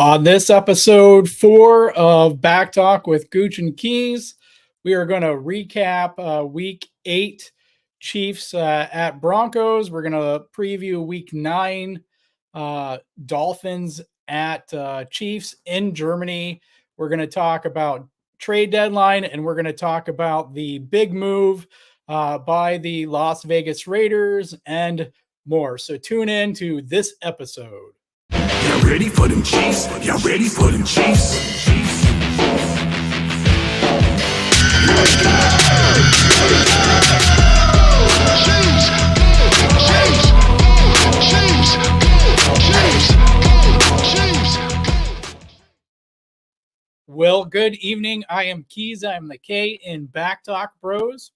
On this episode 4 of Back Talk with Gooch Keas, we are going to recap Week 8 Chiefs at Broncos. We're going to preview Week 9 Dolphins at Chiefs in Germany. We're going to talk about trade deadline, and we're going to talk about the big move by the Las Vegas Raiders and more. So tune in to this episode. Y'all ready for them Chiefs? Y'all ready for them Chiefs? Well, good evening. I am Keys. I am the K in Back Talk Bros.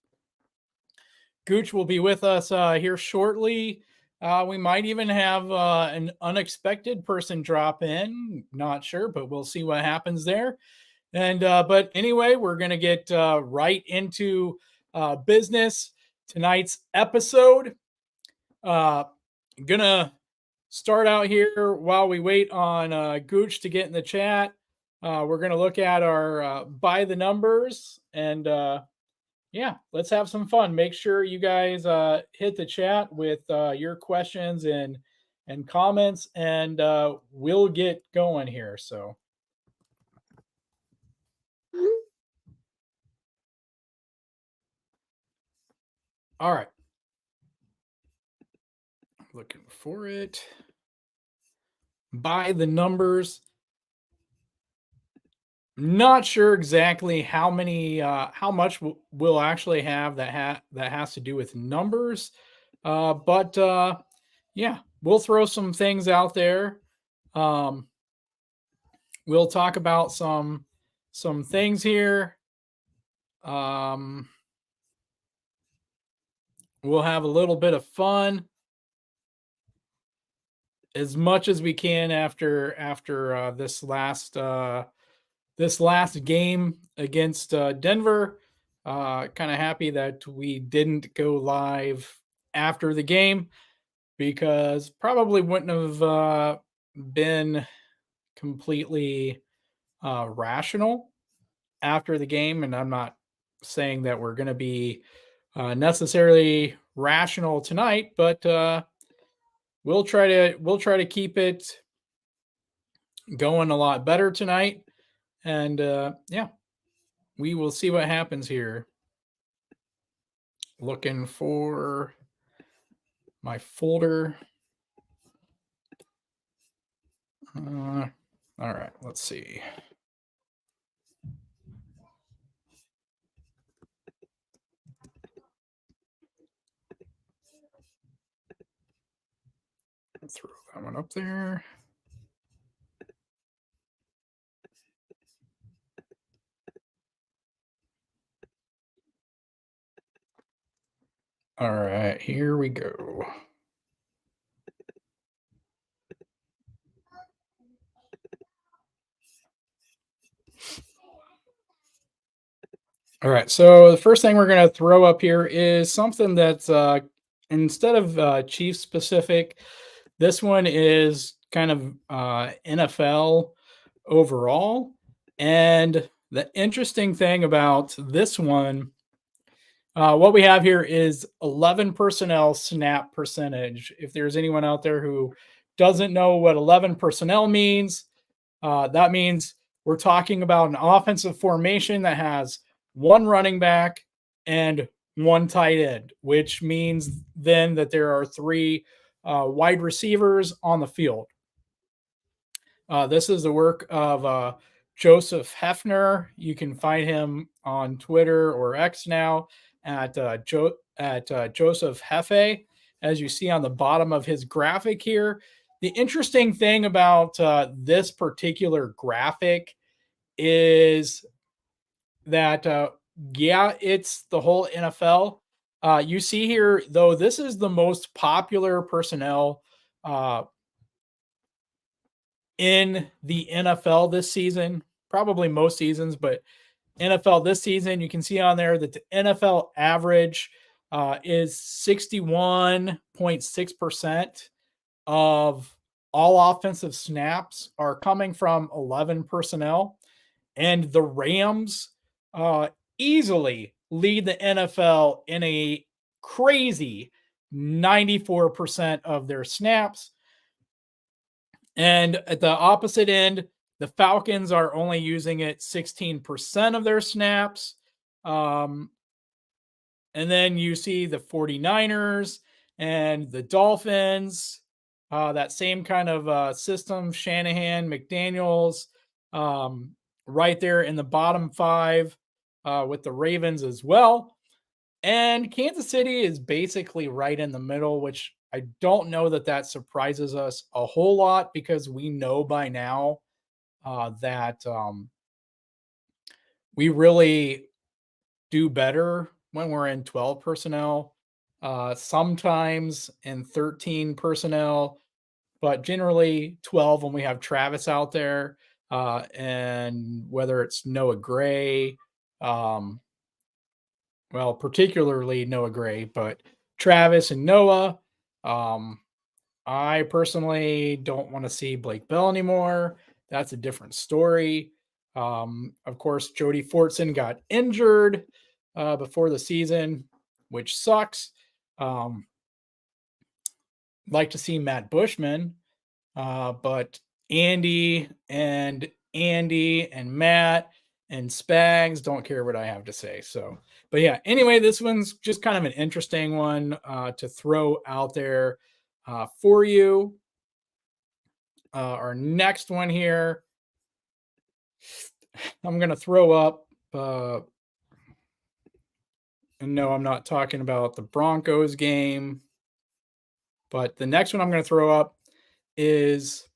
Gooch will be with us here shortly. We might even have an unexpected person drop in. Not sure, but we'll see what happens there. And but anyway, we're going to get right into business. Tonight's episode. Gonna start out here while we wait on Gooch to get in the chat. We're going to look at our by the numbers and yeah, let's have some fun. Make sure you guys hit the chat with your questions and comments, and we'll get going here. So, all right, looking for it. By the numbers. Not sure exactly how many, how much we'll actually have that has to do with numbers, but yeah, we'll throw some things out there. We'll talk about some things here. We'll have a little bit of fun, as much as we can after this last game against Denver. Kind of happy that we didn't go live after the game, because probably wouldn't have been completely rational after the game. And I'm not saying that we're going to be necessarily rational tonight, but we'll try to keep it going a lot better tonight. And yeah, we will see what happens here. Looking for my folder. All right, let's see. Throw that one up there. All right, here we go. All right, so the first thing we're going to throw up here is something that's instead of Chiefs specific, this one is kind of NFL overall. And the interesting thing about this one, what we have here is 11 personnel snap percentage. If there's anyone out there who doesn't know what 11 personnel means, that means we're talking about an offensive formation that has one running back and one tight end, which means then that there are three wide receivers on the field. This is the work of Joseph Hefner. You can find him on Twitter or X now at Joseph Hefe, as you see on the bottom of his graphic here. The interesting thing about this particular graphic is that, yeah, it's the whole NFL. You see here, though, this is the most popular personnel in the NFL this season, probably most seasons, but NFL this season, you can see on there that the NFL average is 61.6% of all offensive snaps are coming from 11 personnel, and the Rams uh, easily lead the NFL in a crazy 94% of their snaps. And at the opposite end, the Falcons are only using it 16% of their snaps. Um, and then you see the 49ers and the Dolphins, that same kind of system, Shanahan, McDaniels, um, right there in the bottom five with the Ravens as well. And Kansas City is basically right in the middle, which I don't know that that surprises us a whole lot because we know by now that we really do better when we're in 12 personnel, sometimes in 13 personnel, but generally 12 when we have Travis out there, and whether it's Noah Gray, um, well, particularly Noah Gray, but Travis and Noah. Um, I personally don't want to see Blake Bell anymore. That's a different story. Of course, Jody Fortson got injured before the season, which sucks. Um, like to see Matt Bushman, but Andy and Matt and Spags don't care what I have to say. So, but yeah, anyway, this one's just kind of an interesting one to throw out there for you. Our next one here, I'm going to throw up. And no, I'm not talking about the Broncos game. But the next one I'm going to throw up is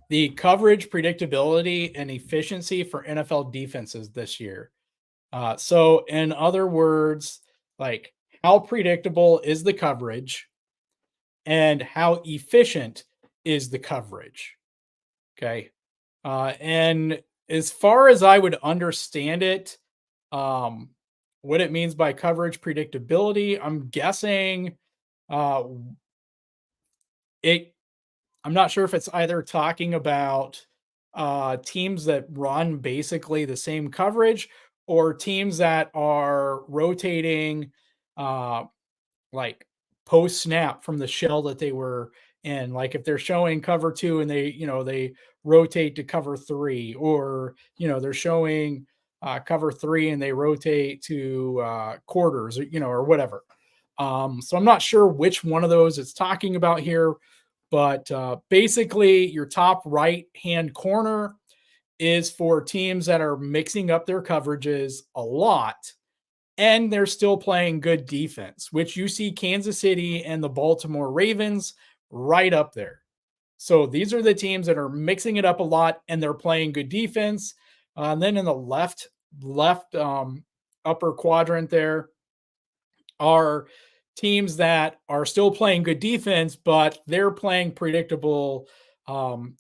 the coverage predictability and efficiency for NFL defenses this year. So, in other words, like how predictable is the coverage and how efficient is the coverage? Okay. And as far as I would understand it, what it means by coverage predictability, I'm guessing uh, it I'm not sure if it's either talking about teams that run basically the same coverage or teams that are rotating uh, like post snap from the shell that they were in. Like if they're showing cover two and they rotate to cover three, or they're showing cover three and they rotate to quarters, or whatever. So I'm not sure which one of those it's talking about here, but basically, your top right hand corner is for teams that are mixing up their coverages a lot and they're still playing good defense, which you see Kansas City and the Baltimore Ravens right up there. So these are the teams that are mixing it up a lot and they're playing good defense. And then in the left upper quadrant there are teams that are still playing good defense, but they're playing predictable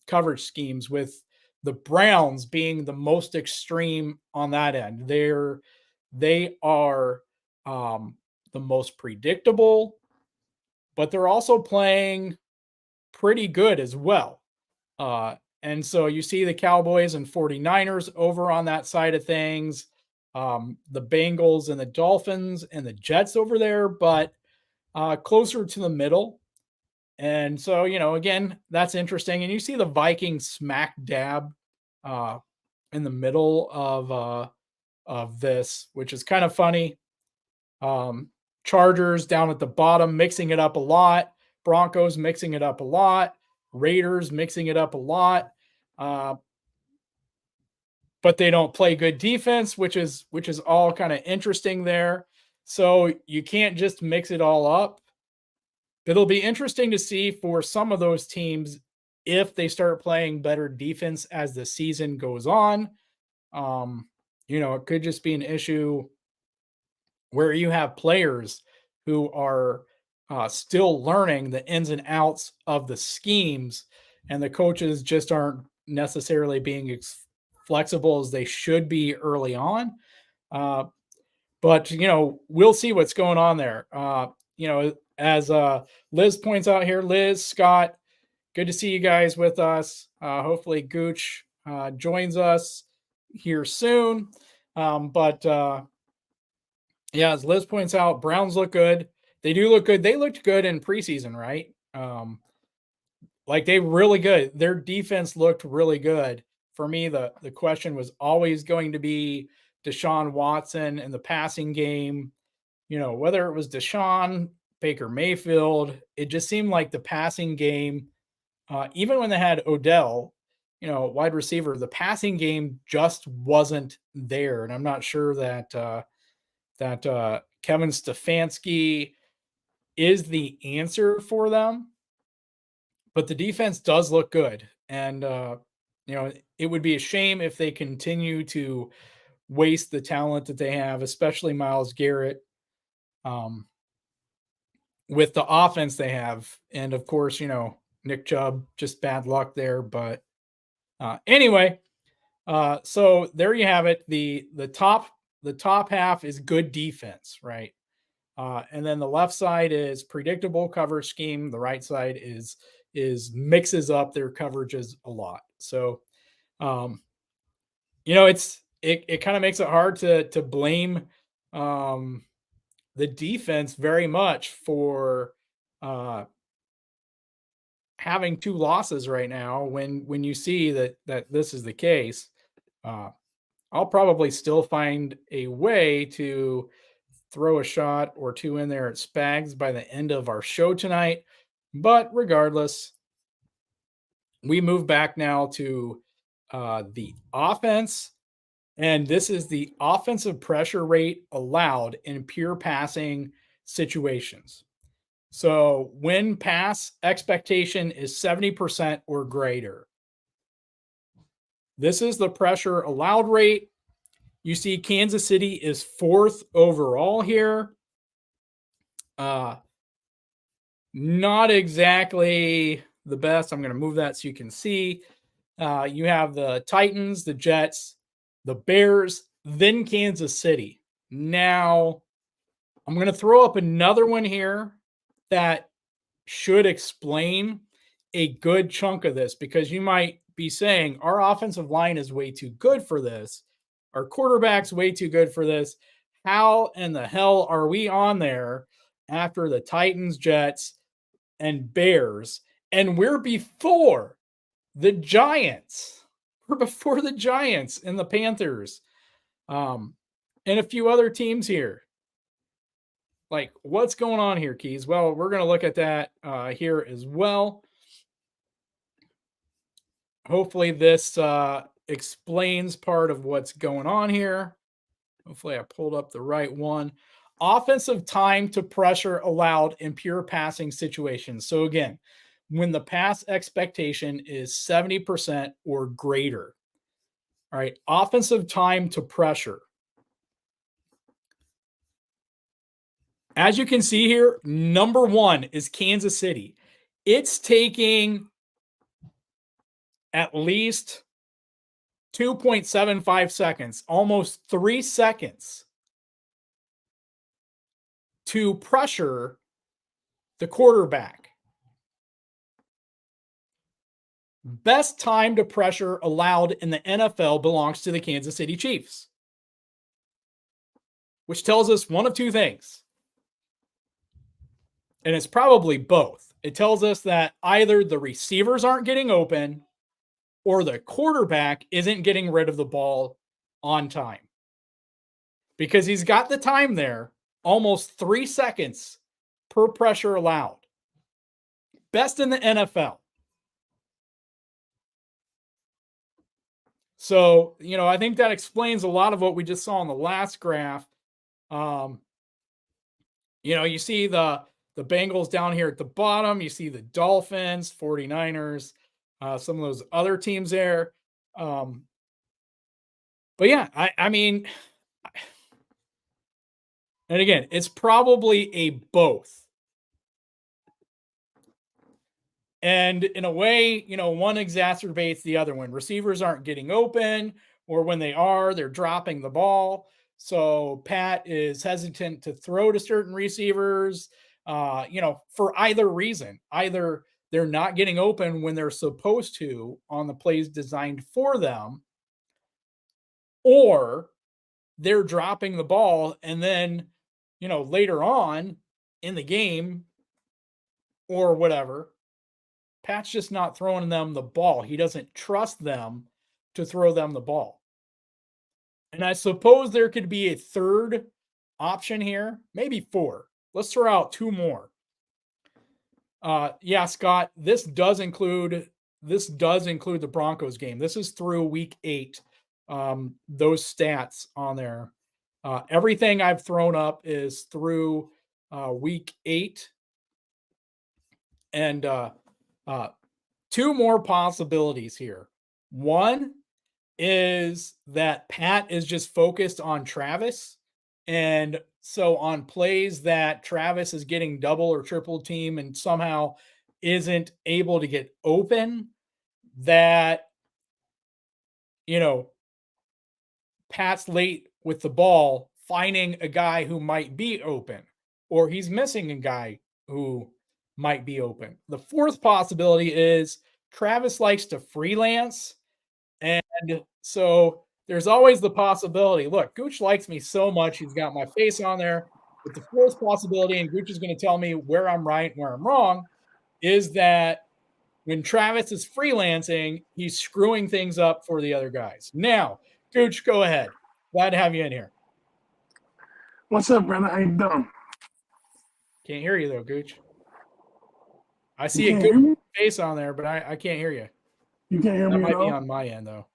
coverage schemes, with the Browns being the most extreme on that end. They are the most predictable, but they're also playing pretty good as well. And so you see the Cowboys and 49ers over on that side of things, the Bengals and the Dolphins and the Jets over there, but closer to the middle. And so, again, that's interesting. And you see the Vikings smack dab in the middle of this, which is kind of funny. Chargers down at the bottom, mixing it up a lot. Broncos mixing it up a lot. Raiders mixing it up a lot. But they don't play good defense, which is all kind of interesting there. So you can't just mix it all up. It'll be interesting to see for some of those teams if they start playing better defense as the season goes on. It could just be an issue where you have players who are still learning the ins and outs of the schemes, and the coaches just aren't necessarily being flexible as they should be early on. But we'll see what's going on there. as Liz points out here, Liz, Scott, good to see you guys with us. Hopefully Gooch joins us here soon. But yeah, as Liz points out, Browns look good. They do look good. They looked good in preseason, right? Like they really good. Their defense looked really good. For me, the question was always going to be Deshaun Watson in the passing game. You know, whether it was Deshaun, Baker Mayfield, it just seemed like the passing game, even when they had Odell, you know, wide receiver, the passing game just wasn't there. And I'm not sure that Kevin Stefanski is the answer for them, but the defense does look good. And, you know, it would be a shame if they continue to waste the talent that they have, especially Miles Garrett, um, with the offense they have. And of course, you know, Nick Chubb, just bad luck there. But anyway, so there you have it. The top half is good defense, right? And then the left side is predictable coverage scheme. The right side is mixes up their coverages a lot. So, um, you know, it kind of makes it hard to blame um, the defense very much for uh, having two losses right now. When you see that this is the case, uh, I'll probably still find a way to throw a shot or two in there at Spags by the end of our show tonight. But regardless, we move back now to the offense. And this is the offensive pressure rate allowed in pure passing situations. So when pass expectation is 70% or greater, this is the pressure allowed rate. You see, Kansas City is fourth overall here. Not exactly the best. I'm going to move that so you can see. You have the Titans, the Jets, the Bears, then Kansas City. Now, I'm going to throw up another one here that should explain a good chunk of this, because you might be saying our offensive line is way too good for this. Our quarterback's way too good for this. How in the hell are we on there after the Titans, Jets, and Bears? And we're before the Giants. We're before the Giants and the Panthers, and a few other teams here. Like, what's going on here, Keys? Well, we're going to look at that here as well. Hopefully this explains part of what's going on here. Hopefully I pulled up the right one. Offensive time to pressure allowed in pure passing situations. So again, when the pass expectation is 70% or greater. All right, offensive time to pressure. As you can see here, number one is Kansas City. It's taking at least 2.75 seconds, almost 3 seconds, to pressure the quarterback. Best time to pressure allowed in the NFL belongs to the Kansas City Chiefs, which tells us one of two things. And it's probably both. It tells us that either the receivers aren't getting open or the quarterback isn't getting rid of the ball on time. Because he's got the time there, almost 3 seconds per pressure allowed. Best in the NFL. So, you know, I think that explains a lot of what we just saw in the last graph. You know, you see the Bengals down here at the bottom. You see the Dolphins, 49ers, some of those other teams there. But yeah, I mean, and again, it's probably a both. And in a way, you know, one exacerbates the other one. Receivers aren't getting open, or when they are, they're dropping the ball. So Pat is hesitant to throw to certain receivers. for either reason. Either they're not getting open when they're supposed to on the plays designed for them, or they're dropping the ball and then, later on in the game or whatever, Pat's just not throwing them the ball. He doesn't trust them to throw them the ball. And I suppose there could be a third option here, maybe four. Let's throw out two more. Yeah, Scott, this does include the Broncos game. This is through week 8. Those stats on there. Everything I've thrown up is through week 8. And two more possibilities here. One is that Pat is just focused on Travis. And so on plays that Travis is getting double or triple team and somehow isn't able to get open, that, Pat's late with the ball, finding a guy who might be open, or he's missing a guy who might be open. The fourth possibility is Travis likes to freelance. And so there's always the possibility. Look, Gooch likes me so much. He's got my face on there. But the fourth possibility, and Gooch is going to tell me where I'm right and where I'm wrong, is that when Travis is freelancing, he's screwing things up for the other guys. Now, Gooch, go ahead. Glad to have you in here. What's up, brother? How you doing? Can't hear you, though, Gooch. I see a good face on there, but I can't hear you. You can't hear me. That me might be on my end, though.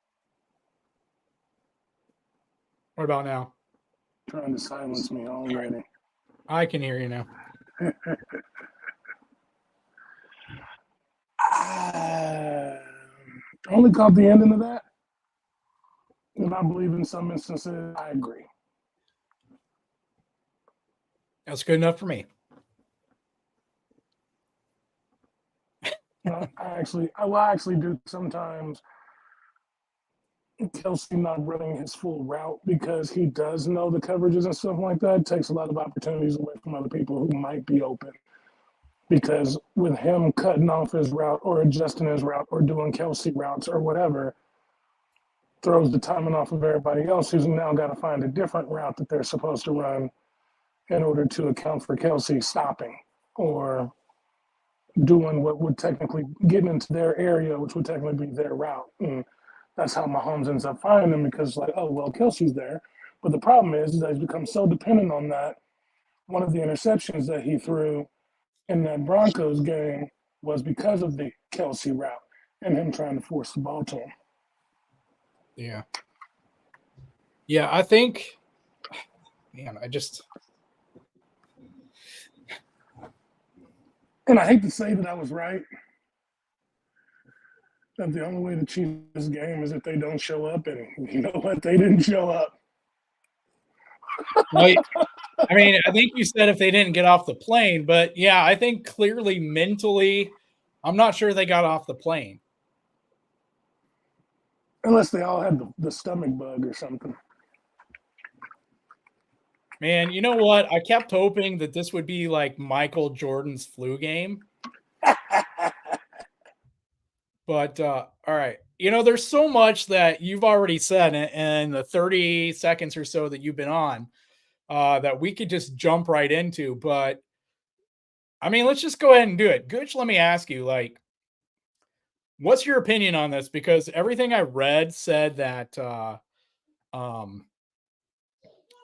What about now? Trying to silence me already. I can hear you now. Only caught the ending of that. And I believe in some instances, I agree. That's good enough for me. I actually do sometimes. Kelsey not running his full route because he does know the coverages and stuff like that takes a lot of opportunities away from other people who might be open. Because with him cutting off his route or adjusting his route or doing Kelsey routes or whatever, throws the timing off of everybody else who's now got to find a different route that they're supposed to run in order to account for Kelsey stopping or doing what would technically get into their area, which would technically be their route. And that's how Mahomes ends up finding them because, like, oh, well, Kelsey's there. But the problem is that he's become so dependent on that. One of the interceptions that he threw in that Broncos game was because of the Kelsey route and him trying to force the ball to him. Yeah. Yeah, I think, man, And I hate to say that I was right. That the only way to cheat this game is if they don't show up, and you know what? They didn't show up. Well, I mean, I think you said if they didn't get off the plane, but yeah, I think clearly mentally, I'm not sure they got off the plane. Unless they all had the stomach bug or something. Man, you know what? I kept hoping that this would be like Michael Jordan's flu game. But all right. There's so much that you've already said in the 30 seconds or so that you've been on that we could just jump right into. But I mean, let's just go ahead and do it. Gooch, let me ask you, what's your opinion on this? Because everything I read said that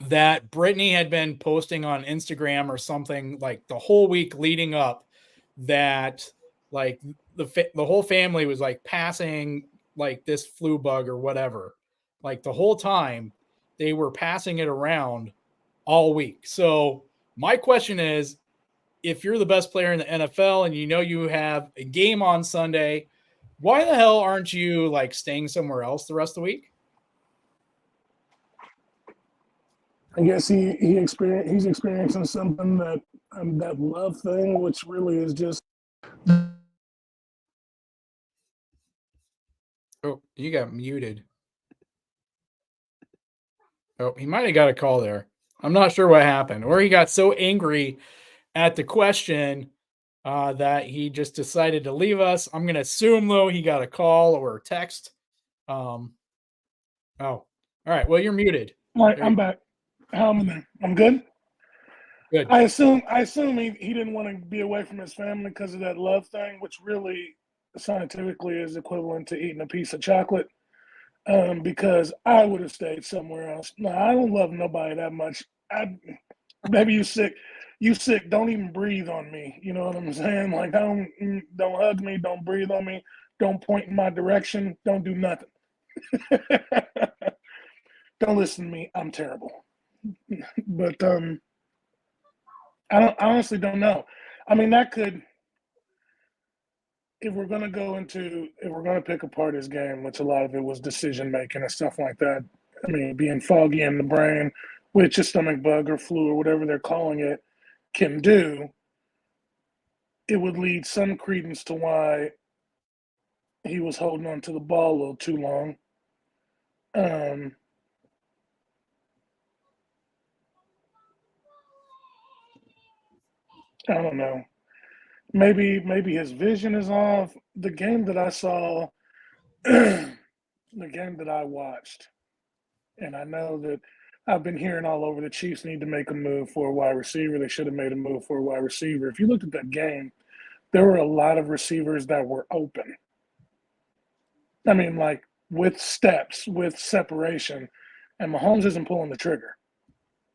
that Brittany had been posting on Instagram or something like the whole week leading up that like the whole family was like passing like this flu bug or whatever. Like the whole time they were passing it around all week. So my question is, if you're the best player in the NFL and you have a game on Sunday, why the hell aren't you like staying somewhere else the rest of the week? I guess he's experiencing something that love thing, which really is just. Oh, you got muted. Oh, he might have got a call there. I'm not sure what happened, or he got so angry at the question that he just decided to leave us. I'm going to assume, though, he got a call or a text. Oh, all right. Well, you're muted. All right, There I'm back. How am I doing? I'm good. Good. I assume he didn't want to be away from his family because of that love thing, which really scientifically is equivalent to eating a piece of chocolate. Because I would have stayed somewhere else. No, I don't love nobody that much. Maybe you sick. You sick. Don't even breathe on me. You know what I'm saying? Like, don't hug me. Don't breathe on me. Don't point in my direction. Don't do nothing. Don't listen to me. I'm terrible. But I honestly don't know. I mean, that could, if we're gonna pick apart his game, which a lot of it was decision making and stuff like that. I mean, being foggy in the brain, which a stomach bug or flu or whatever they're calling it can do, it would lead some credence to why he was holding on to the ball a little too long. Um, I don't know. Maybe his vision is off. The game that I saw, the game that I watched, and I know that I've been hearing all over the Chiefs need to make a move for a wide receiver. They should have made a move for a wide receiver. If you looked at that game, there were a lot of receivers that were open. I mean, like with steps, with separation, and Mahomes isn't pulling the trigger.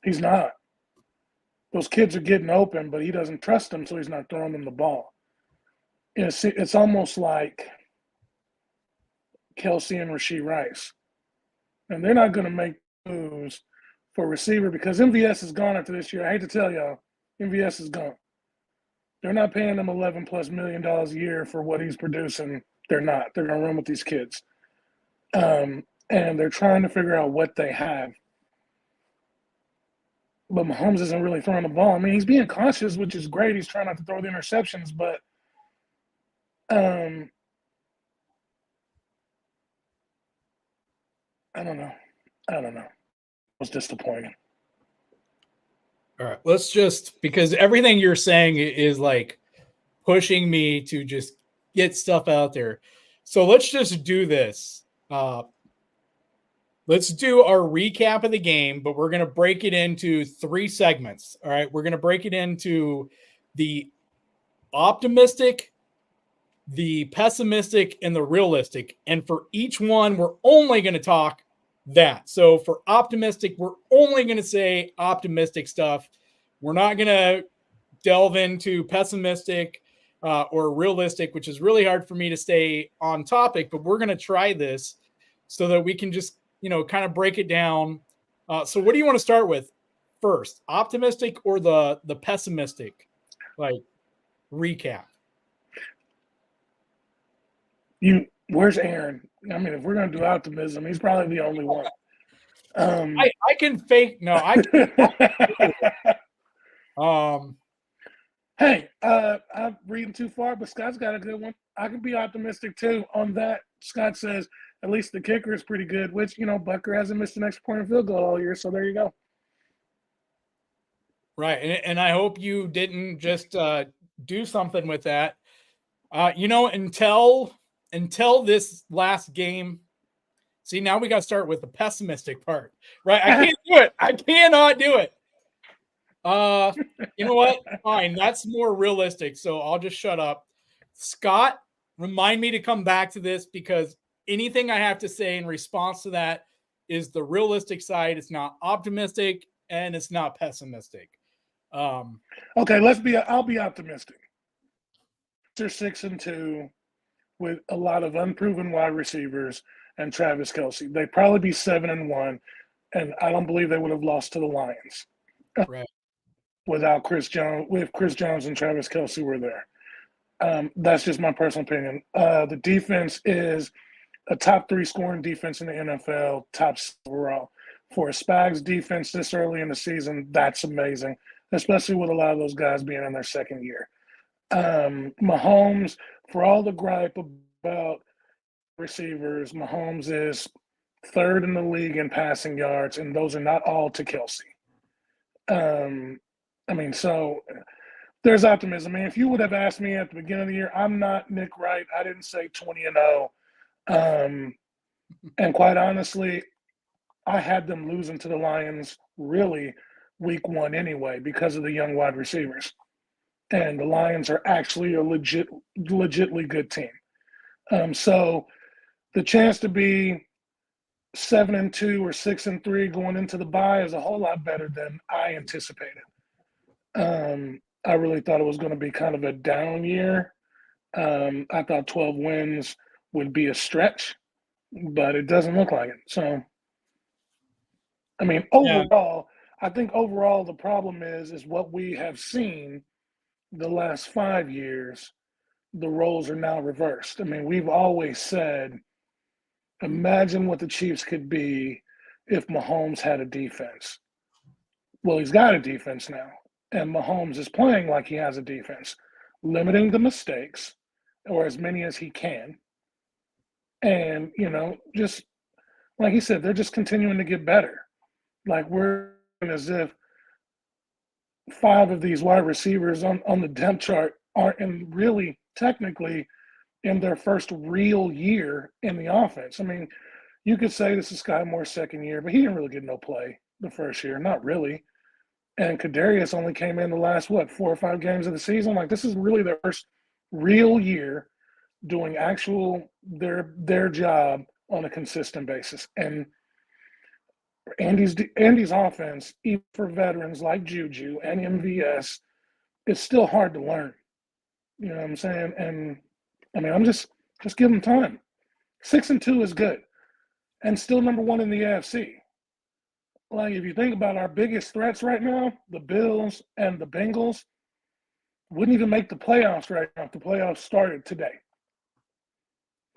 He's not. Those kids are getting open, but he doesn't trust them, so he's not throwing them the ball. It's almost like Kelsey and Rashee Rice. And they're not going to make moves for receiver because MVS is gone after this year. I hate to tell y'all, MVS is gone. They're not paying him $11+ million a year for what he's producing. They're not. They're going to run with these kids. And they're trying to figure out what they have. But Mahomes isn't really throwing the ball. I mean, he's being cautious, which is great. He's trying not to throw the interceptions, but I don't know. It was disappointing. All right. Let's just, because everything you're saying is like pushing me to just get stuff out there. So let's just do this. Let's do our recap of the game, but we're going to break it into 3 segments. All right. We're going to break it into the optimistic, the pessimistic, and the realistic. And for each one, we're only going to talk that. So for optimistic, we're only going to say optimistic stuff. We're not going to delve into pessimistic or realistic, which is really hard for me to stay on topic, but we're going to try this so that we can just, kind of break it down. So what do you want to start with first? Optimistic or the pessimistic, like, recap? Where's Aaron? I mean, if we're going to do optimism, he's probably the only one. I can fake. No, I can. Hey, I'm reading too far, but Scott's got a good one. I can be optimistic too on that. Scott says at least the kicker is pretty good, which, Bucker hasn't missed an extra point field goal all year, so there you go. Right, and I hope you didn't just do something with that. Until this last game. See, now we got to start with the pessimistic part, right? I can't do it. I cannot do it. You know what? Fine, that's more realistic. So I'll just shut up. Scott, remind me to come back to this because anything I have to say in response to that is the realistic side. It's not optimistic and it's not pessimistic. Okay, I'll be optimistic. They're 6-2 with a lot of unproven wide receivers and Travis Kelce. They'd probably be 7-1, and I don't believe they would have lost to the Lions. Right. Without Chris Jones, if Chris Jones and Travis Kelce were there. That's just my personal opinion. The defense is a top 3 scoring defense in the NFL, top overall. For a Spags defense this early in the season, that's amazing, especially with a lot of those guys being in their second year. Mahomes, for all the gripe about receivers, Mahomes is 3rd in the league in passing yards, and those are not all to Kelce. So There's optimism. I mean, if you would have asked me at the beginning of the year, I'm not Nick Wright. I didn't say 20-0. And quite honestly, I had them losing to the Lions really week one anyway because of the young wide receivers. And the Lions are actually a legitly good team. So the chance to be 7-2 or 6-3 going into the bye is a whole lot better than I anticipated. I really thought it was going to be kind of a down year. I thought 12 wins would be a stretch, but it doesn't look like it. So, I mean, Yeah. overall, I think overall the problem is what we have seen the last 5 years. The roles are now reversed. I mean, we've always said, imagine what the Chiefs could be if Mahomes had a defense. Well, he's got a defense now, and Mahomes is playing like he has a defense, limiting the mistakes or as many as he can. And, just like he said, they're just continuing to get better. Like we're as if 5 of these wide receivers on the depth chart aren't really technically in their first real year in the offense. I mean, you could say this is Sky Moore's second year, but he didn't really get no play the first year, not really. And Kadarius only came in the last 4 or 5 games of the season. Like this is really their first real year doing actual their job on a consistent basis. And Andy's offense, even for veterans like Juju and MVS, it's still hard to learn. You know what I'm saying? And I mean, I'm just give them time. 6-2 is good, and still number 1 in the AFC. Like if you think about our biggest threats right now, the Bills and the Bengals wouldn't even make the playoffs right now if the playoffs started today.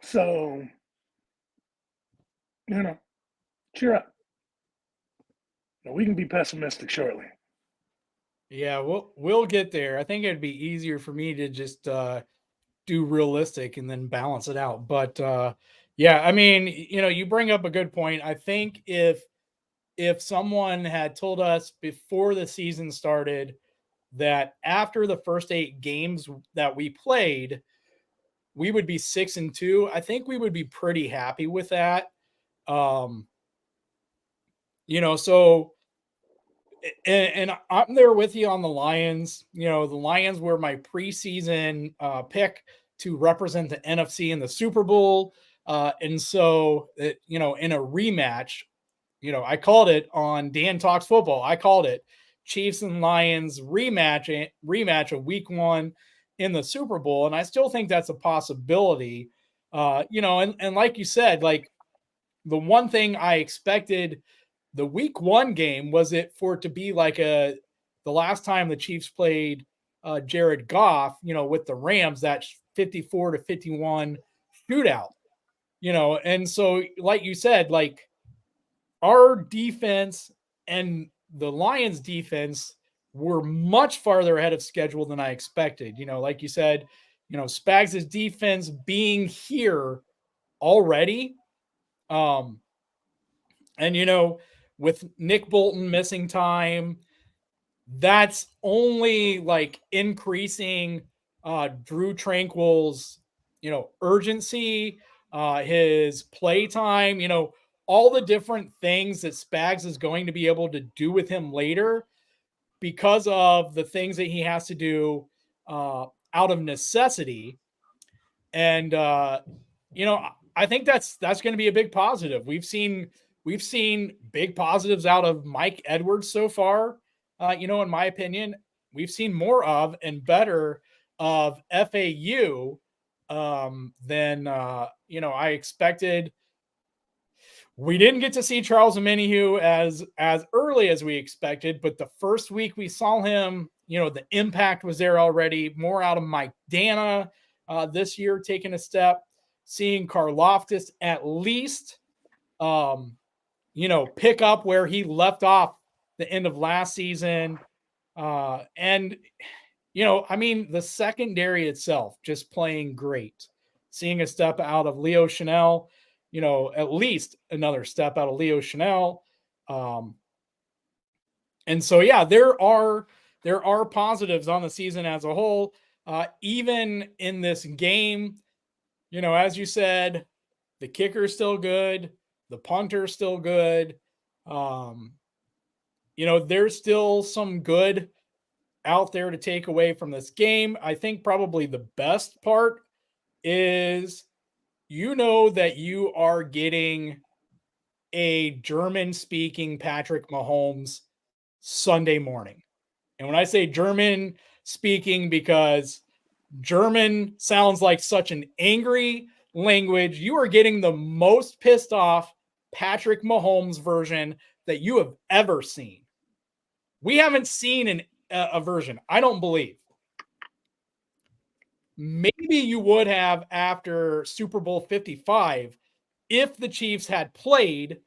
So, cheer up. We can be pessimistic shortly. Yeah, we'll get there. I think it'd be easier for me to just do realistic and then balance it out. But yeah, I mean, you bring up a good point. I think if someone had told us before the season started that after the first 8 games that we played, we would be 6-2, I think we would be pretty happy with that. So and I'm there with you on the Lions. The Lions were my preseason pick to represent the NFC in the Super Bowl. And so, in a rematch, I called it on Dan Talks Football. I called it Chiefs and Lions rematch of week 1 in the Super Bowl. And I still think that's a possibility. And like you said, like the one thing I expected the week 1 game was it for it to be like the last time the Chiefs played Jared Goff, with the Rams, that 54-51 shootout, and so like you said, like our defense and the Lions defense were much farther ahead of schedule than I expected. Like you said, Spags' defense being here already. And with Nick Bolton missing time, that's only like increasing Drew Tranquil's, urgency, his play time, all the different things that Spags is going to be able to do with him later because of the things that he has to do out of necessity. And I think that's going to be a big positive. We've seen big positives out of Mike Edwards so far. In my opinion, we've seen more of and better of FAU than I expected. We didn't get to see Charles Omenihu as early as we expected, but the first week we saw him, the impact was there already. More out of Mike Dana this year, taking a step. Seeing Karlaftis at least, pick up where he left off the end of last season. And the secondary itself just playing great. Seeing a step out of Leo Chanel, at least another step out of Leo Chanel. And so, yeah, there are there are positives on the season as a whole. Even in this game, as you said, the kicker's still good, the punter's still good. There's still some good out there to take away from this game. I think probably the best part is that you are getting a German speaking Patrick Mahomes Sunday morning. And when I say German speaking, because German sounds like such an angry language, you are getting the most pissed off Patrick Mahomes version that you have ever seen. We haven't seen a version, I don't believe. Maybe you would have after Super Bowl 55 if the Chiefs had played,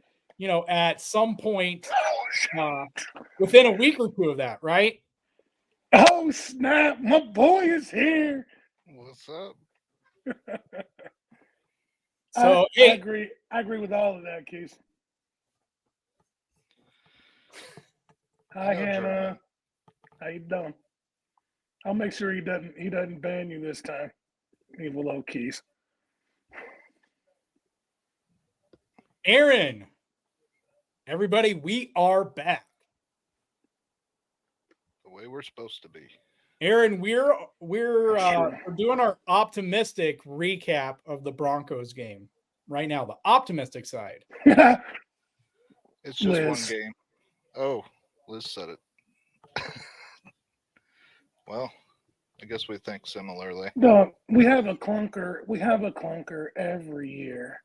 at some point within a week or two of that, right? Oh, snap. My boy is here. What's up? So I agree. I agree with all of that, Keys. Hi, Hannah. How you doing? I'll make sure he doesn't ban you this time. Evil old Keys. Aaron, everybody, we are back. The way we're supposed to be. Aaron, we're doing our optimistic recap of the Broncos game right now. The optimistic side. It's just one game. Oh, Liz said it. Well, I guess we think similarly. No, we have a clunker. We have a clunker every year.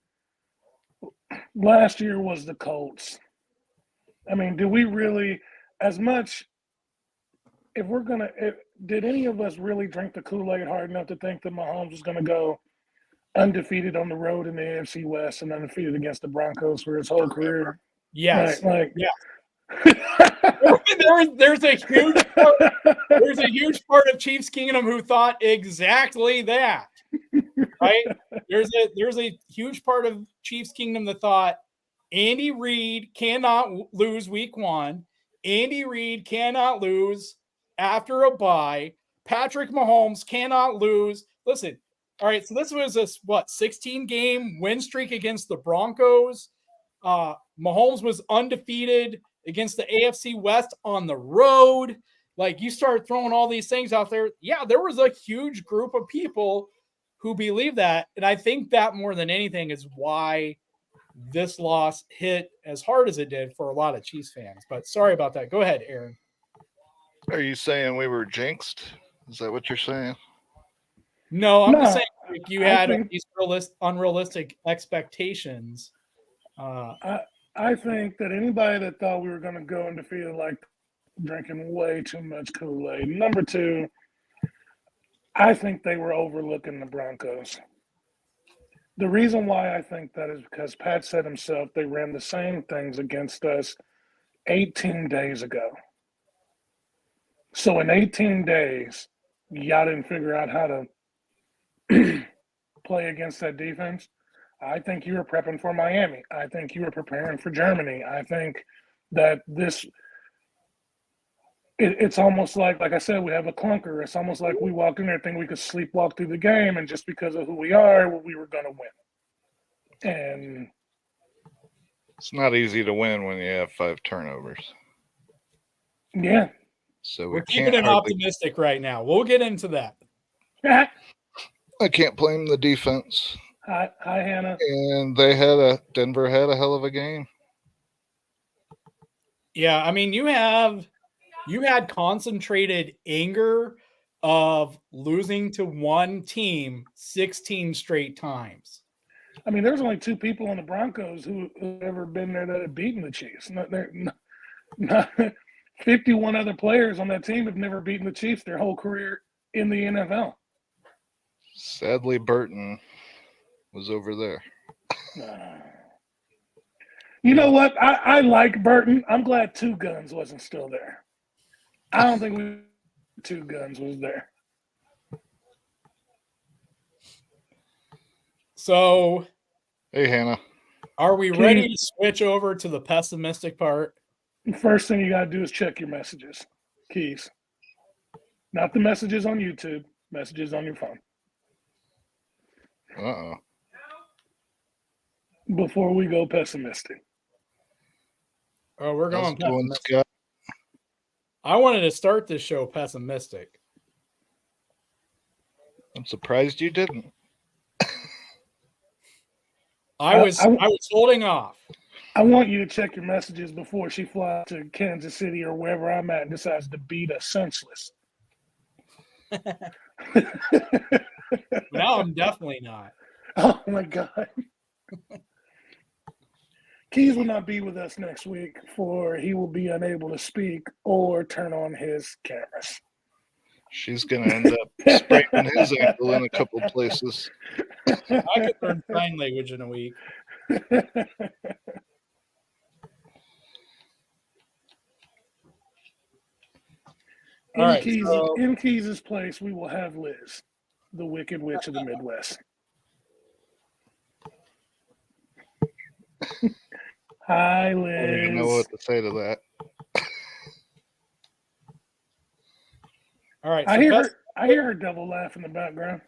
Last year was the Colts. I mean, do we really, as much, did any of us really drink the Kool-Aid hard enough to think that Mahomes was going to go undefeated on the road in the AFC West and undefeated against the Broncos for his whole career? Yes. Right, yeah. there's a huge part of Chiefs Kingdom who thought exactly that. Right? There's a huge part of Chiefs Kingdom that thought Andy Reid cannot lose week 1. Andy Reid cannot lose after a bye. Patrick Mahomes cannot lose. Listen, all right, so this was a 16-game win streak against the Broncos. Mahomes was undefeated against the AFC West on the road. Like, you start throwing all these things out there. Yeah, there was a huge group of people who believe that. And I think that more than anything is why this loss hit as hard as it did for a lot of Chiefs fans. But sorry about that. Go ahead, Aaron. Are you saying we were jinxed? Is that what you're saying? No, I'm just saying you had these unrealistic expectations. I think that anybody that thought we were going to go undefeated like drinking way too much Kool-Aid. Number 2, I think they were overlooking the Broncos. The reason why I think that is because Pat said himself they ran the same things against us 18 days ago. So in 18 days, y'all didn't figure out how to play against that defense. I think you were prepping for Miami. I think you were preparing for Germany. I think that it's almost like I said, we have a clunker. It's almost like we walked in there thinking we could sleepwalk through the game, and just because of who we are, we were going to win. And it's not easy to win when you have 5 turnovers. Yeah. So we're keeping it optimistic right now. We'll get into that. I can't blame the defense. Hi, Hannah. And Denver had a hell of a game. Yeah, I mean, you had concentrated anger of losing to one team 16 straight times. I mean, there's only 2 people on the Broncos who have ever been there that have beaten the Chiefs. Not 51 other players on that team have never beaten the Chiefs their whole career in the NFL. Sadly, Burton was over there. You know what? I like Burton. I'm glad Two Guns wasn't still there. I don't think Two Guns was there. So, hey, Hannah. Are we ready to switch over to the pessimistic part? The first thing you got to do is check your messages. Keys. Not the messages on YouTube, messages on your phone. Uh-oh. Before we go pessimistic. Oh, we're going pessimistic. Scott. I wanted to start this show pessimistic. I'm surprised you didn't. I was holding off. I want you to check your messages before she flies to Kansas City or wherever I'm at and decides to beat us senseless. Now I'm definitely not. Oh my God. Keys will not be with us next week, for he will be unable to speak or turn on his cameras. She's going to end up spraining his ankle in a couple places. I could learn sign language in a week. In Keys' place, we will have Liz, the Wicked Witch of the Midwest. Hi, Liz. I don't even know what to say to that. All right. So I hear her double laugh in the background.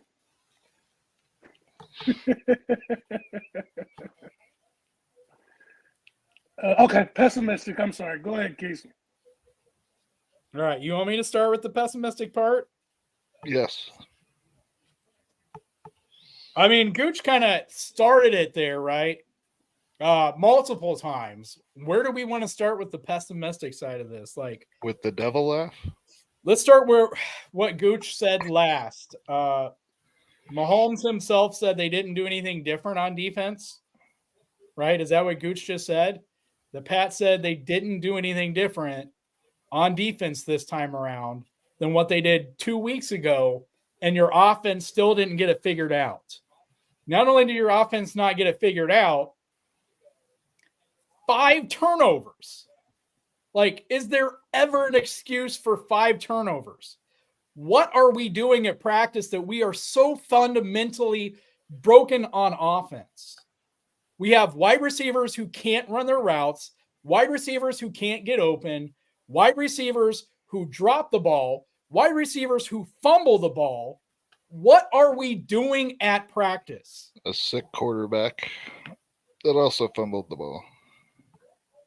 Okay, pessimistic. I'm sorry. Go ahead, Keys. All right. You want me to start with the pessimistic part? Yes. I mean, Gooch kind of started it there, right? Multiple times. Where do we want to start with the pessimistic side of this? Like, with the devil laugh? Let's start where what Gooch said last. Mahomes himself said they didn't do anything different on defense, right? Is that what Gooch just said? The Pat said they didn't do anything different on defense this time around than what they did 2 weeks ago, and your offense still didn't get it figured out. Not only did your offense not get it figured out, 5 turnovers. Like, is there ever an excuse for 5 turnovers? What are we doing at practice that we are so fundamentally broken on offense? We have wide receivers who can't run their routes, wide receivers who can't get open, wide receivers who drop the ball, wide receivers who fumble the ball. What are we doing at practice? A sick quarterback that also fumbled the ball.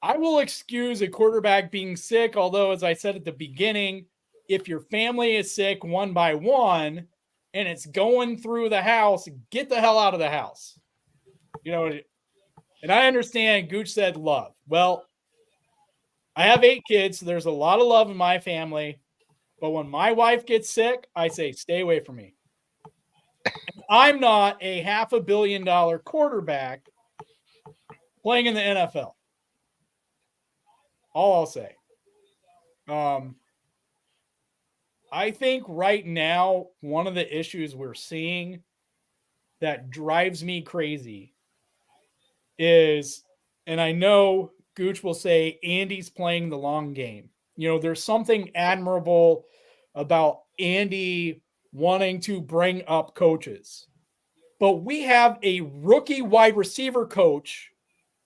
I will excuse a quarterback being sick, although, as I said at the beginning, if your family is sick one by one and it's going through the house, get the hell out of the house. You know, and I understand Gooch said love. Well, I have 8 kids, so there's a lot of love in my family. But when my wife gets sick, I say, stay away from me. I'm not a $500 million quarterback playing in the NFL. All I'll say. I think right now, one of the issues we're seeing that drives me crazy is, and I know Gooch will say Andy's playing the long game. You know, there's something admirable about Andy wanting to bring up coaches. But we have a rookie wide receiver coach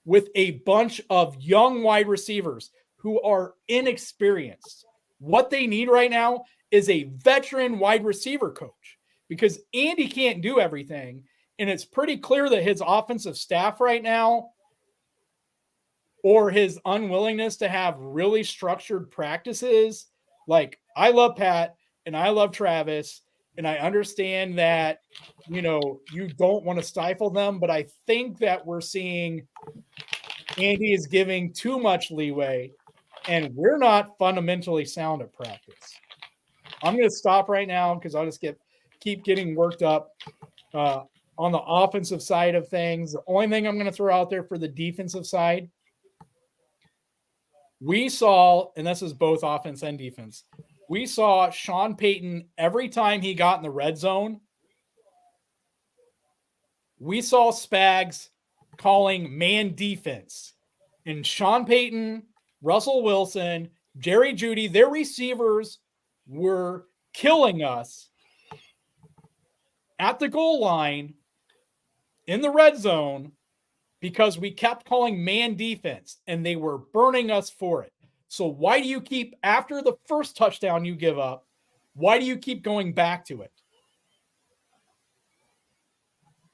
with a bunch of young wide receivers who are inexperienced. What they need right now is a veteran wide receiver coach because Andy can't do everything. And it's pretty clear that his offensive staff right now, or his unwillingness to have really structured practices. Like, I love Pat and I love Travis, and I understand that, you know, you don't want to stifle them, but I think that we're seeing Andy is giving too much leeway, and we're not fundamentally sound at practice. I'm going to stop right now because I'll just keep getting worked up on the offensive side of things. The only thing I'm going to throw out there for the defensive side, we saw, and this is both offense and defense, we saw Sean Payton every time he got in the red zone. We saw Spags calling man defense. And Sean Payton, Russell Wilson, Jerry Jeudy, their receivers were killing us at the goal line in the red zone because we kept calling man defense and they were burning us for it. So why do you keep, after the first touchdown you give up, Why do you keep going back to it?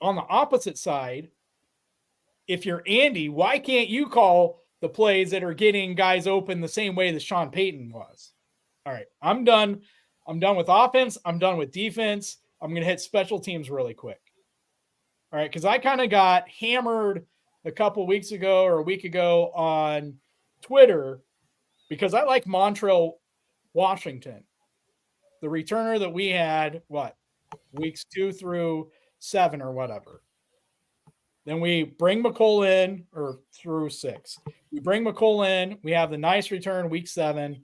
On the opposite side, if you're Andy, why can't you call the plays that are getting guys open the same way that Sean Payton was? All right, I'm done. I'm done with offense. I'm done with defense. I'm going to hit special teams really quick. All right, because I kind of got hammered a couple weeks ago or a week ago on Twitter because I like Montrell Washington, the returner that we had, weeks 2 through 7 or whatever. Then we bring McColl in, or through 6. We bring McColl in. We have the nice return week 7.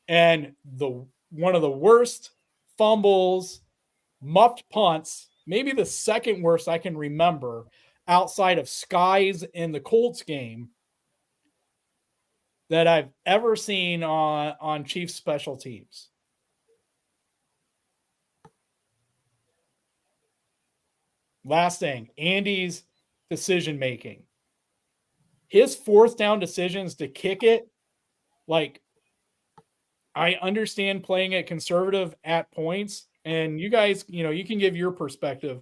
And one of the worst fumbles, muffed punts, maybe the second worst I can remember outside of Skies in the Colts game that I've ever seen on Chiefs special teams. Last thing, Andy's decision making. His fourth down decisions to kick it, like, I understand playing it conservative at points, and you guys, you can give your perspective.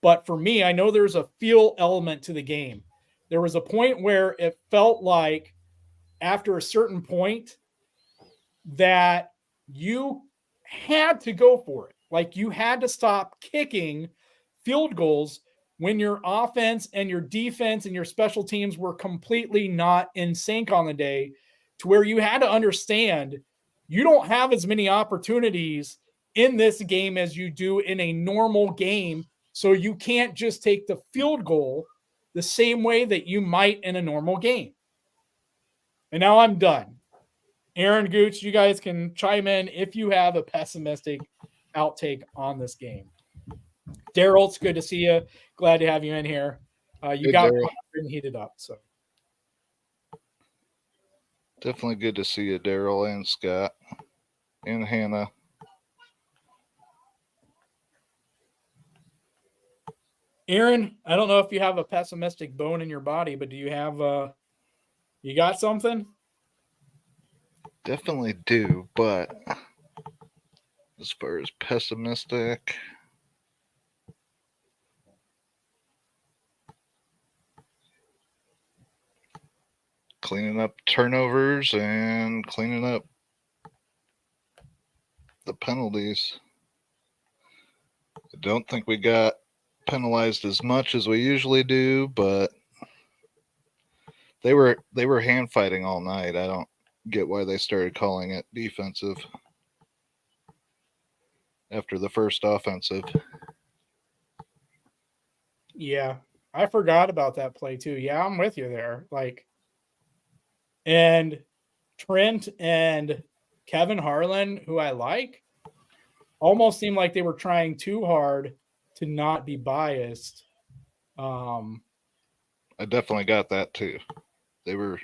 But for me, I know there's a feel element to the game. There was a point where it felt like after a certain point that you had to go for it. Like you had to stop kicking field goals when your offense and your defense and your special teams were completely not in sync on the day, to where you had to understand you don't have as many opportunities in this game as you do in a normal game. So you can't just take the field goal the same way that you might in a normal game. And now I'm done. Aaron, Gooch, you guys can chime in if you have a pessimistic outtake on this game. Daryl, it's good to see you. Glad to have you in here. You got and heated up. So definitely good to see you, Daryl and Scott and Hannah. Aaron, I don't know if you have a pessimistic bone in your body, but do you have you got something? Definitely do, but as far as pessimistic, cleaning up turnovers and cleaning up the penalties. I don't think we got penalized as much as we usually do, but they were hand fighting all night. I don't get why they started calling it defensive after the first offensive. Yeah, I forgot about that play too. Yeah, I'm with you there. And Trent and Kevin Harlan, who I like, almost seemed like they were trying too hard to not be biased. I definitely got that too. They were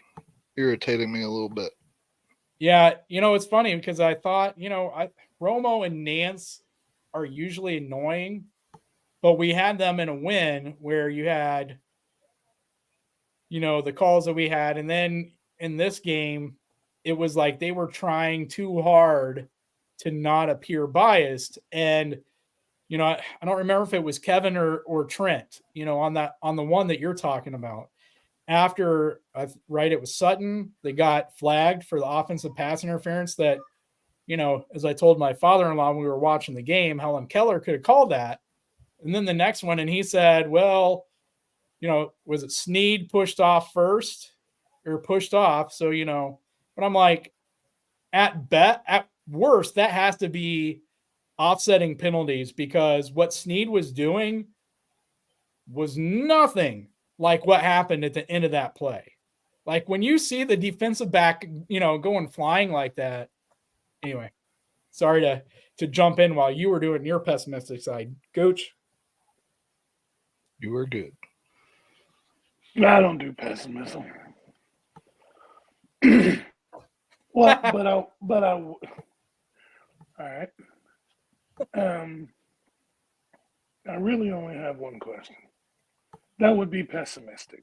irritating me a little bit. Yeah, it's funny because I thought, Romo and Nance are usually annoying, but we had them in a win where you had, the calls that we had. And then in this game, it was like they were trying too hard to not appear biased. And, I don't remember if it was Kevin or Trent, on the one that you're talking about. After, it was Sutton. They got flagged for the offensive pass interference that, as I told my father-in-law when we were watching the game, Helen Keller could have called that. And then the next one, and he said, well, was it Snead pushed off first or pushed off? So, but I'm like, at worst, that has to be offsetting penalties, because what Snead was doing was nothing like what happened at the end of that play. Like when you see the defensive back, going flying like that. Anyway, sorry to jump in while you were doing your pessimistic side. Gooch? You were good. I don't do pessimism. Well, all right. I really only have one question. That would be pessimistic.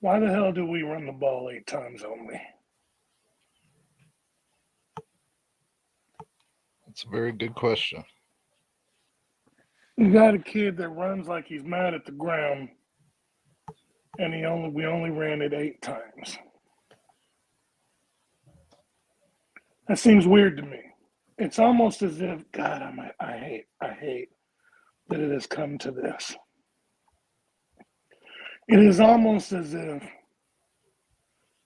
Why the hell do we run the ball 8 times only? That's a very good question. You got a kid that runs like he's mad at the ground, and we only ran it 8 times. That seems weird to me. It's almost as if, God, I hate that it has come to this. It is almost as if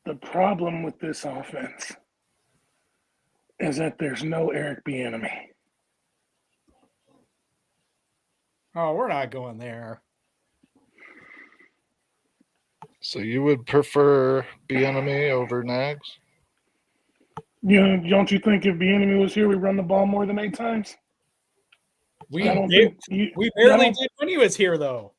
the problem with this offense is that there's no Eric Bieniemy. Oh, we're not going there. So you would prefer Bieniemy over Nags? Don't you think if Bieniemy was here, we'd run the ball more than 8 times? We don't barely don't- did when he was here, though.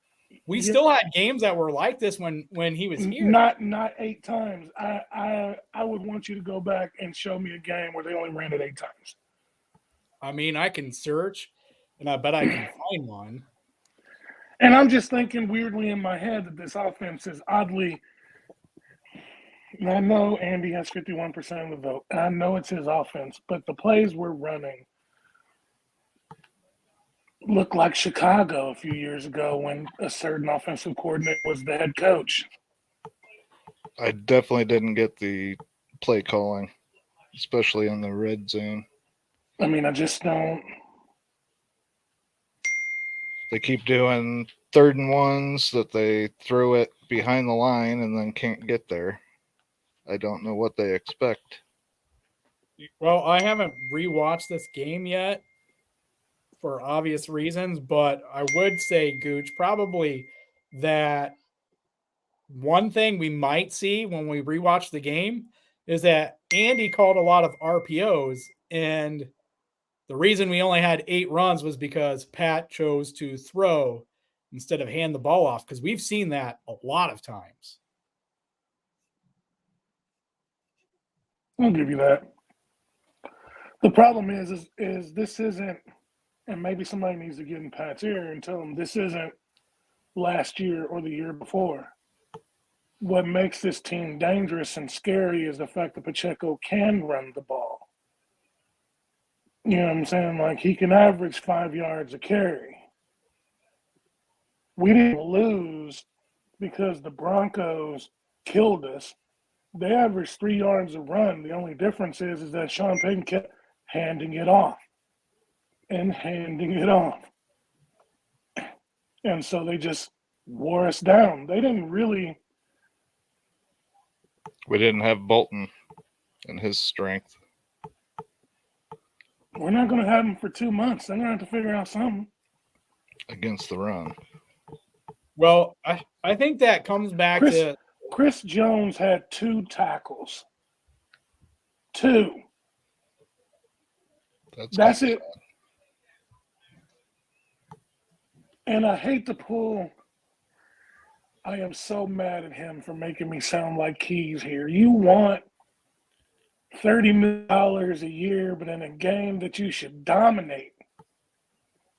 We still had games that were like this when he was here. Not 8 times. I would want you to go back and show me a game where they only ran it 8 times. I mean, I can search, and I bet I can find one. And I'm just thinking weirdly in my head that this offense is oddly. And I know Andy has 51% of the vote. And I know it's his offense, but the plays we're running look like Chicago a few years ago when a certain offensive coordinator was the head coach. I definitely didn't get the play calling, especially in the red zone. I mean, I just don't. They keep doing 3rd and 1s that they throw it behind the line and then can't get there. I don't know what they expect. Well, I haven't rewatched this game yet for obvious reasons, but I would say, Gooch, probably that one thing we might see when we rewatch the game is that Andy called a lot of RPOs, and the reason we only had 8 runs was because Pat chose to throw instead of hand the ball off, because we've seen that a lot of times. I'll give you that. The problem is this isn't, and maybe somebody needs to get in Pat's ear and tell him this isn't last year or the year before. What makes this team dangerous and scary is the fact that Pacheco can run the ball. You know what I'm saying? Like, he can average 5 yards a carry. We didn't lose because the Broncos killed us. They averaged 3 yards a run. The only difference is that Sean Payton kept handing it off and handing it off. And so they just wore us down. They didn't really. We didn't have Bolton and his strength. We're not going to have him for 2 months. They're going to have to figure out something. Against the run. Well, I think that comes back to Chris Jones had 2 tackles. 2. That's it. And I hate to pull. I am so mad at him for making me sound like Keas here. You want $30 million a year, but in a game that you should dominate,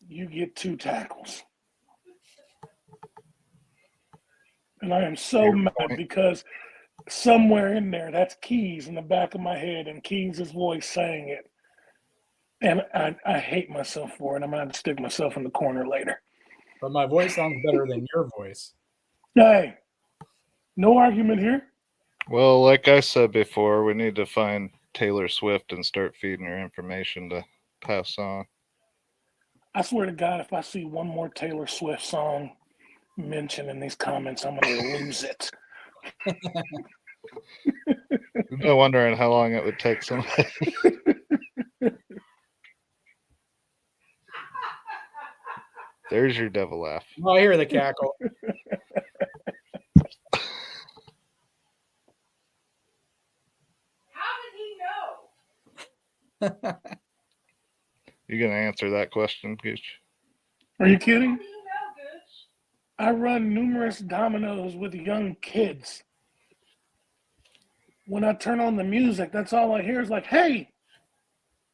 you get 2 tackles. And I am so mad because somewhere in there, that's Keas in the back of my head and Keas' voice saying it. And I hate myself for it. I'm going to stick myself in the corner later. But my voice sounds better than your voice. Hey, no argument here. Well, like I said before, we need to find Taylor Swift and start feeding her information to pass on. I swear to God, if I see one more Taylor Swift song mentioned in these comments, I'm going to lose it. I'm not wondering how long it would take somebody. There's your devil laugh. Oh, I hear the cackle. How did he know? You gonna answer that question, Gooch? Are you kidding? How do you know, Gooch? I run numerous dominoes with young kids. When I turn on the music, that's all I hear is like, hey,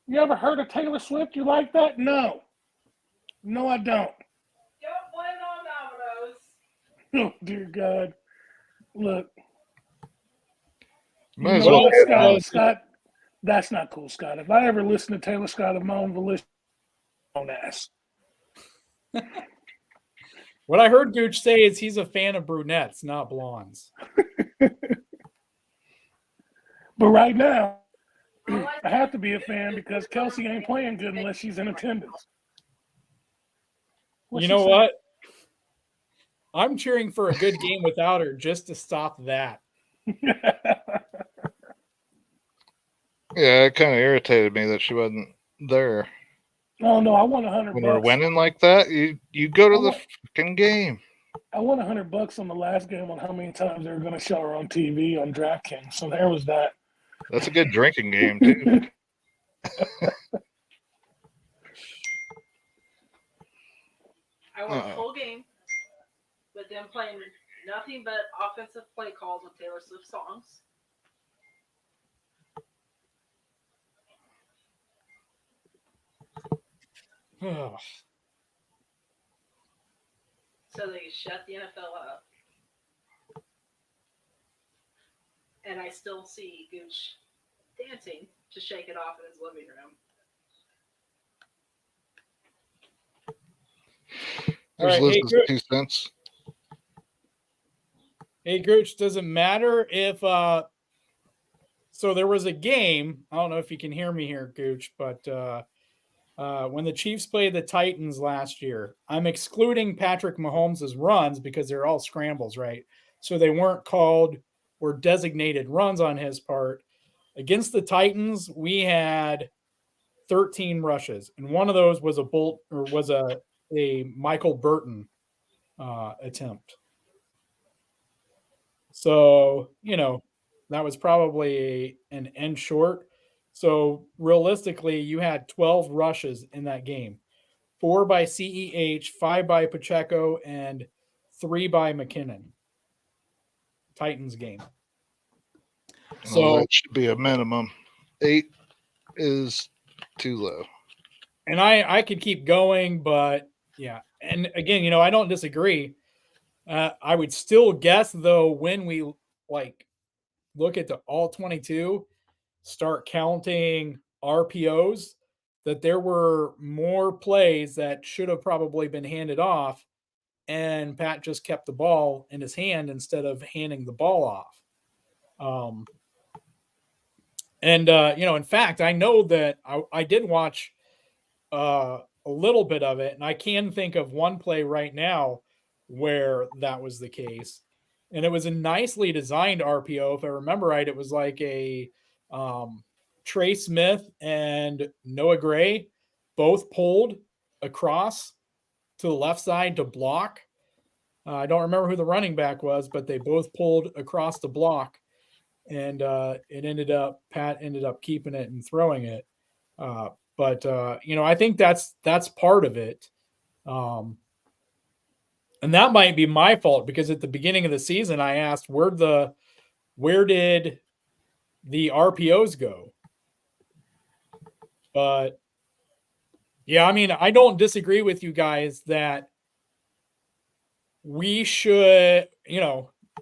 you ever heard of Taylor Swift? You like that? No. No, I don't. Don't blame it on dominoes. Oh, dear God. Look. Might as well. That's not cool, Scott. If I ever listen to Taylor Scott of my own volition, on ass. What I heard Gooch say is he's a fan of brunettes, not blondes. But right now, All I have to be a fan because Kelsey ain't playing good unless she's in attendance. You know what? I'm cheering for a good game without her just to stop that. Yeah, it kind of irritated me that she wasn't there. Oh no, I won $100. When we're winning like that, you go to the freaking game. I won $100 on the last game on how many times they were going to show her on TV on DraftKings. So there was that. That's a good drinking game too. I won a full game with them playing nothing but offensive play calls with Taylor Swift songs. So they shut the NFL up. And I still see Gooch dancing to shake it off in his living room. There's right, Liz's hey, 2 cents. Hey, Gooch, does it matter if so there was a game, I don't know if you can hear me here, Gooch, but when the Chiefs played the Titans last year, I'm excluding Patrick Mahomes' runs because they're all scrambles, right? So they weren't called or designated runs on his part. Against the Titans, we had 13 rushes, and one of those was a Michael Burton attempt. So, that was probably an end short. So realistically, you had 12 rushes in that game. 4 by CEH, 5 by Pacheco, and 3 by McKinnon. Titans game. So that should be a minimum. 8 is too low. And I could keep going, but yeah. And again, I don't disagree. I would still guess though when we look at the all 22, start counting RPOs, that there were more plays that should have probably been handed off, and Pat just kept the ball in his hand instead of handing the ball off. In fact, I know that I did watch a little bit of it, and I can think of one play right now where that was the case. And it was a nicely designed RPO. If I remember right, it was like a Trey Smith and Noah Gray both pulled across to the left side to block. I don't remember who the running back was, but they both pulled across the block, and Pat ended up keeping it and throwing it. But I think that's part of it. And that might be my fault because at the beginning of the season, I asked where did the RPOs go? But yeah, I mean, I don't disagree with you guys that we should,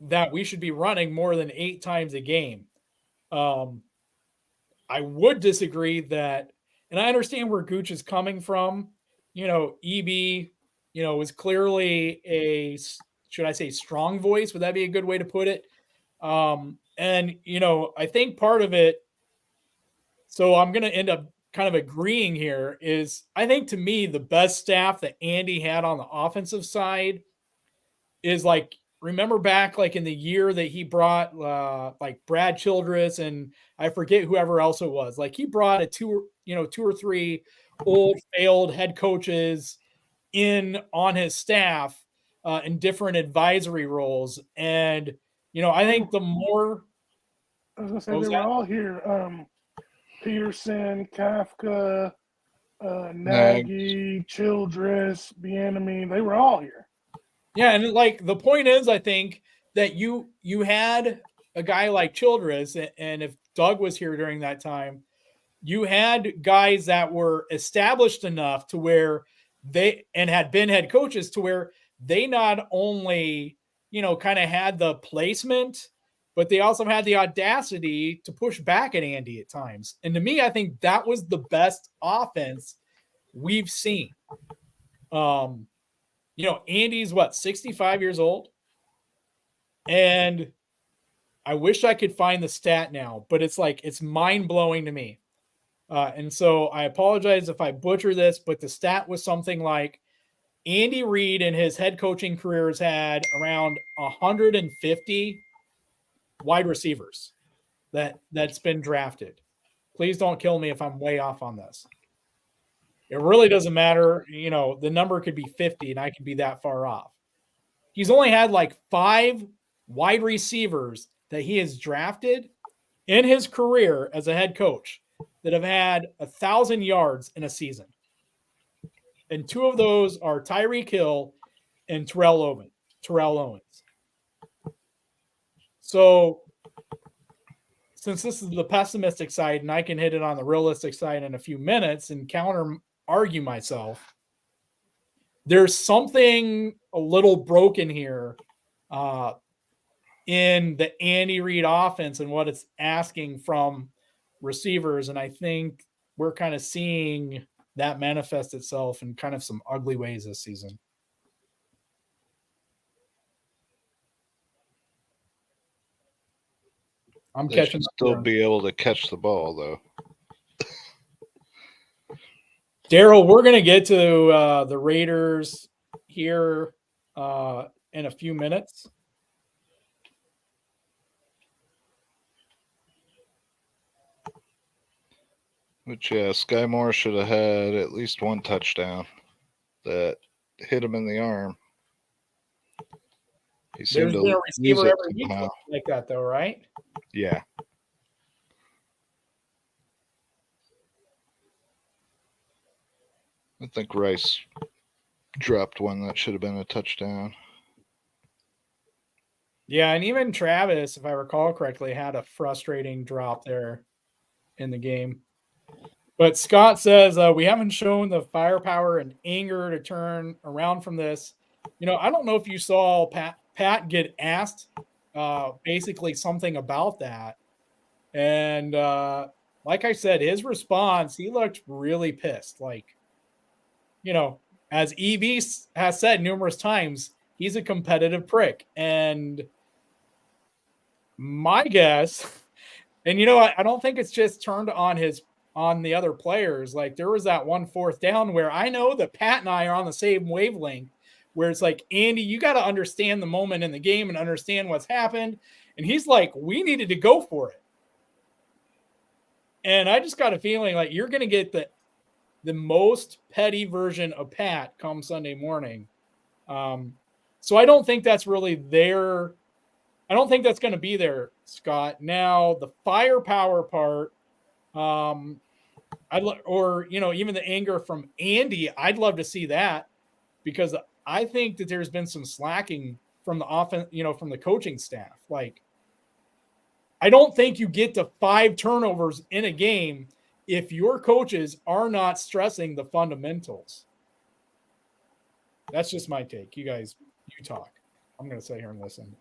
that we should be running more than 8 times a game. I would disagree that, and I understand where Gooch is coming from. EB, was clearly a, should I say, strong voice? Would that be a good way to put it? And I think part of it, so I'm going to end up kind of agreeing here, is I think to me the best staff that Andy had on the offensive side is remember back in the year that he brought Brad Childress and I forget whoever else it was. He brought two or three old failed head coaches in on his staff in different advisory roles. And I think the more I was gonna say they were all here. Peterson, Kafka, Nagy, Childress, Bieniemy, they were all here. Yeah, and the point is, I think that you had a guy like Childress, and if Doug was here during that time, you had guys that were established enough to where they and had been head coaches to where they not only kind of had the placement but they also had the audacity to push back at Andy at times. And to me, I think that was the best offense we've seen. Andy's 65 years old? And I wish I could find the stat now, but it's mind-blowing to me. And so I apologize if I butcher this, but the stat was something like Andy Reid in his head coaching career has had around 150 wide receivers that's been drafted. Please don't kill me if I'm way off on this. It really doesn't matter. The number could be 50 and I could be that far off. He's only had 5 wide receivers that he has drafted in his career as a head coach that have had 1,000 yards in a season. And 2 of those are Tyreek Hill and Terrell Owens. So since this is the pessimistic side and I can hit it on the realistic side in a few minutes and counter argue myself, there's something a little broken here in the Andy Reid offense and what it's asking from receivers. And I think we're kind of seeing that manifest itself in kind of some ugly ways this season. They should still be able to catch the ball, though. Daryl, we're going to get to the Raiders here in a few minutes. But yeah, Sky Moore should have had at least one touchdown that hit him in the arm. He seemed There's been a receiver every week somehow. like that, though, right? Yeah. I think Rice dropped one that should have been a touchdown. Yeah, and even Travis, if I recall correctly, had a frustrating drop there in the game. But Scott says, we haven't shown the firepower and anger to turn around from this. I don't know if you saw Pat get asked basically something about that. And like I said, his response, he looked really pissed. As EV has said numerous times, he's a competitive prick. And my guess, and I don't think it's just turned on the other players. There was that 1 4th down where I know that Pat and I are on the same wavelength, where it's Andy, you got to understand the moment in the game and understand what's happened. And he's like, we needed to go for it. And I just got a feeling you're going to get the most petty version of Pat come Sunday morning. So I don't think that's really there. I don't think that's going to be there, Scott. Now, the firepower part, even the anger from Andy, I'd love to see that, because I think that there's been some slacking from the offense, from the coaching staff. I don't think you get to 5 turnovers in a game if your coaches are not stressing the fundamentals. That's just my take. You guys, you talk. I'm going to sit here and listen.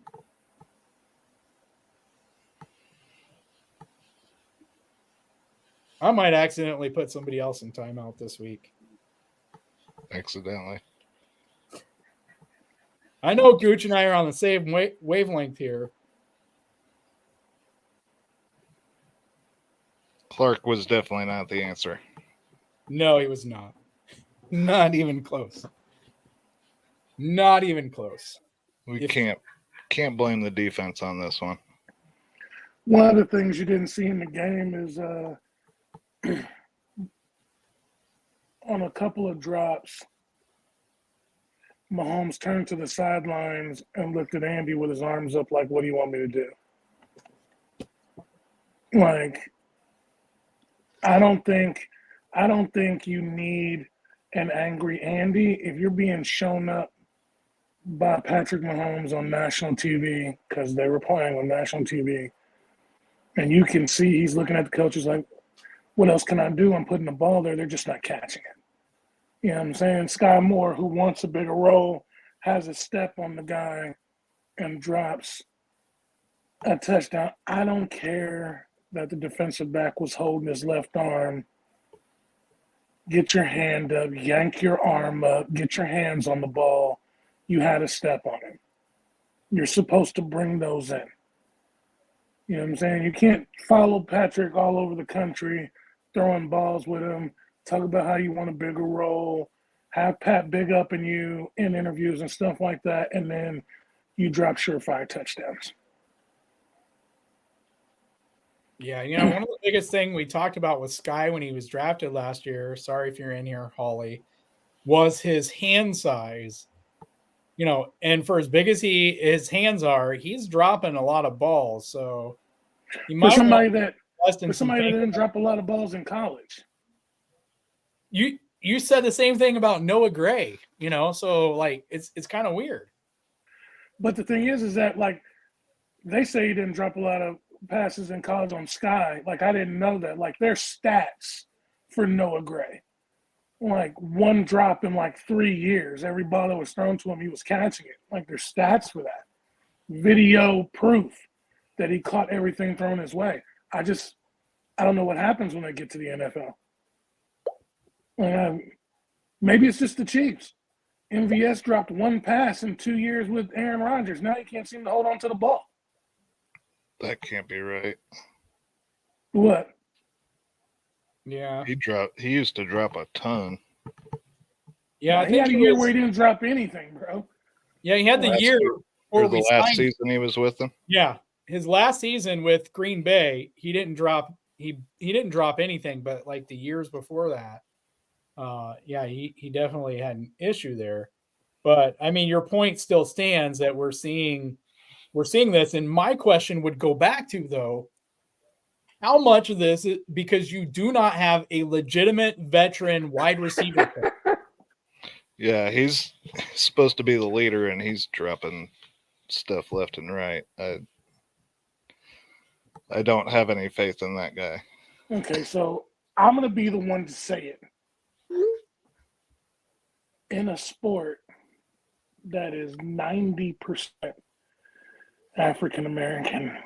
I might accidentally put somebody else in timeout this week. Accidentally. I know Gooch and I are on the same wavelength here. Clark was definitely not the answer. No, he was not. Not even close. Not even close. We can't blame the defense on this one. One of the things you didn't see in the game is on a couple of drops, Mahomes turned to the sidelines and looked at Andy with his arms up like, what do you want me to do? I don't think you need an angry Andy if you're being shown up by Patrick Mahomes on national TV, because they were playing on national TV, and you can see he's looking at the coaches like, what else can I do? I'm putting the ball there. They're just not catching it. You know what I'm saying? Sky Moore, who wants a bigger role, has a step on the guy and drops a touchdown. I don't care that the defensive back was holding his left arm. Get your hand up, yank your arm up, get your hands on the ball. You had a step on it. You're supposed to bring those in. You know what I'm saying? You can't follow Patrick all over the country, throwing balls with him, talk about how you want a bigger role, have Pat big up in you in interviews and stuff like that, and then you drop surefire touchdowns. Yeah, one of the biggest thing we talked about with Sky when he was drafted last year, sorry if you're in here, Holly, was his hand size. And for as big as his hands are, he's dropping a lot of balls. So he For might somebody want to that invest in for some somebody that things. didn't drop a lot of balls in college. You said the same thing about Noah Gray, so like it's kind of weird. But the thing is that like they say he didn't drop a lot of passes in college on Sky. Like I didn't know that. Like their stats for Noah Gray. Like one drop in like 3 years. Every ball that was thrown to him, he was catching it. Like there's stats for that. Video proof that he caught everything thrown his way. I don't know what happens when they get to the NFL. Maybe it's just the Chiefs. MVS dropped one pass in 2 years with Aaron Rodgers. Now he can't seem to hold on to the ball. That can't be right. What? Yeah. He used to drop a ton. Yeah, I he think had a year where he didn't drop anything, bro. Yeah, he had the year or the last season he was with them. Yeah, his last season with Green Bay, he didn't drop anything, but like the years before that, he definitely had an issue there. But I mean, your point still stands that we're seeing this, and my question would go back to though, how much of this is because you do not have a legitimate veteran wide receiver pick? Yeah, he's supposed to be the leader, and he's dropping stuff left and right. I don't have any faith in that guy. Okay, so I'm going to be the one to say it. In a sport that is 90% African American,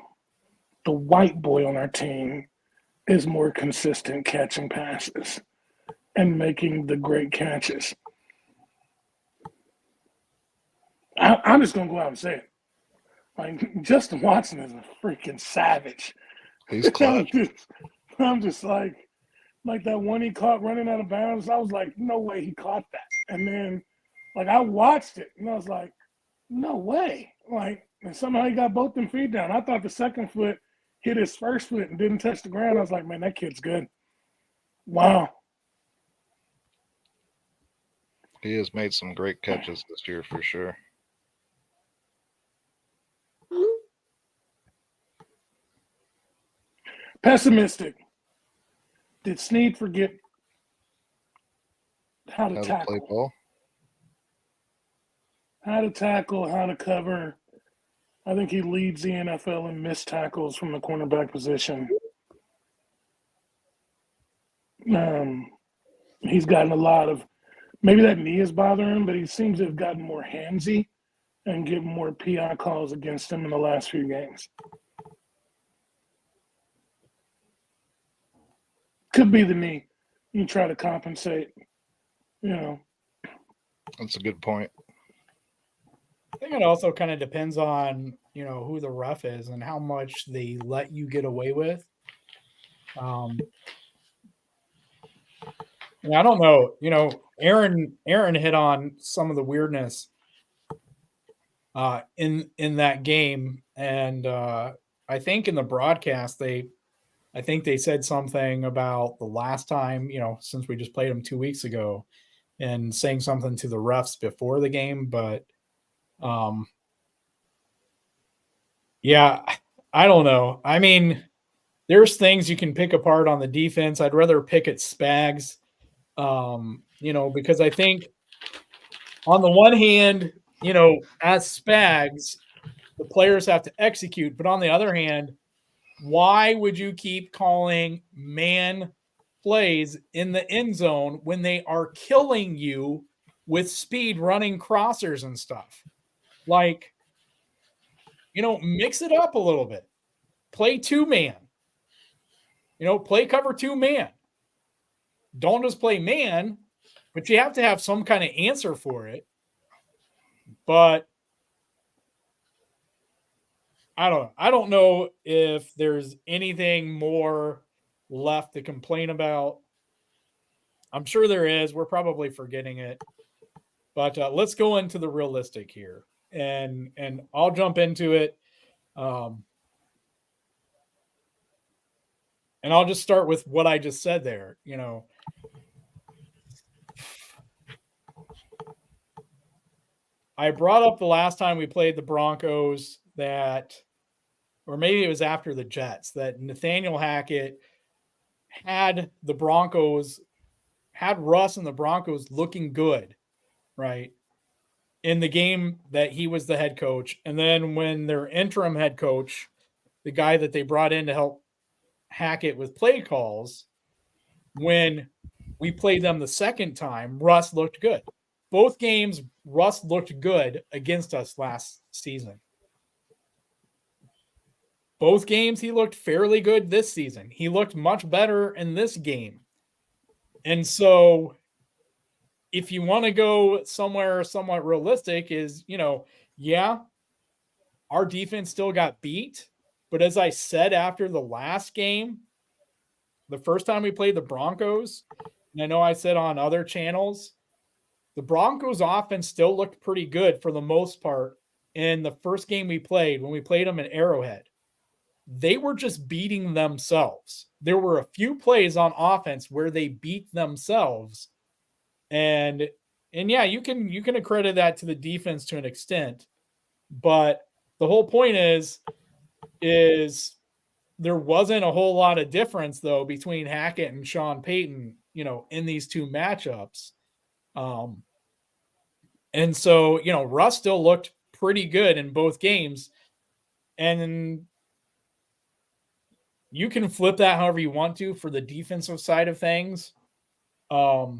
the white boy on our team is more consistent catching passes and making the great catches. I'm just going to go out and say it. Like, Justin Watson is a freaking savage. He's clutch. I'm just like that one he caught running out of bounds. I was like, no way he caught that. And then, like, I watched it, and I was like, no way. Like, and somehow he got both them feet down. I thought the second foot hit his first foot and didn't touch the ground. I was like, man, that kid's good. Wow. He has made some great catches this year for sure. Pessimistic. Did Snead forget how to tackle? Play ball? How to tackle, how to cover. I think he leads the NFL in missed tackles from the cornerback position. He's gotten a lot of, maybe that knee is bothering him, but he seems to have gotten more handsy and get more PI calls against him in the last few games. Could be the knee. You try to compensate, That's a good point. I think it also kind of depends on, who the ref is and how much they let you get away with. And I don't know, Aaron hit on some of the weirdness in that game. And I think in the broadcast, I think they said something about the last time, since we just played them 2 weeks ago, and saying something to the refs before the game. But yeah, I don't know. I mean, there's things you can pick apart on the defense. I'd rather pick at Spags, because I think on the one hand, as Spags, the players have to execute. But on the other hand, why would you keep calling man plays in the end zone when they are killing you with speed running crossers and stuff? Like, mix it up a little bit. Play 2-man. Play cover 2-man. Don't just play man, but you have to have some kind of answer for it. But I don't know if there's anything more left to complain about. I'm sure there is. We're probably forgetting it. But let's go into the realistic here. And I'll jump into it. And I'll just start with what I just said there. I brought up the last time we played the Broncos that, or maybe it was after the Jets, that Nathaniel Hackett had Russ and the Broncos looking good, right? In the game that he was the head coach. And then when their interim head coach, the guy that they brought in to help Hackett with play calls, when we played them the second time, Russ looked good. Both games, Russ looked good against us last season. Both games, he looked fairly good this season. He looked much better in this game. And so if you want to go somewhere somewhat realistic is, yeah, our defense still got beat. But as I said after the last game, the first time we played the Broncos, and I know I said on other channels, the Broncos offense still looked pretty good for the most part in the first game we played, when we played them at Arrowhead. They were just beating themselves. There were a few plays on offense where they beat themselves. And yeah, you can accredit that to the defense to an extent. But the whole point is there wasn't a whole lot of difference, though, between Hackett and Sean Payton, in these two matchups. And so, Russ still looked pretty good in both games. And you can flip that however you want to for the defensive side of things. But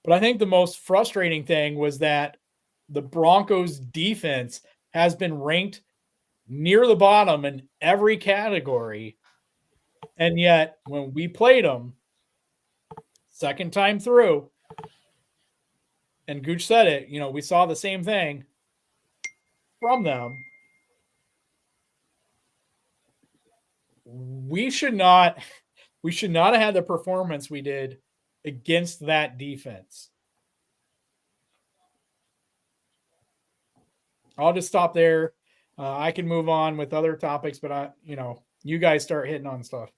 I think the most frustrating thing was that the Broncos defense has been ranked near the bottom in every category. And yet when we played them second time through, and Gooch said it, we saw the same thing from them. We should not have had the performance we did against that defense. I'll just stop there. I can move on with other topics, but you guys start hitting on stuff.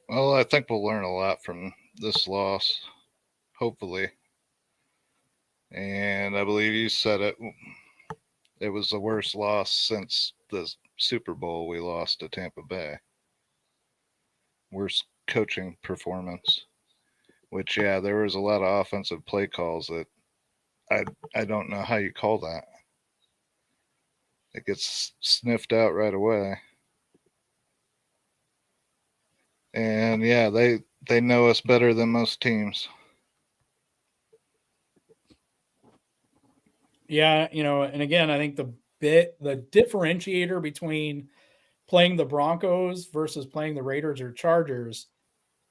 Well, I think we'll learn a lot from this loss, hopefully. And I believe you said it. It was the worst loss since the Super Bowl we lost to Tampa Bay. Worst coaching performance. Which, yeah, there was a lot of offensive play calls that I don't know how you call that. It gets sniffed out right away. And yeah, they know us better than most teams. Yeah, and again, I think the differentiator between playing the Broncos versus playing the Raiders or Chargers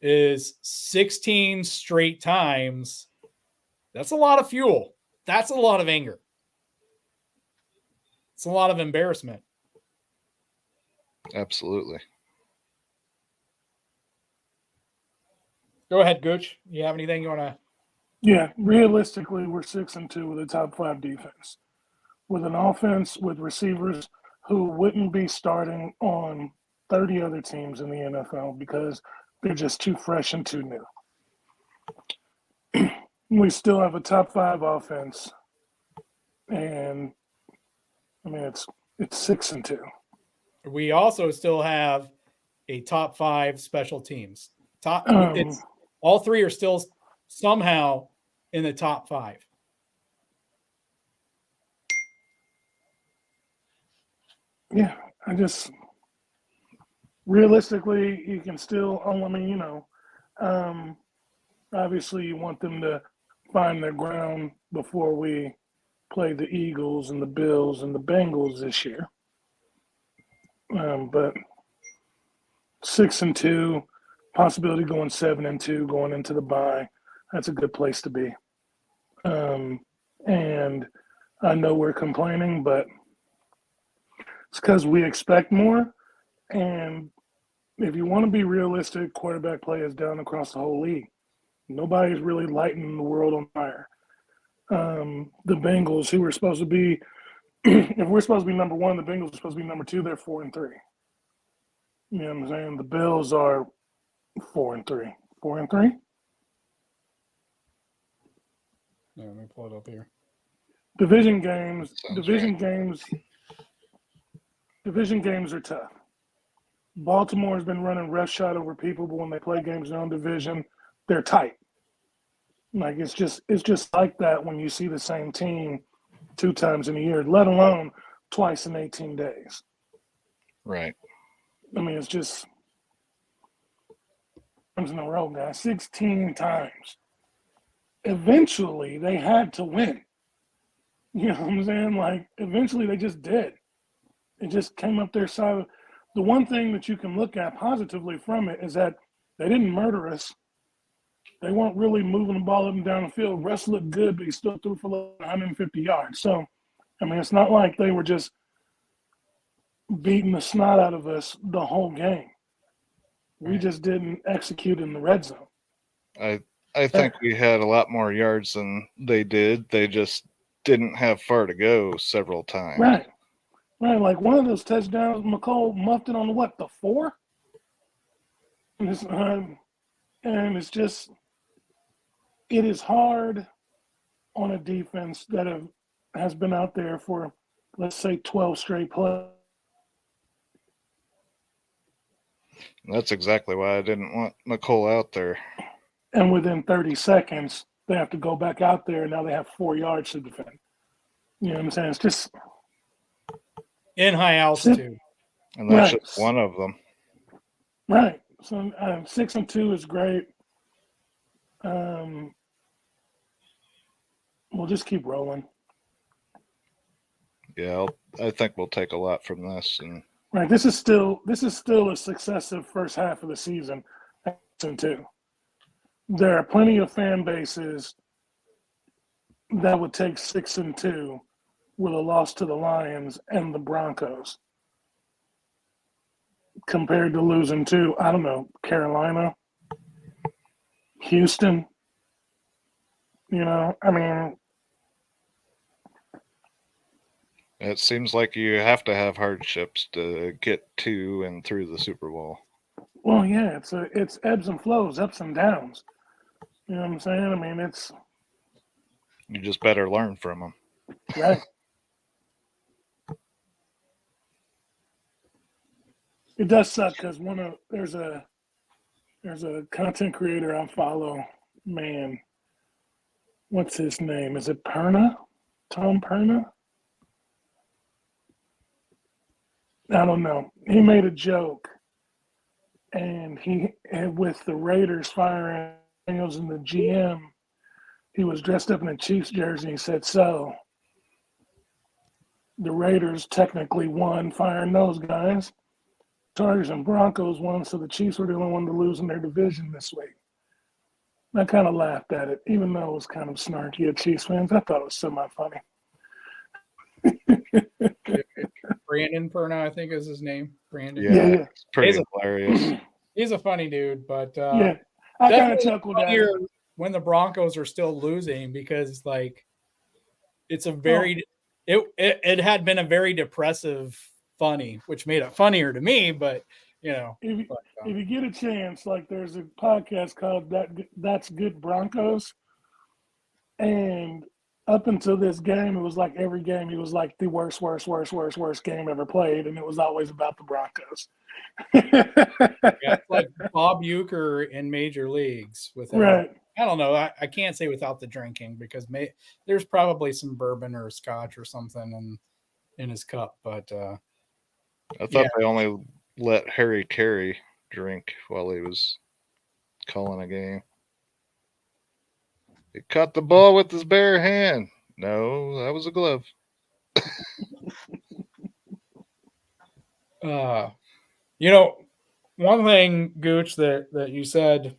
is 16 straight times. That's a lot of fuel. That's a lot of anger. It's a lot of embarrassment. Absolutely. Go ahead, Gooch. You have anything you want to? Yeah, realistically, we're 6-2 with a top 5 defense, with an offense with receivers who wouldn't be starting on 30 other teams in the NFL because they're just too fresh and too new. We still have a top 5 offense, and I mean it's 6-2. We also still have a top 5 special teams. All 3 are still somehow in the top 5. Yeah, I just realistically, you can still. Obviously, you want them to find their ground before we play the Eagles and the Bills and the Bengals this year. But 6-2, possibility going 7-2 going into the bye. That's a good place to be. And I know we're complaining, but it's because we expect more. And if you want to be realistic, quarterback play is down across the whole league. Nobody's really lighting the world on fire. The Bengals, who were supposed to be, if we're supposed to be number one, the Bengals are supposed to be number two. They're 4-3. You know what I'm saying? The Bills are 4-3. 4-3. Yeah, let me pull it up here. Division games. Sounds Division games are tough. Baltimore's been running roughshod over people, but when they play games in their own division, they're tight. Like it's just like that when you see the same team 2 times in a year, let alone twice in 18 days. Right. I mean, it's just times in a row, guys. 16 times. Eventually, they had to win. You know what I'm saying? Like, eventually, they just did. It just came up their side. The one thing that you can look at positively from it is that they didn't murder us. They weren't really moving the ball up and down the field. Russ looked good, but he still threw for 150 yards. So, I mean, it's not like they were just beating the snot out of us the whole game. We just didn't execute in the red zone. I think we had a lot more yards than they did. They just didn't have far to go several times. Right. Right. Like one of those touchdowns, McCole muffed it on the 4? And it's just, it is hard on a defense that has been out there for, let's say, 12 straight plays. That's exactly why I didn't want McCole out there. And within 30 seconds, they have to go back out there, and now they have 4 yards to defend. You know what I'm saying? It's just in high altitude. And that's just one of them. Right. So 6-2 is great. We'll just keep rolling. Yeah, I think we'll take a lot from this. And right, this is still a successive first half of the season. 6-2. There are plenty of fan bases that would take 6-2 with a loss to the Lions and the Broncos, compared to losing to, I don't know, Carolina, Houston. You know, I mean, it seems like you have to have hardships to get to and through the Super Bowl. Well, yeah, it's ebbs and flows, ups and downs. You know what I'm saying? I mean, you just better learn from them. Right. It does suck because there's a content creator I follow. Man, what's his name? Is it Perna? Tom Perna? I don't know. He made a joke, and with the Raiders firing Daniels and the GM, he was dressed up in a Chiefs jersey. He said, "So the Raiders technically won, firing those guys. Chargers and Broncos won, so the Chiefs were the only one to lose in their division this week." I kind of laughed at it, even though it was kind of snarky at Chiefs fans. I thought it was semi-funny. Brandon Perna, I think is his name. Brandon. Yeah. It's pretty hilarious. He's a funny dude, but yeah, I kind of chuckled at it. When the Broncos are still losing, because like it's a very it had been a very depressive funny, which made it funnier to me, but you know, if you get a chance, like there's a podcast called That's Good Broncos, and up until this game, it was like every game it was like the worst game ever played, and it was always about the Broncos. Yeah, it's like Bob Uecker in major leagues without, right. I don't know. I can't say without the drinking, because there's probably some bourbon or scotch or something in his cup, but I thought they only let Harry Carey drink while he was calling a game. He caught the ball with his bare hand. No, that was a glove. One thing, Gooch, that you said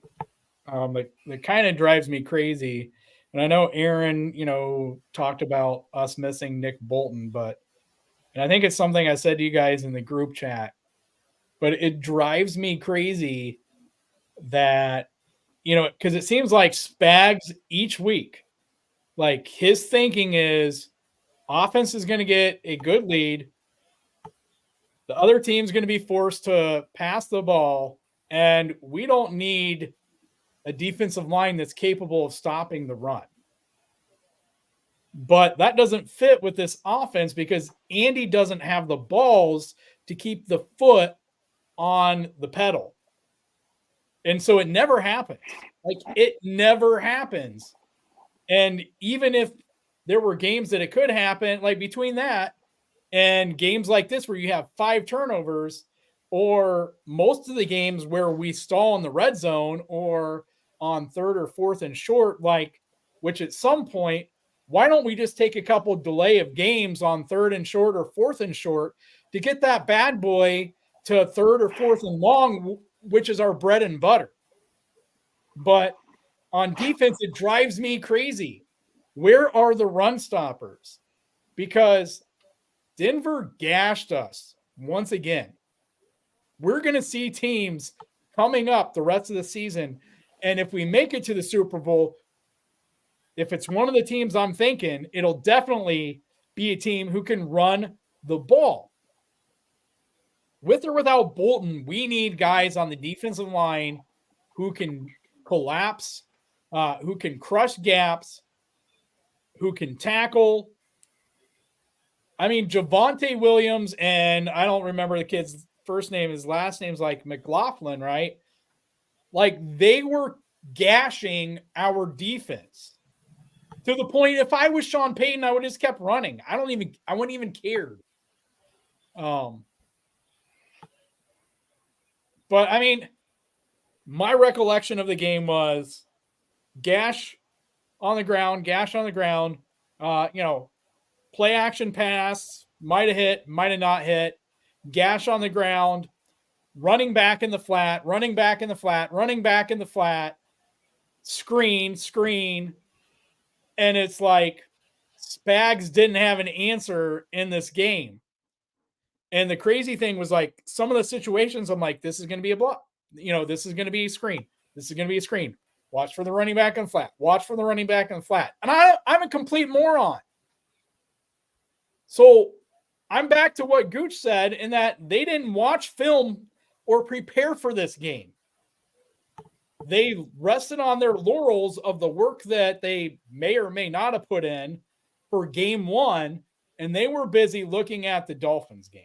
that kind of drives me crazy, and I know Aaron, talked about us missing Nick Bolton, and I think it's something I said to you guys in the group chat, but it drives me crazy that, because it seems like Spags each week, like his thinking is offense is going to get a good lead. The other team's going to be forced to pass the ball, and we don't need a defensive line that's capable of stopping the run. But that doesn't fit with this offense because Andy doesn't have the balls to keep the foot on the pedal. And so it never happens. Like, it never happens. And even if there were games that it could happen, like between that and games like this where you have 5 turnovers, or most of the games where we stall in the red zone or on 3rd or 4th and short, which at some point, why don't we just take a couple delay of games on 3rd and short or 4th and short to get that bad boy to 3rd or 4th and long, which is our bread and butter. But on defense, it drives me crazy. Where are the run stoppers? Because Denver gashed us once again. We're going to see teams coming up the rest of the season. And if we make it to the Super Bowl, if it's one of the teams I'm thinking, it'll definitely be a team who can run the ball. With or without Bolton, we need guys on the defensive line who can collapse, who can crush gaps, who can tackle. I mean, Javonte Williams, and I don't remember the kid's first name. His last name's like McLaughlin, right? Like, they were gashing our defense to the point, if I was Sean Payton, I would have just kept running. I wouldn't even care. But I mean, my recollection of the game was gash on the ground, play action pass, might have hit, might have not hit, gash on the ground, running back in the flat, screen. And it's like Spags didn't have an answer in this game. And the crazy thing was, like, some of the situations, I'm like, this is going to be a block. This is going to be a screen. Watch for the running back and flat. And I'm a complete moron. So I'm back to what Gooch said, in that they didn't watch film or prepare for this game. They rested on their laurels of the work that they may or may not have put in for game 1, and they were busy looking at the Dolphins game.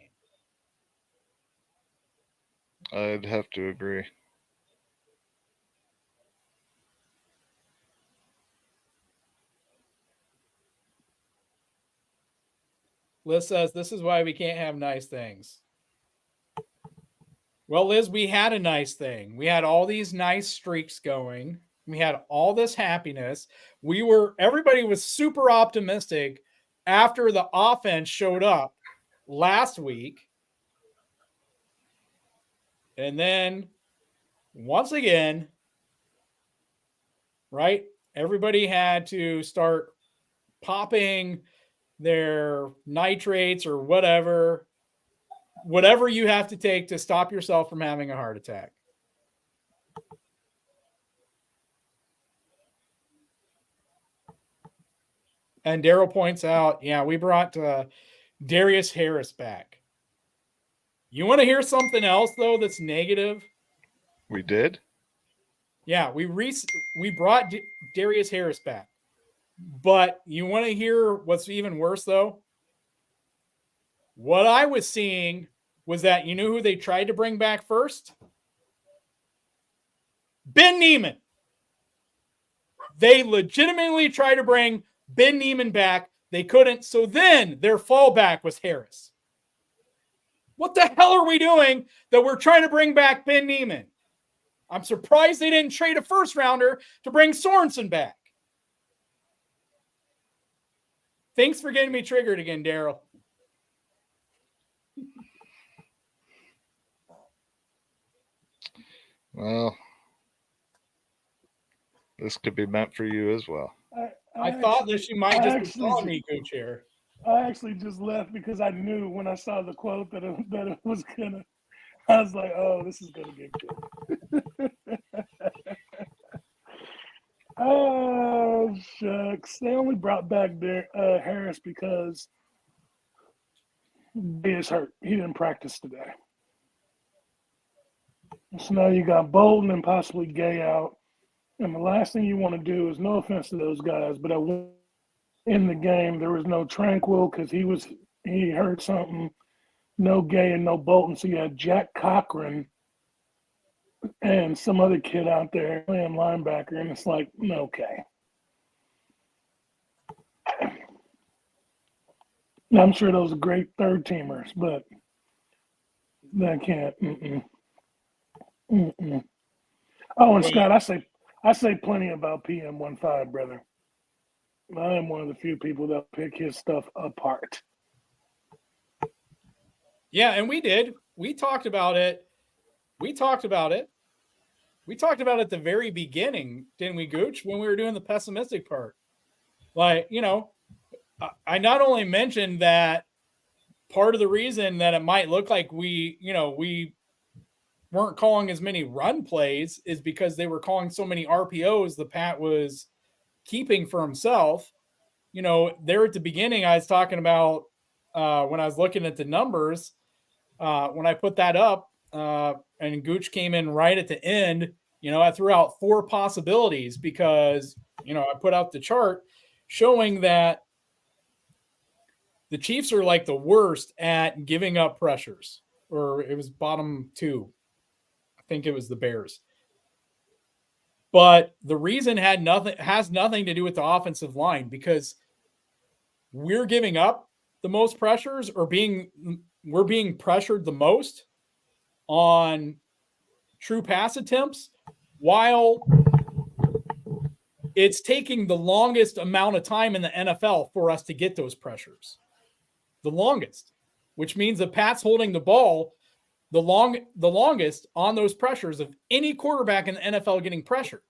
I'd have to agree. Liz says, this is why we can't have nice things. Well, Liz, we had a nice thing. We had all these nice streaks going. We had all this happiness. Everybody was super optimistic after the offense showed up last week. And then once again, right, everybody had to start popping their nitrates or whatever you have to take to stop yourself from having a heart attack. And Daryl points out, yeah, we brought Darius Harris back. You want to hear something else, though, that's negative? We did? Yeah, we brought Darius Harris back. But you want to hear what's even worse, though? What I was seeing was that, you know who they tried to bring back first? Ben Neiman. They legitimately tried to bring Ben Neiman back. They couldn't. So then their fallback was Harris. What the hell are we doing that we're trying to bring back Ben Neiman? I'm surprised they didn't trade a first rounder to bring Sorensen back. Thanks for getting me triggered again, Daryl. Well, this could be meant for you as well. I thought that you might just be calling me Gooch here. I actually just left because I knew when I saw the quote that it was gonna. I was like, "Oh, this is gonna get good." Oh shucks! They only brought back Harris because he is hurt. He didn't practice today. So now you got Bolden and possibly Gay out. And the last thing you want to do is, no offense to those guys, but in the game there was no Tranquil because he hurt something. No Gay and no Bolton. So you had Jack Cochran and some other kid out there playing linebacker, and it's like, okay. I'm sure those are great third teamers, but that can't. Oh, and Scott, I say plenty about PM15, brother. I am one of the few people that pick his stuff apart. Yeah, and we did. We talked about it. We talked about it at the very beginning, didn't we, Gooch, when we were doing the pessimistic part? Like, I not only mentioned that part of the reason that it might look like we weren't calling as many run plays is because they were calling so many RPOs the Pat was keeping for himself. There at the beginning, I was talking about when I was looking at the numbers, when I put that up, and Gooch came in right at the end, I threw out 4 possibilities because, I put out the chart showing that the Chiefs are like the worst at giving up pressures, or it was bottom 2. I think it was the Bears. But the reason has nothing to do with the offensive line, because we're giving up the most pressures, or we're being pressured the most on true pass attempts, while it's taking the longest amount of time in the NFL for us to get those pressures. The longest, which means that Pat's holding the ball the longest on those pressures of any quarterback in the NFL getting pressured.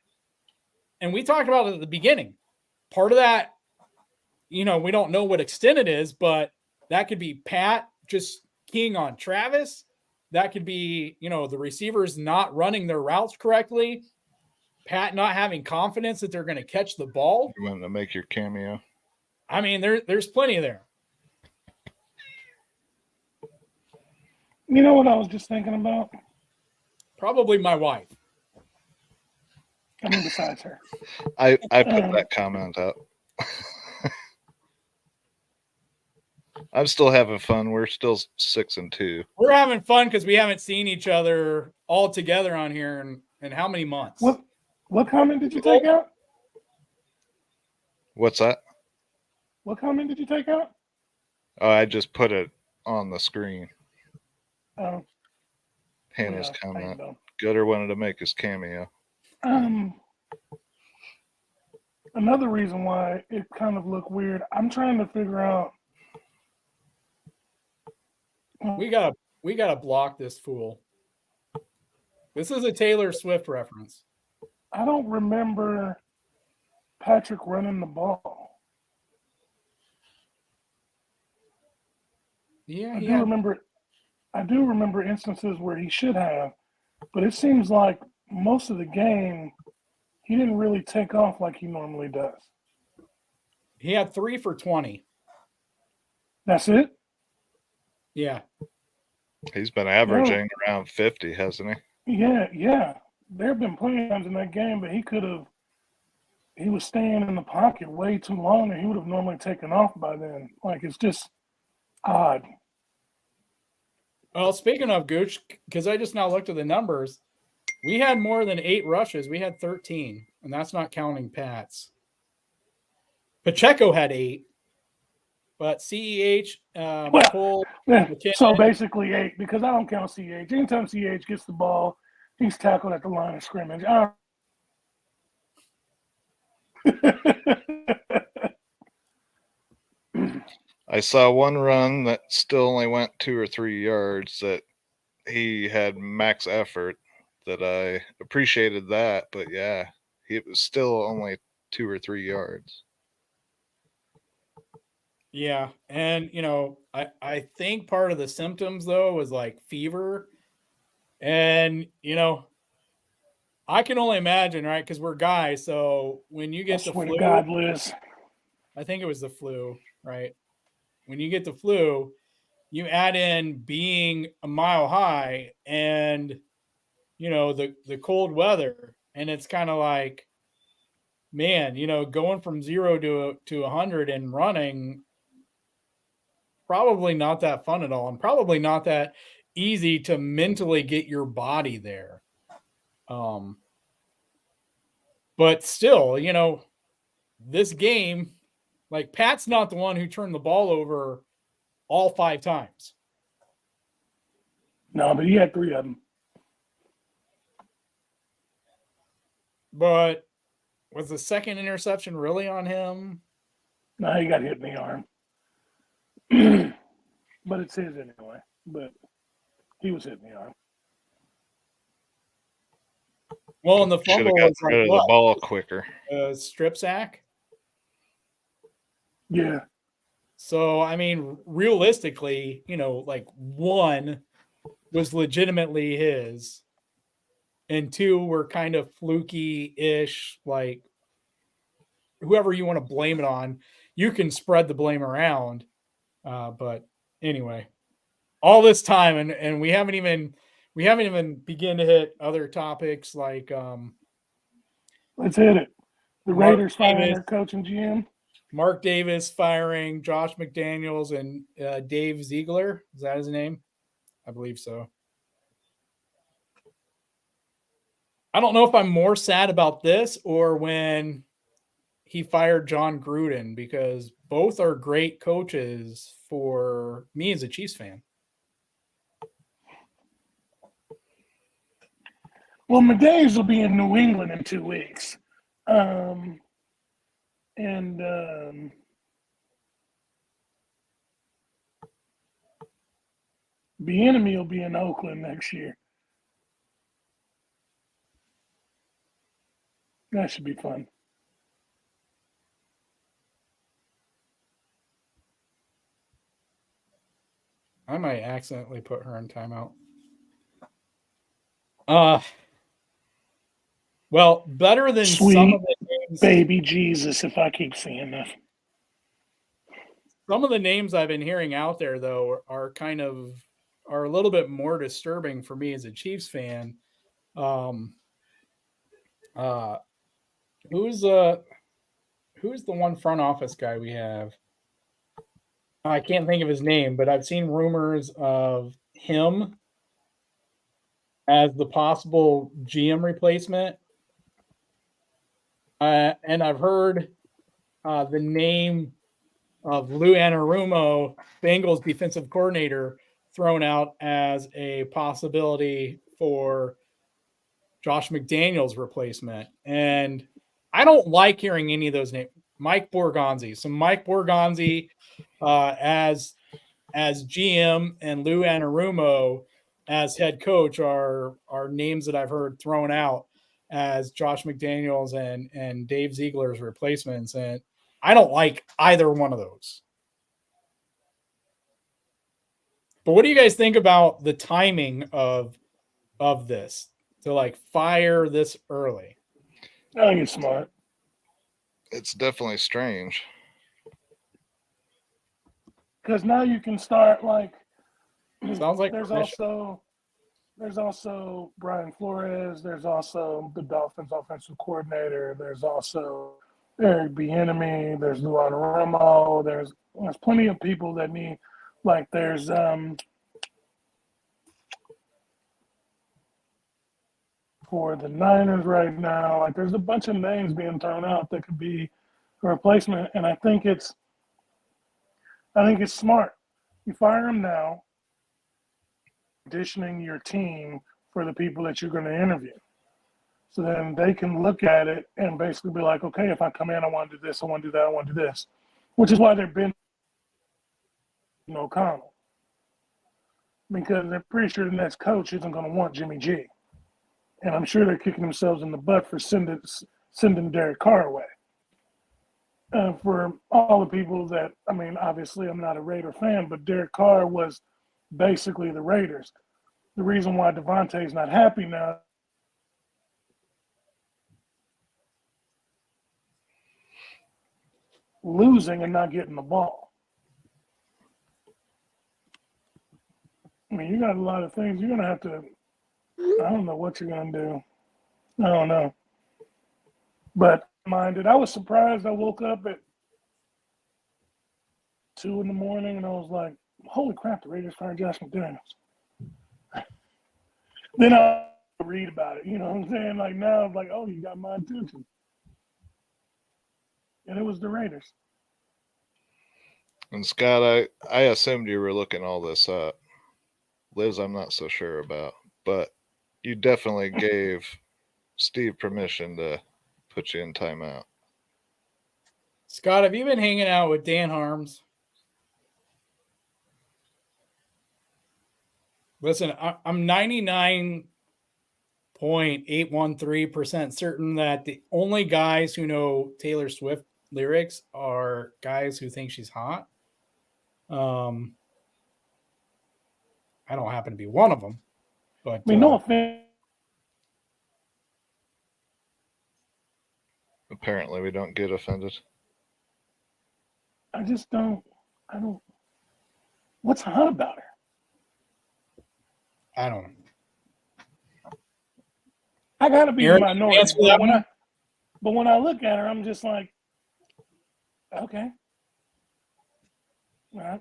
And we talked about it at the beginning. Part of that, we don't know what extent it is, but that could be Pat just keying on Travis. That could be, the receivers not running their routes correctly. Pat not having confidence that they're going to catch the ball. You want to make your cameo? I mean, there's plenty there. You know what I was just thinking about? Probably my wife. I mean, besides her. I put that comment up. I'm still having fun. We're still 6-2. We're having fun because we haven't seen each other all together on here in how many months? What comment did you take out? What's that? What comment did you take out? Oh, I just put it on the screen. Oh. Hannah's comment. Gooder wanted to make his cameo. Another reason why it kind of looked weird, I'm trying to figure out. We gotta block this fool. This is a Taylor Swift reference. I don't remember Patrick running the ball. Yeah, I do remember instances where he should have, but it seems like most of the game he didn't really take off like he normally does. He had 3 for 20. That's it? Yeah. He's been averaging around 50, hasn't he? Yeah. There have been plenty of times in that game, but he was staying in the pocket way too long, and he would have normally taken off by then. Like, it's just odd. Well, speaking of Gooch, because I just now looked at the numbers, we had more than 8 rushes. We had 13, and that's not counting Pat's. Pacheco had 8, but CEH, Cole, so basically 8, because I don't count CEH. Anytime CEH gets the ball, he's tackled at the line of scrimmage. I saw one run that still only went 2 or 3 yards that he had max effort that I appreciated that, but yeah, it was still only 2 or 3 yards. Yeah, and I think part of the symptoms though was like fever, and I can only imagine, right? Because we're guys, so when you I get the swear to flu, God, Liz. I think it was the flu, right? When you get the flu, you add in being a mile high and the cold weather, and it's kind of like, man, going from 0 to 100 and running, probably not that fun at all, and probably not that easy to mentally get your body there. Um, but still, this game, like Pat's not the one who turned the ball over all 5 times. No, but he had 3 of them. But was the second interception really on him? No, he got hit in the arm. But it's his anyway. But he was hit in the arm. Well, and the Should have fumble got was like rid of what? the ball quicker. A strip sack? Yeah. So, I mean, realistically, like 1 was legitimately his, and 2 were kind of fluky-ish, like whoever you want to blame it on, you can spread the blame around. But anyway, all this time, and we haven't even begun to hit other topics like Let's hit it. The Mark Raiders firing Davis. their coach and GM. Mark Davis firing Josh McDaniels and Dave Ziegler. Is that his name? I believe so. I don't know if I'm more sad about this or when he fired John Gruden, because both are great coaches for me as a Chiefs fan. Well, McDaniels will be in New England in 2 weeks. And Bieniemy will be in Oakland next year. That should be fun. I might accidentally put her in timeout. Well, better than Sweet some of the names, baby Jesus, if I keep seeing that. some of the names I've been hearing out there though are a little bit more disturbing for me as a Chiefs fan. Uh, who's the one front office guy we have? I can't think of his name, but I've seen rumors of him as the possible GM replacement. And I've heard the name of Lou Anarumo, Bengals defensive coordinator, thrown out as a possibility for Josh McDaniels' replacement. And I don't like hearing any of those names. Mike Borgonzi. So Mike Borgonzi as GM and Lou Anarumo as head coach are names that I've heard thrown out as Josh McDaniels and Dave Ziegler's replacements. And I don't like either one of those. But what do you guys think about the timing of this to like fire this early? I think it's smart. It's definitely strange. Because now you can start like Sounds like there's permission. also Brian Flores, there's also the Dolphins offensive coordinator, there's also Eric Bieniemy, there's Luan Romo, there's plenty of people that need, like there's for the Niners right now, like there's a bunch of names being thrown out that could be a replacement, and I think it's smart. You fire them now, conditioning your team for the people that you're going to interview. So then they can look at it and basically be like, okay, if I come in, I want to do this, I want to do that, I want to do this. Which is why they're benching O'Connell because they're pretty sure the next coach isn't going to want Jimmy G. And I'm sure they're kicking themselves in the butt for sending Derek Carr away. For all the people that, I mean, obviously I'm not a Raider fan, but Derek Carr was basically the Raiders. The reason why Devontae's not happy now losing and not getting the ball. I mean, you got a lot of things. You're going to have to, I don't know what you're going to do. I don't know. But minded, I was surprised. I woke up at 2 in the morning and I was like, holy crap, the Raiders fired Josh McDaniels. Then I read about it, you know what I'm saying? Like now, I'm like, oh, you got my attention. And it was the Raiders. And Scott, I assumed you were looking all this up. Liz, I'm not so sure about, but you definitely gave Steve permission to put you in timeout. Scott, have you been hanging out with Dan Harms? Listen, I'm 99.813% certain that the only guys who know Taylor Swift lyrics are guys who think she's hot. I don't happen to be one of them, but I mean, no offense. Apparently, we don't get offended. I just don't. What's hot about her? I don't know. I gotta be Aaron, the minority. answer that But when I look at her, I'm just like, okay. All right.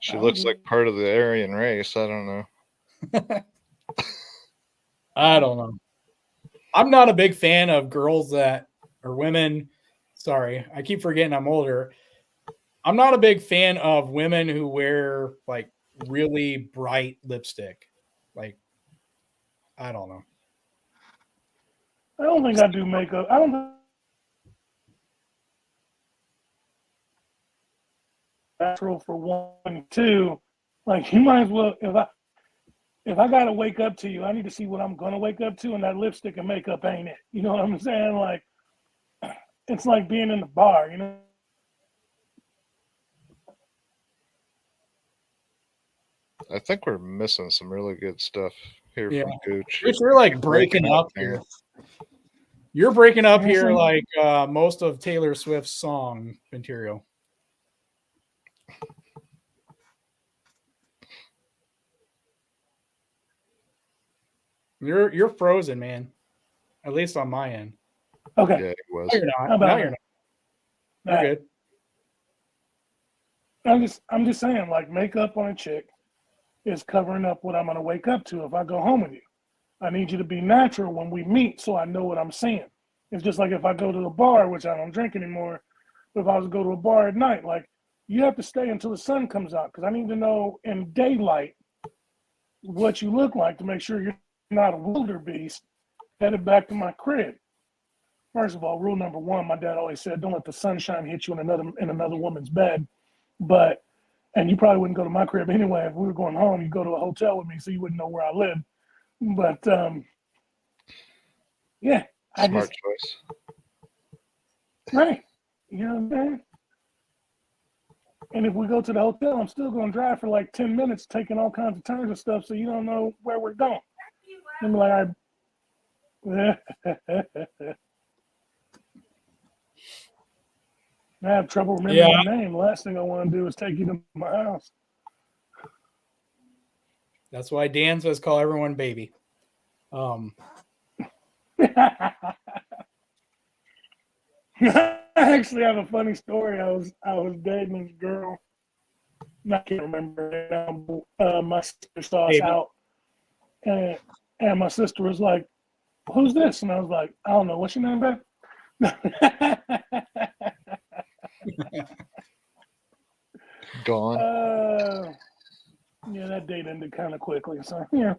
She looks like part of the Aryan race. I don't know. I don't know. I'm not a big fan of girls that are women. Sorry, I keep forgetting I'm older. I'm not a big fan of women who wear like really bright lipstick. Like, I don't know. I don't think I do makeup. I don't think natural for 1, 2. Like you might as well if I gotta wake up to you, I need to see what I'm gonna wake up to, and that lipstick and makeup ain't it. You know what I'm saying? Like it's like being in the bar, you know. I think we're missing some really good stuff here from Gooch. You're like breaking up here. You're breaking up here like most of Taylor Swift's song material. You're frozen, man. At least on my end. Okay. Yeah, it was. No, you're not. No, you're not. You're good. I'm just saying, like makeup on a chick is covering up what I'm gonna wake up to if I go home with you. I need you to be natural when we meet so I know what I'm seeing. It's just like if I go to a bar, which I don't drink anymore, but if I was to go to a bar at night, like you have to stay until the sun comes out because I need to know in daylight what you look like to make sure you're not a wildebeest headed back to my crib. First of all, rule number 1, my dad always said, don't let the sunshine hit you in another woman's bed. And you probably wouldn't go to my crib anyway. If we were going home, you'd go to a hotel with me so you wouldn't know where I live. But yeah. Smart choice. Right. You know what I'm saying? And if we go to the hotel, I'm still going to drive for like 10 minutes, taking all kinds of turns and stuff, so you don't know where we're going. I'm like, I have trouble remembering your name. The last thing I want to do is take you to my house. That's why Dan says call everyone baby. I actually have a funny story. I was dating this girl. I can't remember her name. My sister saw us out, and my sister was like, "Who's this?" And I was like, "I don't know. What's your name, babe?" Gone. Yeah, that date ended kind of quickly. So yeah.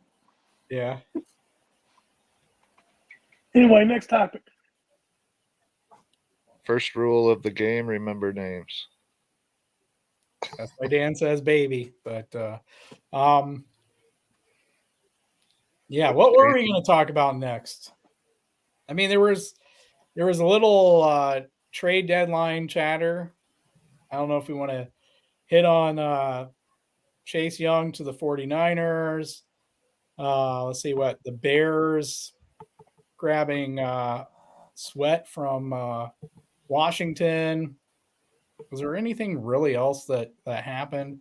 Yeah. Anyway, next topic. First rule of the game: remember names. That's why Dan says baby. But yeah, what were we going to talk about next? I mean, there was a little trade deadline chatter. I don't know if we want to hit on Chase Young to the 49ers. Let's see what the Bears grabbing Sweat from Washington. Was there anything really else that happened?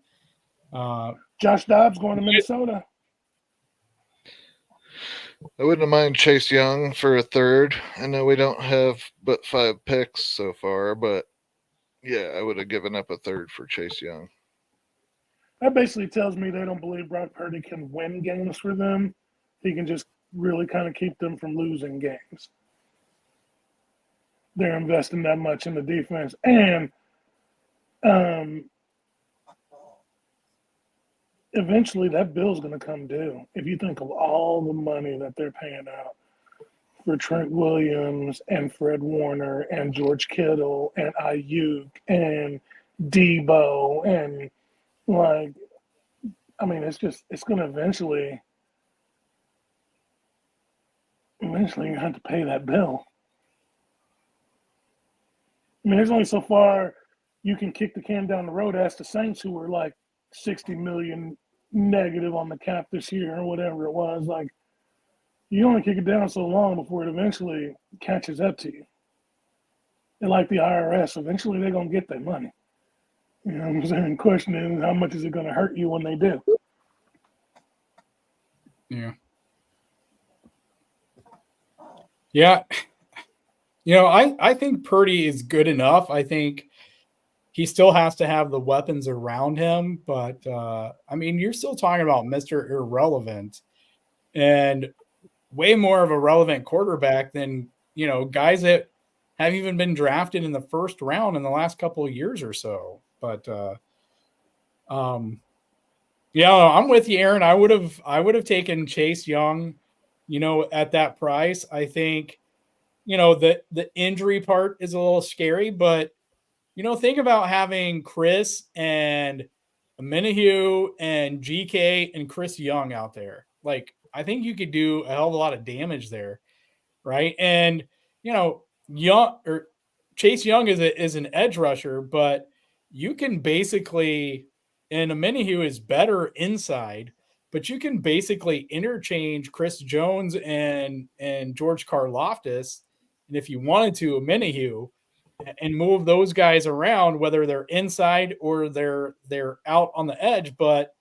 Josh Dobbs going to Minnesota. I wouldn't mind Chase Young for a third. I know we don't have but 5 picks so far, but yeah, I would have given up a third for Chase Young. That basically tells me they don't believe Brock Purdy can win games for them. He can just really kind of keep them from losing games. They're investing that much in the defense. And eventually that bill's going to come due. If you think of all the money that they're paying out for Trent Williams and Fred Warner and George Kittle and Ayuk and Debo and like, I mean, it's going to eventually you have to pay that bill. I mean, there's only so far you can kick the can down the road. As the Saints, who were like 60 million negative on the cap this year or whatever it was, like you only kick it down so long before it eventually catches up to you. And like the IRS, eventually they're gonna get their money. You know what I'm saying? The question is, how much is it gonna hurt you when they do? Yeah. Yeah. You know, I think Purdy is good enough. I think he still has to have the weapons around him, but I mean, you're still talking about Mr. Irrelevant and way more of a relevant quarterback than, you know, guys that have even been drafted in the first round in the last couple of years or so. But yeah, I'm with you, Aaron. I would have taken Chase Young, you know, at that price. I think, you know, the injury part is a little scary, but you know, think about having Chris and Minihue and GK and Chris Young out there. Like, I think you could do a hell of a lot of damage there, right? And you know, Chase Young is an edge rusher, but you can basically, and Minihue is better inside, but you can basically interchange Chris Jones and George Karlaftis, and if you wanted to, Minihue, and move those guys around, whether they're inside or they're out on the edge. But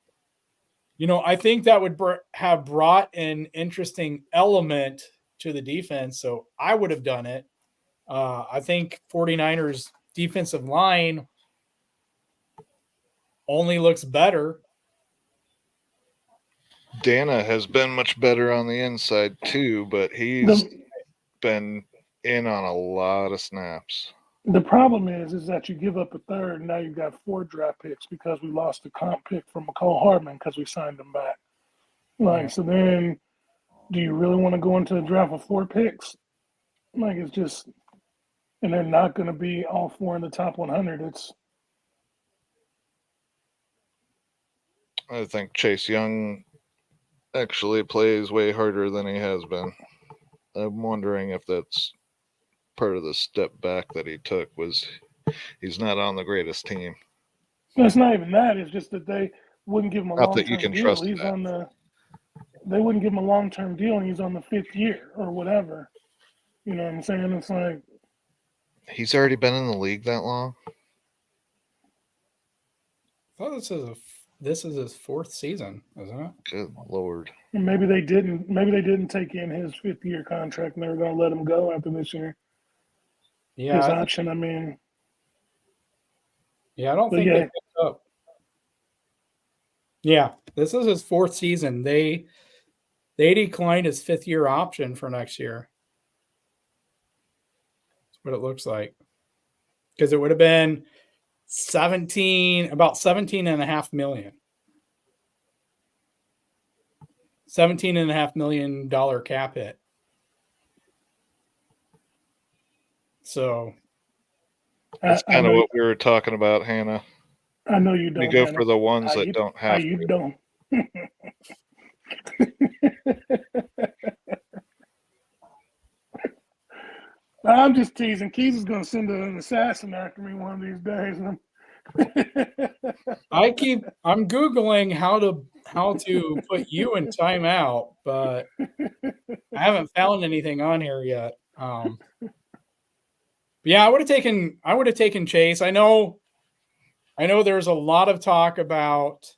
you know, I think that would have brought an interesting element to the defense. So I would have done it. I think 49ers defensive line only looks better. Dana has been much better on the inside too, but he's been in on a lot of snaps. The problem is that you give up a third, and now you've got 4 draft picks because we lost the comp pick from McCole Hardman because we signed him back. Like, so then do you really want to go into the draft with 4 picks? Like, it's just, and they're not going to be all 4 in the top 100. I think Chase Young actually plays way harder than he has been. I'm wondering if that's part of the step back that he took was he's not on the greatest team. It's not even that. It's just that they wouldn't give him a long-term deal. He's on the. They wouldn't give him a long-term deal, and he's on the 5th year or whatever. You know what I'm saying? It's like he's already been in the league that long. I thought this is his 4th season, isn't it? Good Lord. Maybe they didn't take in his 5th-year contract, and they were going to let him go after this year. Yeah, his option. I mean, yeah, I don't think they picked up. Yeah, this is his 4th season. They declined his 5th-year option for next year. That's what it looks like. Because it would have been about 17.5 million. $17.5 million cap hit. So that's kind of what we were talking about, Hannah. I know you You don't. go Hannah. for the ones How that you, don't how have you to. don't. I'm just teasing. Keys is gonna send an assassin after me one of these days. I'm Googling how to put you in timeout, but I haven't found anything on here yet. But yeah, I would have taken Chase. I know there's a lot of talk about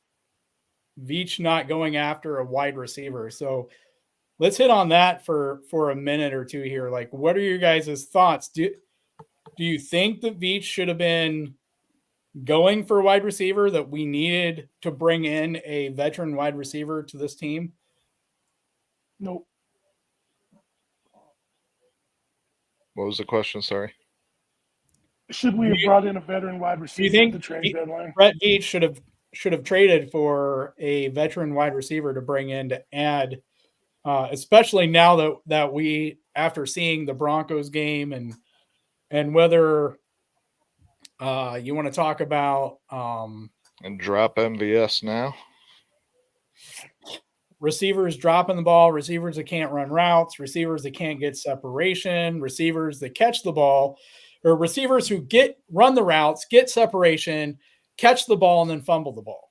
Veach not going after a wide receiver. So let's hit on that for a minute or two here. Like, what are your guys' thoughts? Do you think that Veach should have been going for a wide receiver, that we needed to bring in a veteran wide receiver to this team? Nope. What was the question? Sorry. Should we have brought in a veteran wide Do you receiver at the think trade deadline? Brett Veach should have traded for a veteran wide receiver to bring in to add, especially now that we, after seeing the Broncos game and whether you want to talk about And drop MVS now? receivers dropping the ball, receivers that can't run routes, receivers that can't get separation, receivers that catch the ball, or receivers who run the routes, get separation, catch the ball, and then fumble the ball.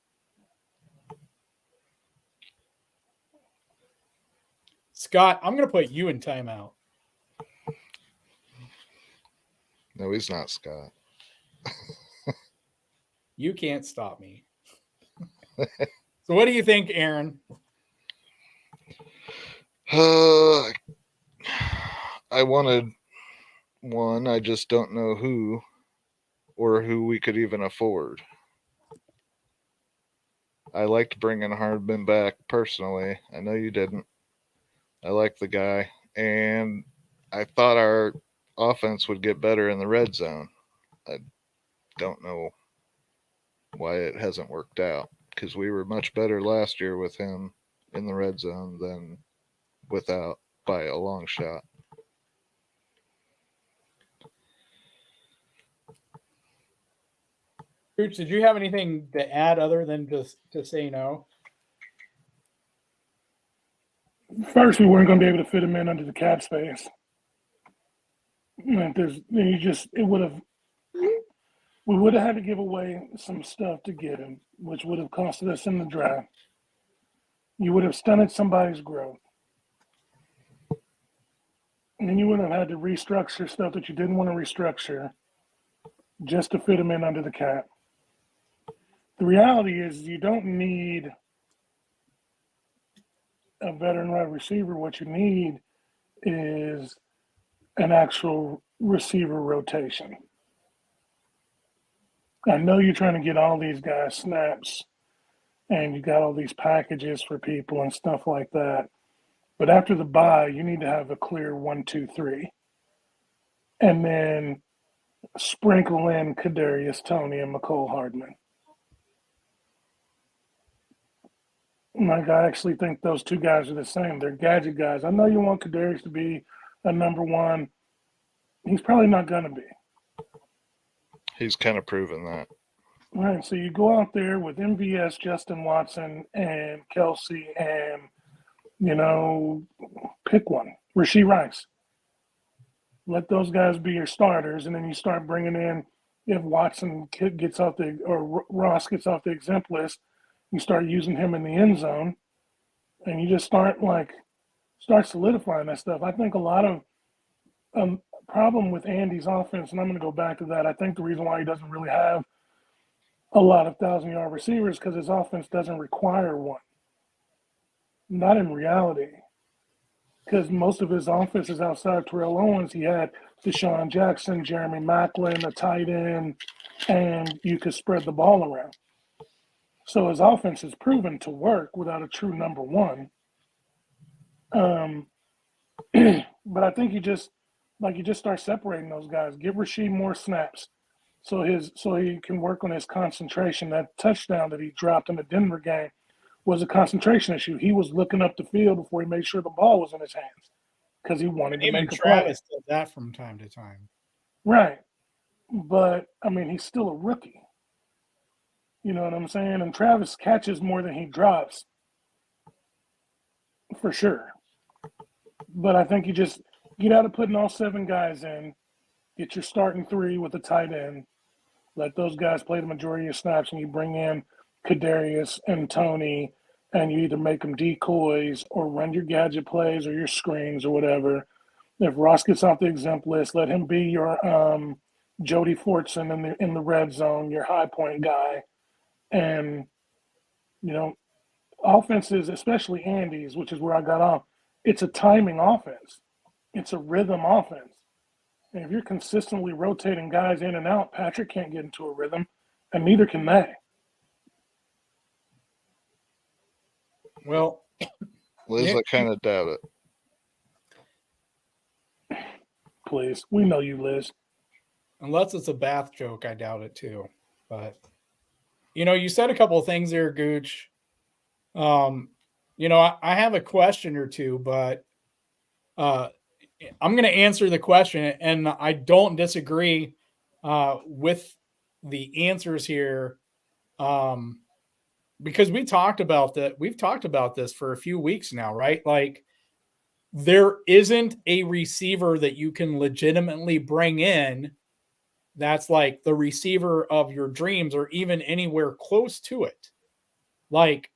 Scott, I'm going to put you in timeout. No, he's not Scott. You can't stop me. So what do you think, Aaron? I wanted one. I just don't know who or who we could even afford. I liked bringing Hardman back personally. I know you didn't. I like the guy. And I thought our offense would get better in the red zone. I don't know why it hasn't worked out, because we were much better last year with him in the red zone than without, by a long shot. Gooch, did you have anything to add other than just to say no? First, we weren't going to be able to fit him in under the cap space. Like we would have had to give away some stuff to get him, which would have costed us in the draft. You would have stunted somebody's growth. And then you would have had to restructure stuff that you didn't want to restructure just to fit him in under the cap. The reality is you don't need a veteran wide receiver. What you need is an actual receiver rotation. I know you're trying to get all these guys snaps and you got all these packages for people and stuff like that. But after the bye, you need to have a clear 1, 2, 3. And then sprinkle in Kadarius Toney and McCole Hardman. Like, I actually think those two guys are the same. They're gadget guys. I know you want Kadarius to be a number one. He's probably not going to be. He's kind of proven that. All right, so you go out there with MVS, Justin Watson, and Kelsey, and, pick one. Rashee Rice. Let those guys be your starters, and then you start bringing in, if Watson gets off or Ross gets off the exempt list, you start using him in the end zone, and you just start solidifying that stuff. I think a lot of problem with Andy's offense, and I'm going to go back to that. I think the reason why he doesn't really have a lot of 1,000-yard receivers because his offense doesn't require one. Not in reality. Because most of his offenses outside of Terrell Owens, he had Deshaun Jackson, Jeremy Maclin, a tight end, and you could spread the ball around. So his offense has proven to work without a true number one. But I think you just start separating those guys. Give Rashee more snaps so he can work on his concentration. That touchdown that he dropped in the Denver game was a concentration issue. He was looking up the field before he made sure the ball was in his hands because he wanted to make a Travis play. does that from time to time. Right. But, I mean, he's still a rookie. You know what I'm saying? And Travis catches more than he drops, for sure. But I think you just get out of putting all 7 guys in, get your starting 3 with the tight end, let those guys play the majority of snaps, and you bring in Kadarius and Tony, and you either make them decoys or run your gadget plays or your screens or whatever. If Ross gets off the exempt list, let him be your Jody Fortson in the red zone, your high point guy. And, you know, offenses, especially Andy's, which is where I got off, it's a timing offense. It's a rhythm offense. And if you're consistently rotating guys in and out, Patrick can't get into a rhythm, and neither can they. Well, Liz, yeah. I kind of doubt it. Please. We know you, Liz. Unless it's a bath joke, I doubt it too. But, you said a couple of things there, Gooch. I have a question or two, but I'm going to answer the question, and I don't disagree with the answers here, because we've talked about this for a few weeks now, right? Like, there isn't a receiver that you can legitimately bring in that's like the receiver of your dreams or even anywhere close to it. Like,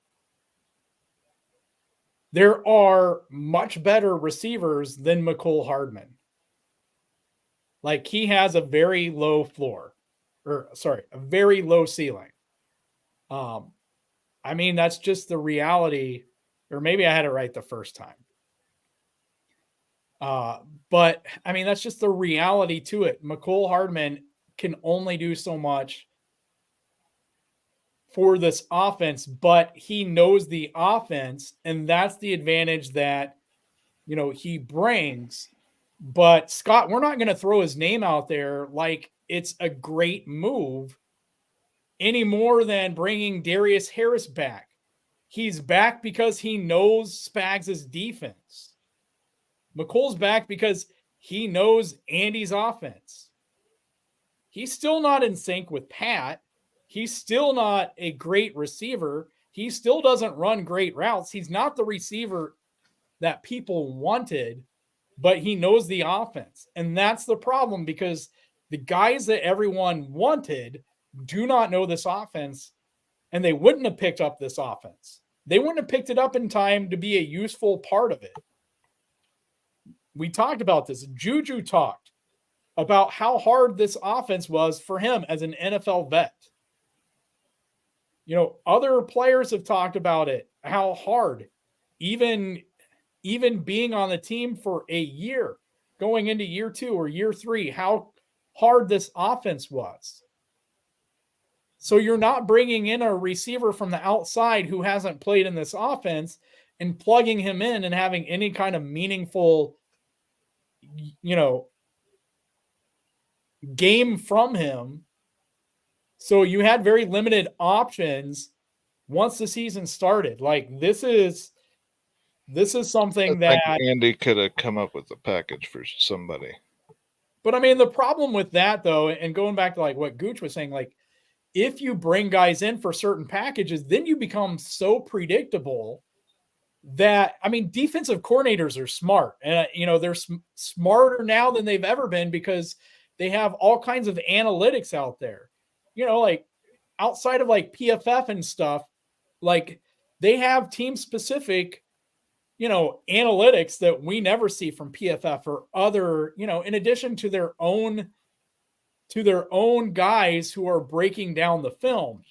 there are much better receivers than Mecole Hardman. Like, he has a very low floor, a very low ceiling. That's just the reality, or maybe I had it right the first time. But that's just the reality to it. Mecole Hardman can only do so much for this offense, but he knows the offense, and that's the advantage that, he brings. But Scott, we're not going to throw his name out there like it's a great move any more than bringing Darius Harris back. He's back because he knows Spags' defense. McColl's back because he knows Andy's offense. He's still not in sync with Pat. He's still not a great receiver. He still doesn't run great routes. He's not the receiver that people wanted, but he knows the offense. And that's the problem, because the guys that everyone wanted do not know this offense, and they wouldn't have picked up this offense. They wouldn't have picked it up in time to be a useful part of it. We talked about this. Juju talked about how hard this offense was for him as an NFL vet. Other players have talked about it, how hard, even being on the team for a year, going into year 2 or year 3, how hard this offense was. So you're not bringing in a receiver from the outside who hasn't played in this offense and plugging him in and having any kind of meaningful, game from him. So you had very limited options once the season started. Like, this is something I think that Andy could have come up with a package for somebody. But the problem with that, though, and going back to like what Gooch was saying, like, if you bring guys in for certain packages, then you become so predictable that, defensive coordinators are smart, and they're smarter now than they've ever been, because they have all kinds of analytics out there. Like, outside of like PFF and stuff, like, they have team specific analytics that we never see from PFF or other, in addition to their own guys who are breaking down the film,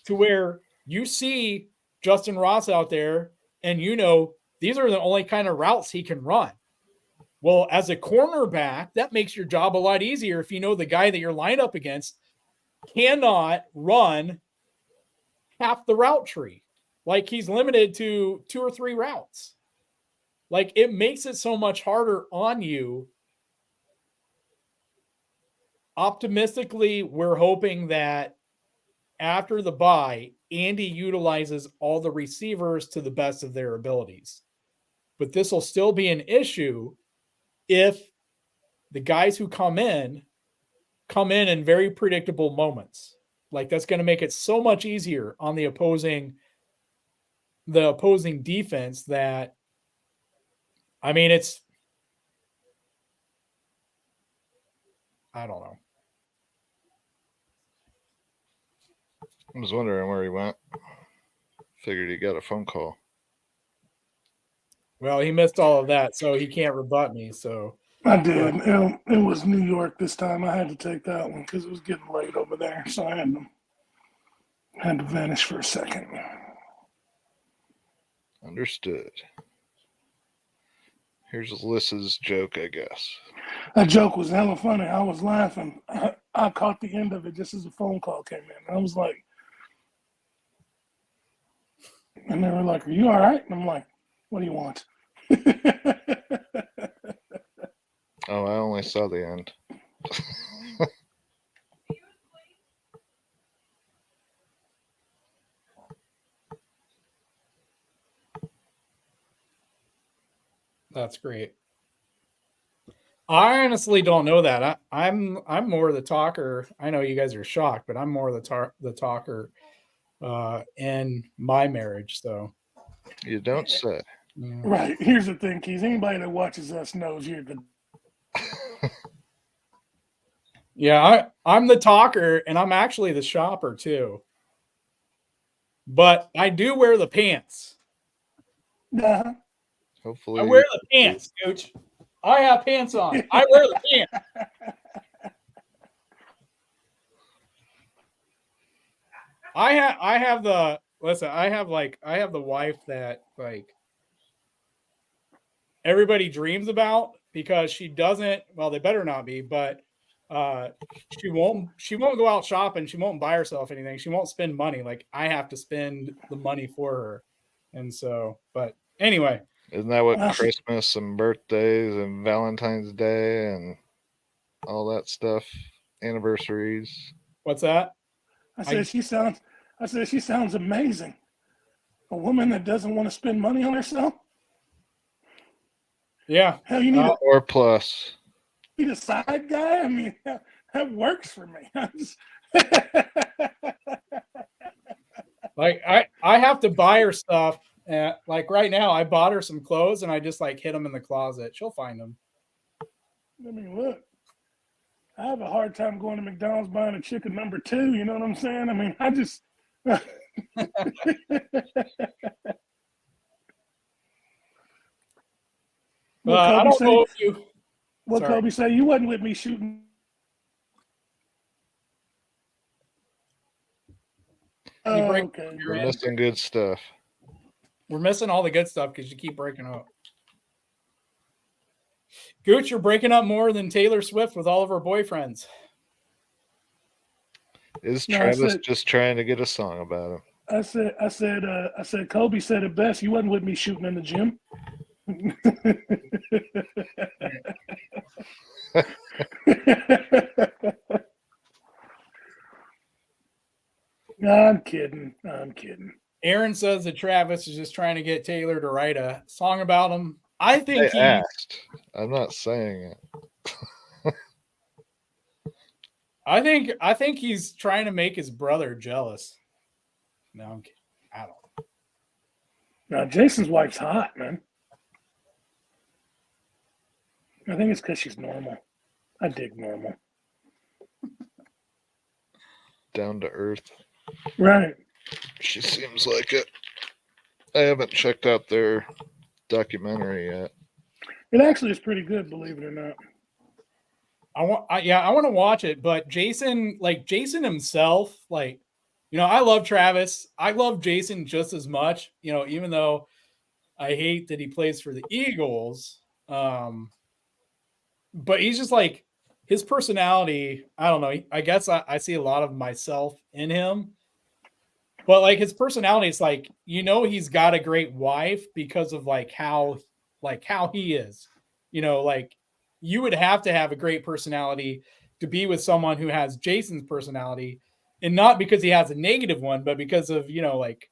to where you see Justin Ross out there and these are the only kind of routes he can run. Well, as a cornerback, that makes your job a lot easier if the guy that you're lined up against cannot run half the route tree. Like, he's limited to 2 or 3 routes. Like, it makes it so much harder on you. Optimistically, we're hoping that after the bye, Andy utilizes all the receivers to the best of their abilities. But this will still be an issue if the guys who come in very predictable moments. Like that's going to make it so much easier on the opposing defense that I mean I don't know. I was wondering where he went. Figured he got a phone call. Well, he missed all of that, so he can't rebut me. So I did. It was New York this time. I had to take that one because it was getting late over there, so I had to vanish for a second. Understood. Here's Alyssa's joke, I guess. That joke was hella funny. I was laughing. I caught the end of it just as the phone call came in. I was like, and they were like, "Are you all right?" And I'm like, "What do you want?" Oh, I only saw the end. that's great. I honestly don't know that. I'm more the talker. I know you guys are shocked, but I'm more the talker in my marriage. So You don't say. yeah. Right. Here's the thing, Keys. Anybody that watches us knows you're the. Yeah, I'm the talker, and I'm actually the shopper too. But I do wear the pants. Uh-huh. Hopefully, I wear the pants, Gooch. I have pants on. I wear the pants. I have the listen. I have the wife that like everybody dreams about because she doesn't. Well, they better not be, but she won't go out shopping. She won't buy herself anything. She won't spend money. Like I have to spend the money for her, and so. But anyway, isn't that what Well, Christmas and birthdays and Valentine's Day and all that stuff, anniversaries? what's that? I said she sounds amazing. A woman that doesn't want to spend money on herself. Yeah. Hell, you need Or plus. a side guy. I mean, that works for me. Like I have to buy her stuff. Like right now, I bought her some clothes and I just like hid them in the closet. She'll find them. I mean, look, I have a hard time going to McDonald's buying a chicken number 2. You know what I'm saying? I mean, I just. I don't know if you. What Sorry. Kobe say? You wasn't with me shooting. Okay. We're missing good stuff. We're missing all the good stuff because you keep breaking up. Gooch, you're breaking up more than Taylor Swift with all of her boyfriends. Is Travis just trying to get a song about him? I said, Kobe said it best. You wasn't with me shooting in the gym. I'm kidding. Aaron says that Travis is just trying to get Taylor to write a song about him. I think he asked. I'm not saying it. I think he's trying to make his brother jealous. No, I'm kidding. I don't know. Now Jason's wife's hot, man. I think it's because she's normal. I dig normal. Down to earth. Right. She seems like it. I haven't checked out their documentary yet. It actually is pretty good, believe it or not. I want to watch it, but Jason himself, like, you know, I love Travis. I love Jason just as much, you know, even though I hate that he plays for the Eagles. But he's just like his personality. I don't know. I guess I see a lot of myself in him. But like his personality is like, you know, he's got a great wife because of how he is. You know, like you would have to have a great personality to be with someone who has Jason's personality, and not because he has a negative one, but because of, you know, like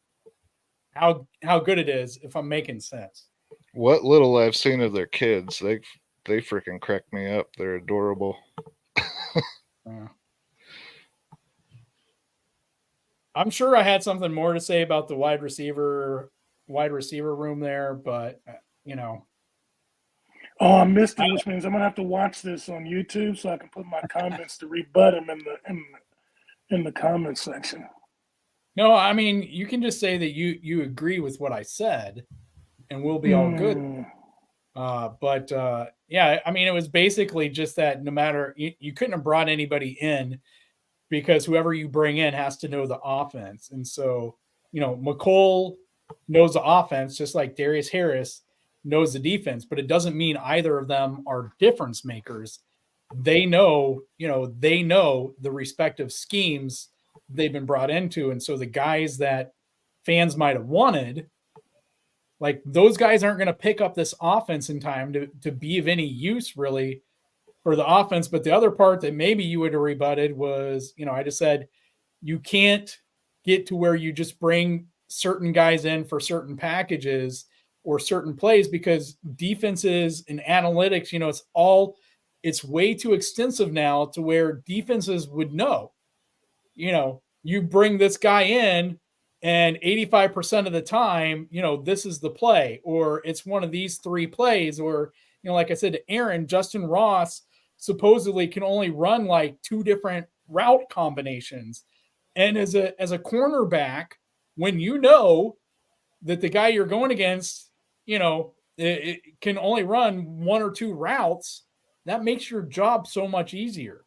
how good it is, if I'm making sense. What little I've seen of their kids, they freaking crack me up. They're adorable. I'm sure I had something more to say about the wide receiver room there, but you know, Oh, I missed it, which means I'm gonna have to watch this on YouTube so I can put my comments to rebut him in the comment section. no, I mean, you can just say that you agree with what I said, and we'll be all good. But yeah, I mean, it was basically just that no matter you couldn't have brought anybody in because whoever you bring in has to know the offense. And so, you know, McCole knows the offense just like Darius Harris knows the defense, but it doesn't mean either of them are difference makers. They know, they know the respective schemes they've been brought into. And so the guys that fans might have wanted, like those guys aren't going to pick up this offense in time to be of any use really for the offense. But the other part that maybe you would have rebutted was, I just said you can't get to where you just bring certain guys in for certain packages or certain plays because defenses and analytics, it's way too extensive now to where defenses would know, you bring this guy in and 85% of the time, this is the play, or it's one of these three plays, or, like I said to Aaron, Justin Ross supposedly can only run like two different route combinations. And as a cornerback, when you know that the guy you're going against, it can only run one or two routes, that makes your job so much easier.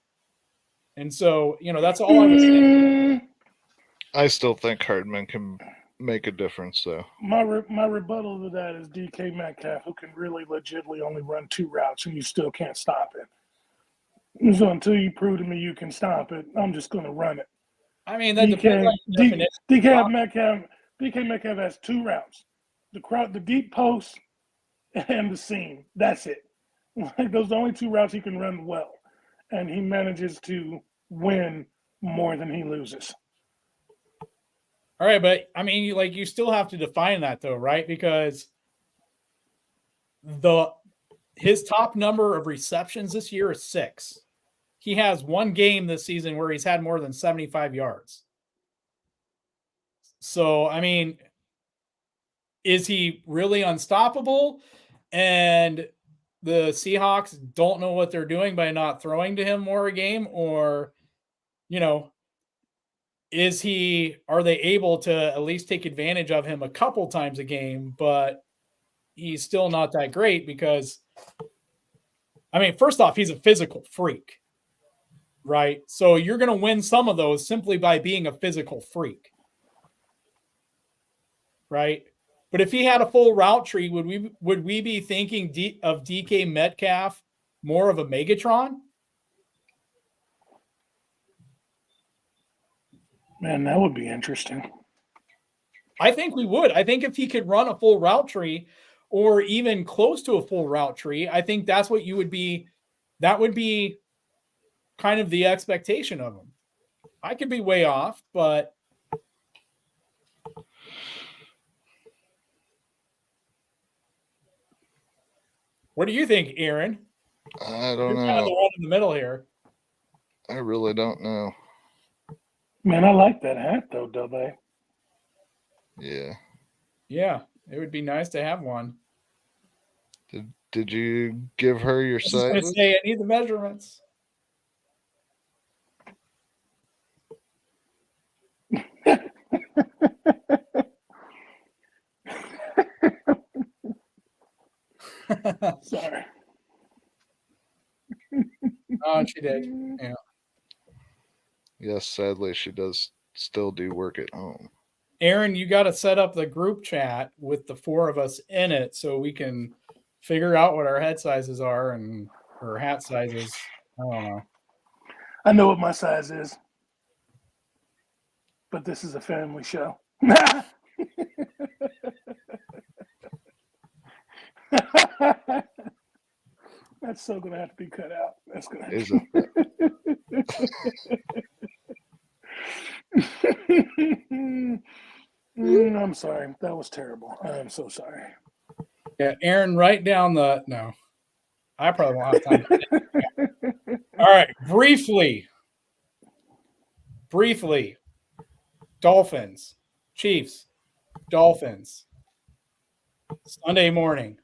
And so, that's all I was saying. I still think Hardman can make a difference, though. My rebuttal to that is DK Metcalf, who can really legitimately only run two routes, and you still can't stop it. So until you prove to me you can stop it, I'm just going to run it. I mean, that depends on your definition. DK Metcalf has two routes: the deep post and the seam. That's it. Like those are the only two routes he can run well, and he manages to win more than he loses. All right, but I mean, you still have to define that though, right? Because his top number of receptions this year is 6. He has one game this season where he's had more than 75 yards. So, I mean, is he really unstoppable? And the Seahawks don't know what they're doing by not throwing to him more a game? Or, are they able to at least take advantage of him a couple times a game, but he's still not that great because, I mean, first off, he's a physical freak, right? So you're going to win some of those simply by being a physical freak, right? But if he had a full route tree, would we be thinking of DK Metcalf more of a Megatron? Man, that would be interesting. I think we would. I think if he could run a full route tree or even close to a full route tree, I think that's what you would be. That would be kind of the expectation of him. I could be way off, but what do you think, Aaron? I don't know. Kind of the one in the middle here. I really don't know. Man, I like that hat though, Dubé. Yeah. Yeah, it would be nice to have one. Did you give her your size? I was going to say I need the measurements. Sorry. Oh, she did. Yeah. Yes, sadly, she does still do work at home. Aaron, you got to set up the group chat with the 4 of us in it so we can figure out what our head sizes are or hat sizes. I don't know. I know what my size is, but this is a family show. That's so gonna have to be cut out. That's gonna have Is to... I'm sorry. That was terrible. I am so sorry. Yeah, Aaron, write down no. I probably won't have time. All right, briefly. Dolphins, Chiefs, Dolphins, Sunday morning.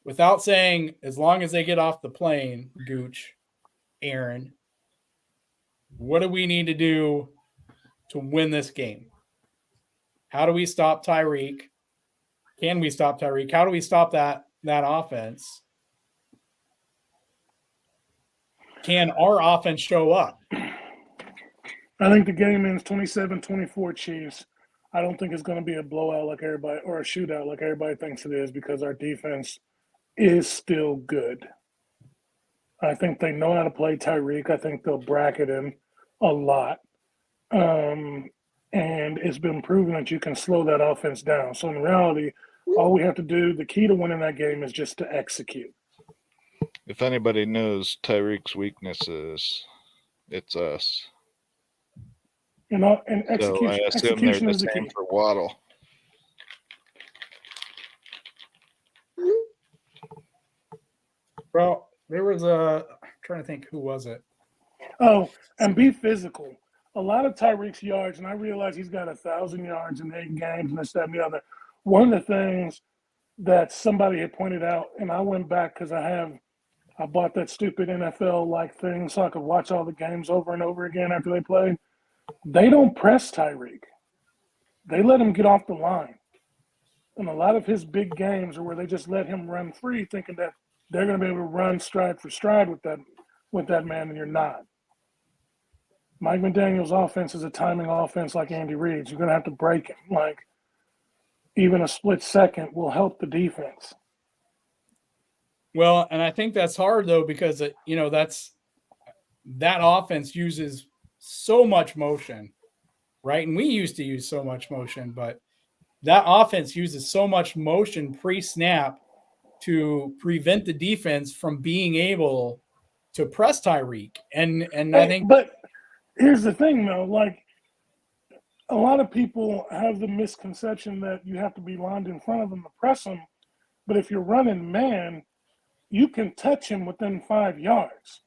Without saying, as long as they get off the plane, Gooch, Aaron, what do we need to do to win this game? How do we stop Tyreek? Can we stop Tyreek? How do we stop that offense? Can our offense show up? I think the game ends 27-24 Chiefs. I don't think it's going to be a blowout like everybody or a shootout like everybody thinks it is because our defense is still good. I think they know how to play Tyreek. I think they'll bracket him a lot. And it's been proven that you can slow that offense down. So in reality, all we have to do, the key to winning that game is just to execute. If anybody knows Tyreek's weaknesses, it's us. And execution, so I assume execution they're is the the same key. for Waddle. Well, there was I'm trying to think, who was it? Oh, and be physical. A lot of Tyreek's yards, and I realize he's got 1,000 yards in 8 games and this, that, and the other. One of the things that somebody had pointed out, and I went back because I bought that stupid NFL like thing so I could watch all the games over and over again after they played. They don't press Tyreek. They let him get off the line. And a lot of his big games are where they just let him run free, thinking that they're going to be able to run stride for stride with that man, and you're not. Mike McDaniel's offense is a timing offense like Andy Reid's. You're going to have to break him. Like, even a split second will help the defense. Well, and I think that's hard though because that offense uses so much motion, right? And we used to use so much motion, but that offense uses so much motion pre-snap to prevent the defense from being able to press Tyreek. And I think, but here's the thing though, like a lot of people have the misconception that you have to be lined in front of them to press them. But if you're running man, you can touch him within 5 yards.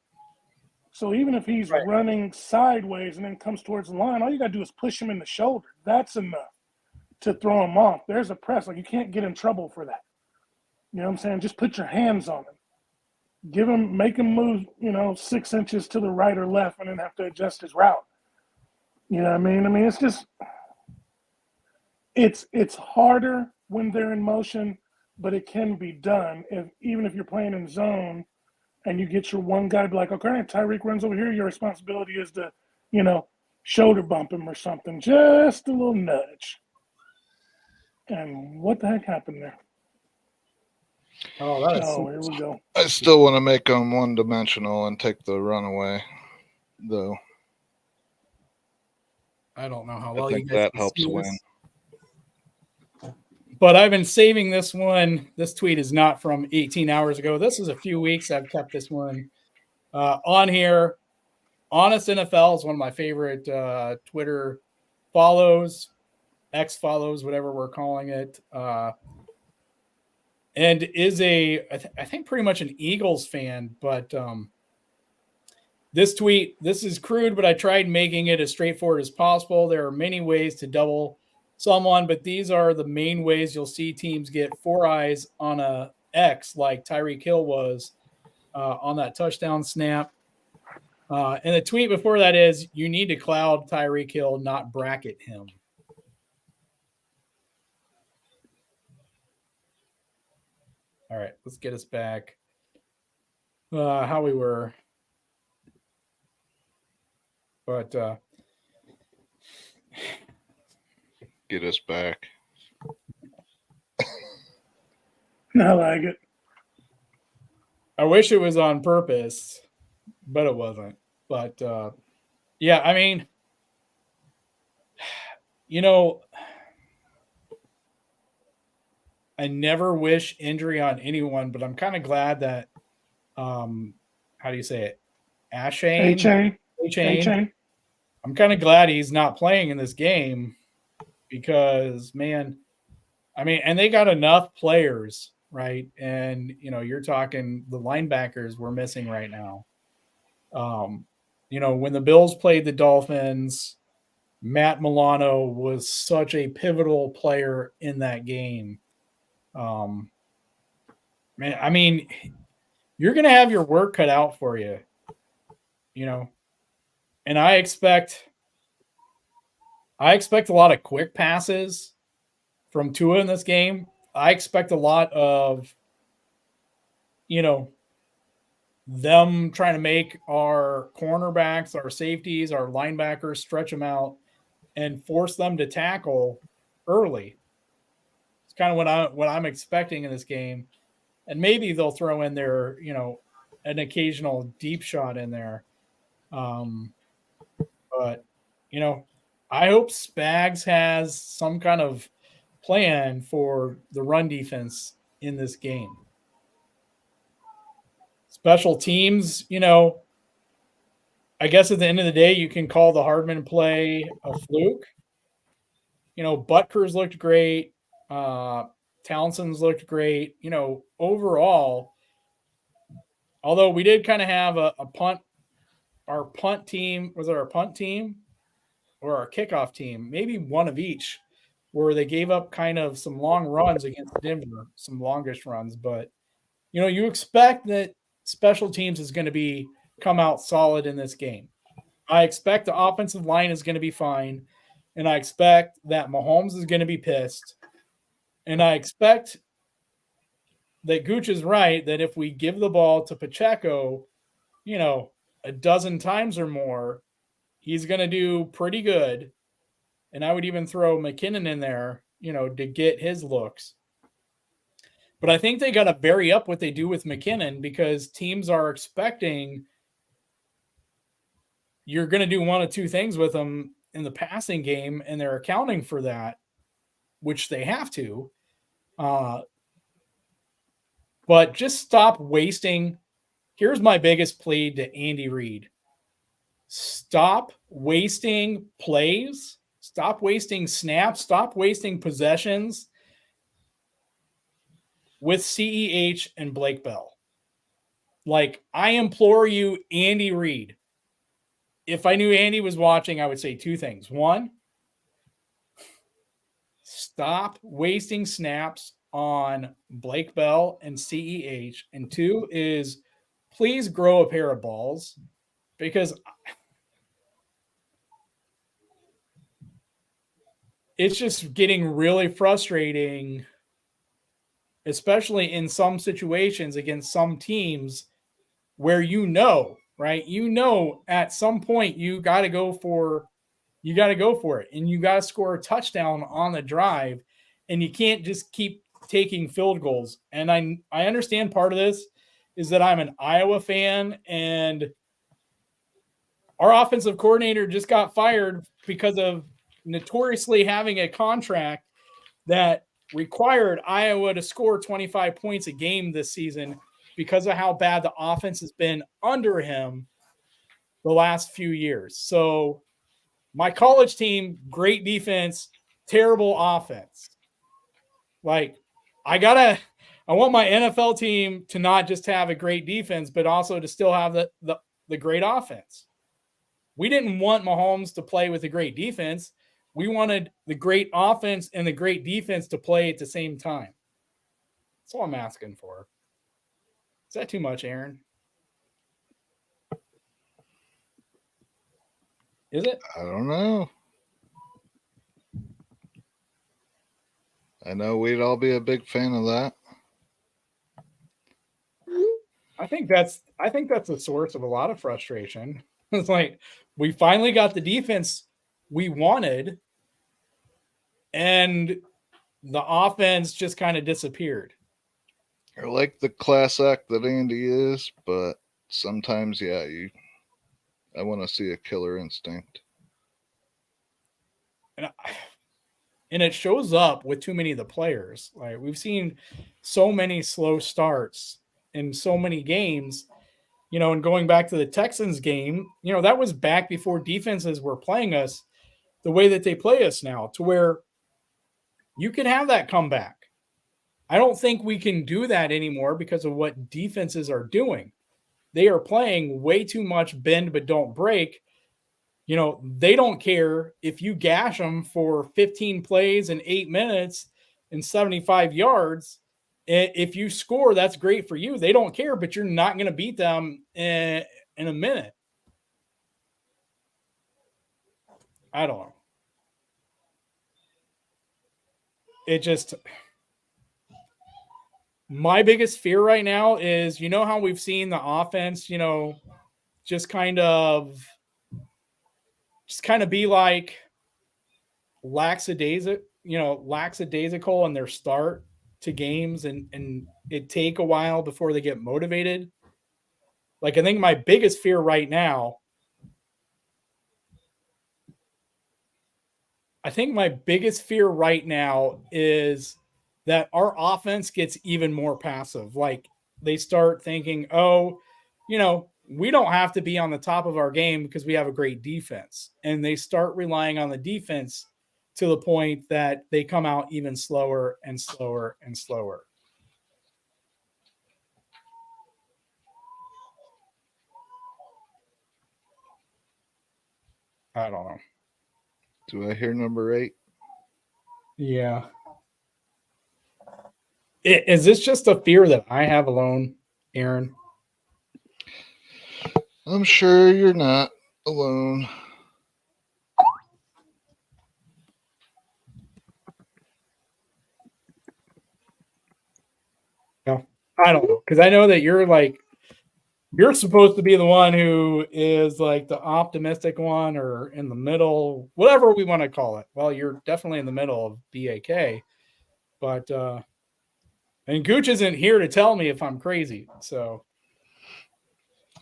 So even if he's running sideways and then comes towards the line, all you got to do is push him in the shoulder. That's enough to throw him off. There's a press. Like, you can't get in trouble for that. You know what I'm saying? Just put your hands on him. Make him move, 6 inches to the right or left and then have to adjust his route. You know what I mean? I mean, it's just, it's harder when they're in motion, but it can be done. Even if you're playing in zone and you get your one guy to be like, okay, Tyreek runs over here, your responsibility is to, shoulder bump him or something. Just a little nudge. And what the heck happened there? Oh, here we go. I still want to make them one-dimensional and take the runaway, though. I don't know how I well you think guys that can helps see win. this. But I've been saving this one. This tweet is not from 18 hours ago. This is a few weeks. I've kept this one on here. Honest NFL is one of my favorite Twitter follows, X follows, whatever we're calling it. And is I think pretty much an Eagles fan. But this tweet, this is crude, but I tried making it as straightforward as possible. There are many ways to double someone, but these are the main ways you'll see teams get 4 eyes on a X like Tyreek Hill was on that touchdown snap. And the tweet before that is, you need to cloud Tyreek Hill, not bracket him. All right, let's get us back how we were. But Get us back. I like it. I wish it was on purpose, but it wasn't. But yeah, I mean, I never wish injury on anyone, but I'm kind of glad that, how do you say it? A-Chain. I'm kind of glad he's not playing in this game because, man, I mean, and they got enough players, right? And, you're talking the linebackers we're missing right now. When the Bills played the Dolphins, Matt Milano was such a pivotal player in that game. Man, I mean, you're going to have your work cut out for you, you know. And I expect a lot of quick passes from Tua in this game. I expect a lot of, them trying to make our cornerbacks, our safeties, our linebackers stretch them out and force them to tackle early. It's kind of what I'm expecting in this game. And maybe they'll throw in their, an occasional deep shot in there. But, I hope Spags has some kind of plan for the run defense in this game. Special teams, I guess at the end of the day, you can call the Hardman play a fluke. Butker's looked great. Townsend's looked great. Overall, although we did kind of have a punt, our punt team, was it our punt team or our kickoff team? Maybe one of each, where they gave up kind of some long runs against Denver, some longish runs. But, you expect that special teams is going to come out solid in this game. I expect the offensive line is going to be fine. And I expect that Mahomes is going to be pissed. And I expect that Gooch is right, that if we give the ball to Pacheco, a dozen times or more, he's going to do pretty good. And I would even throw McKinnon in there, to get his looks. But I think they got to vary up what they do with McKinnon, because teams are expecting you're going to do one of two things with him in the passing game, and they're accounting for that, which they have to. But just stop wasting. Here's my biggest plea to Andy Reid. Stop wasting plays. Stop wasting snaps. Stop wasting possessions with CEH and Blake Bell. Like, I implore you, Andy Reid. If I knew Andy was watching, I would say two things. One, stop wasting snaps on Blake Bell and CEH. And two is, please grow a pair of balls, because it's just getting really frustrating, especially in some situations against some teams where right? At some point you got to go for it, and you got to score a touchdown on the drive, and you can't just keep taking field goals. And I understand part of this is that I'm an Iowa fan, and our offensive coordinator just got fired because of notoriously having a contract that required Iowa to score 25 points a game this season because of how bad the offense has been under him the last few years. So my college team, great defense, terrible offense. Like, I want my NFL team to not just have a great defense, but also to still have the great offense. We didn't want Mahomes to play with a great defense. We wanted the great offense and the great defense to play at the same time. That's all I'm asking for. Is that too much, Aaron? Is it? I don't know. I know we'd all be a big fan of that. I think that's the source of a lot of frustration. It's like, we finally got the defense we wanted, and the offense just kind of disappeared. I like the class act that Andy is, but sometimes, I want to see a killer instinct. And it shows up with too many of the players. Like, we've seen so many slow starts in so many games, and going back to the Texans game, that was back before defenses were playing us the way that they play us now, to where you can have that comeback. I don't think we can do that anymore because of what defenses are doing. They are playing way too much bend but don't break, they don't care if you gash them for 15 plays and 8 minutes and 75 yards. If you score, that's great for you. They don't care, but you're not going to beat them in a minute. I don't know. It just, my biggest fear right now is, how we've seen the offense, just kind of be like lackadaisical in their start to games, and it take a while before they get motivated. Like, I think my biggest fear right now is that our offense gets even more passive. Like, they start thinking, we don't have to be on the top of our game because we have a great defense. And they start relying on the defense to the point that they come out even slower and slower and slower. I don't know. Do I hear number 8? Yeah. Is this just a fear that I have alone, Aaron? I'm sure you're not alone. No, I don't know. Because I know that you're supposed to be the one who is like the optimistic one, or in the middle, whatever we want to call it. Well, you're definitely in the middle of BAK, but and Gooch isn't here to tell me if I'm crazy. So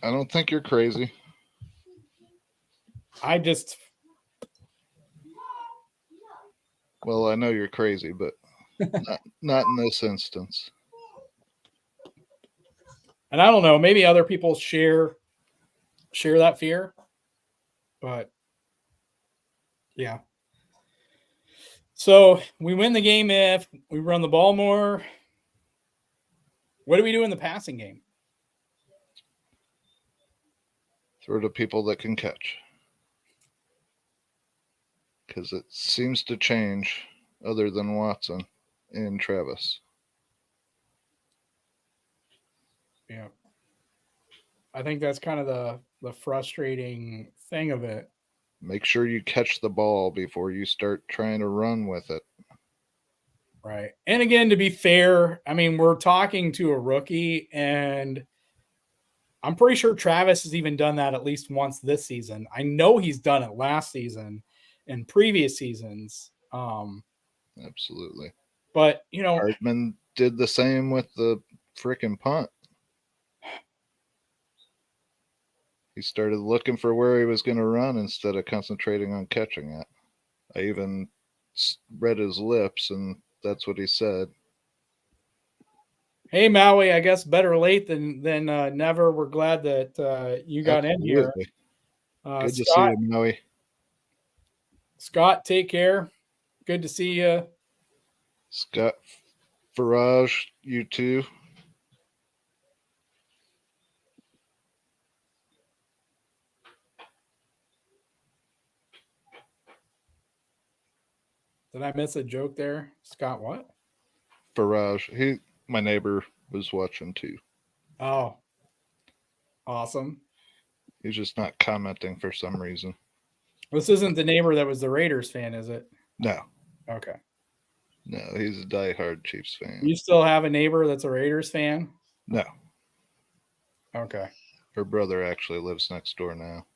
I don't think you're crazy. Well, I know you're crazy, but not in this instance. And I don't know, maybe other people share that fear, but yeah. So we win the game if we run the ball more. What do we do in the passing game? Throw to people that can catch. Because it seems to change other than Watson and Travis. Yeah. I think that's kind of the frustrating thing of it. Make sure you catch the ball before you start trying to run with it. Right. And again, to be fair, I mean, we're talking to a rookie, and I'm pretty sure Travis has even done that at least once this season. I know he's done it last season and previous seasons. Absolutely. But, Hardman did the same with the freaking punt. He started looking for where he was going to run instead of concentrating on catching it. I even read his lips, and that's what he said. Hey, Maui, I guess better late than never. We're glad that you got in here. Good to see you, Maui. Scott, take care. Good to see you. Scott Farage, you too. Did I miss a joke there? Scott, what? Farage. My neighbor was watching too. Oh, awesome. He's just not commenting for some reason. This isn't the neighbor that was the Raiders fan, is it? No. Okay. No, he's a diehard Chiefs fan. You still have a neighbor that's a Raiders fan? No. Okay. Her brother actually lives next door now.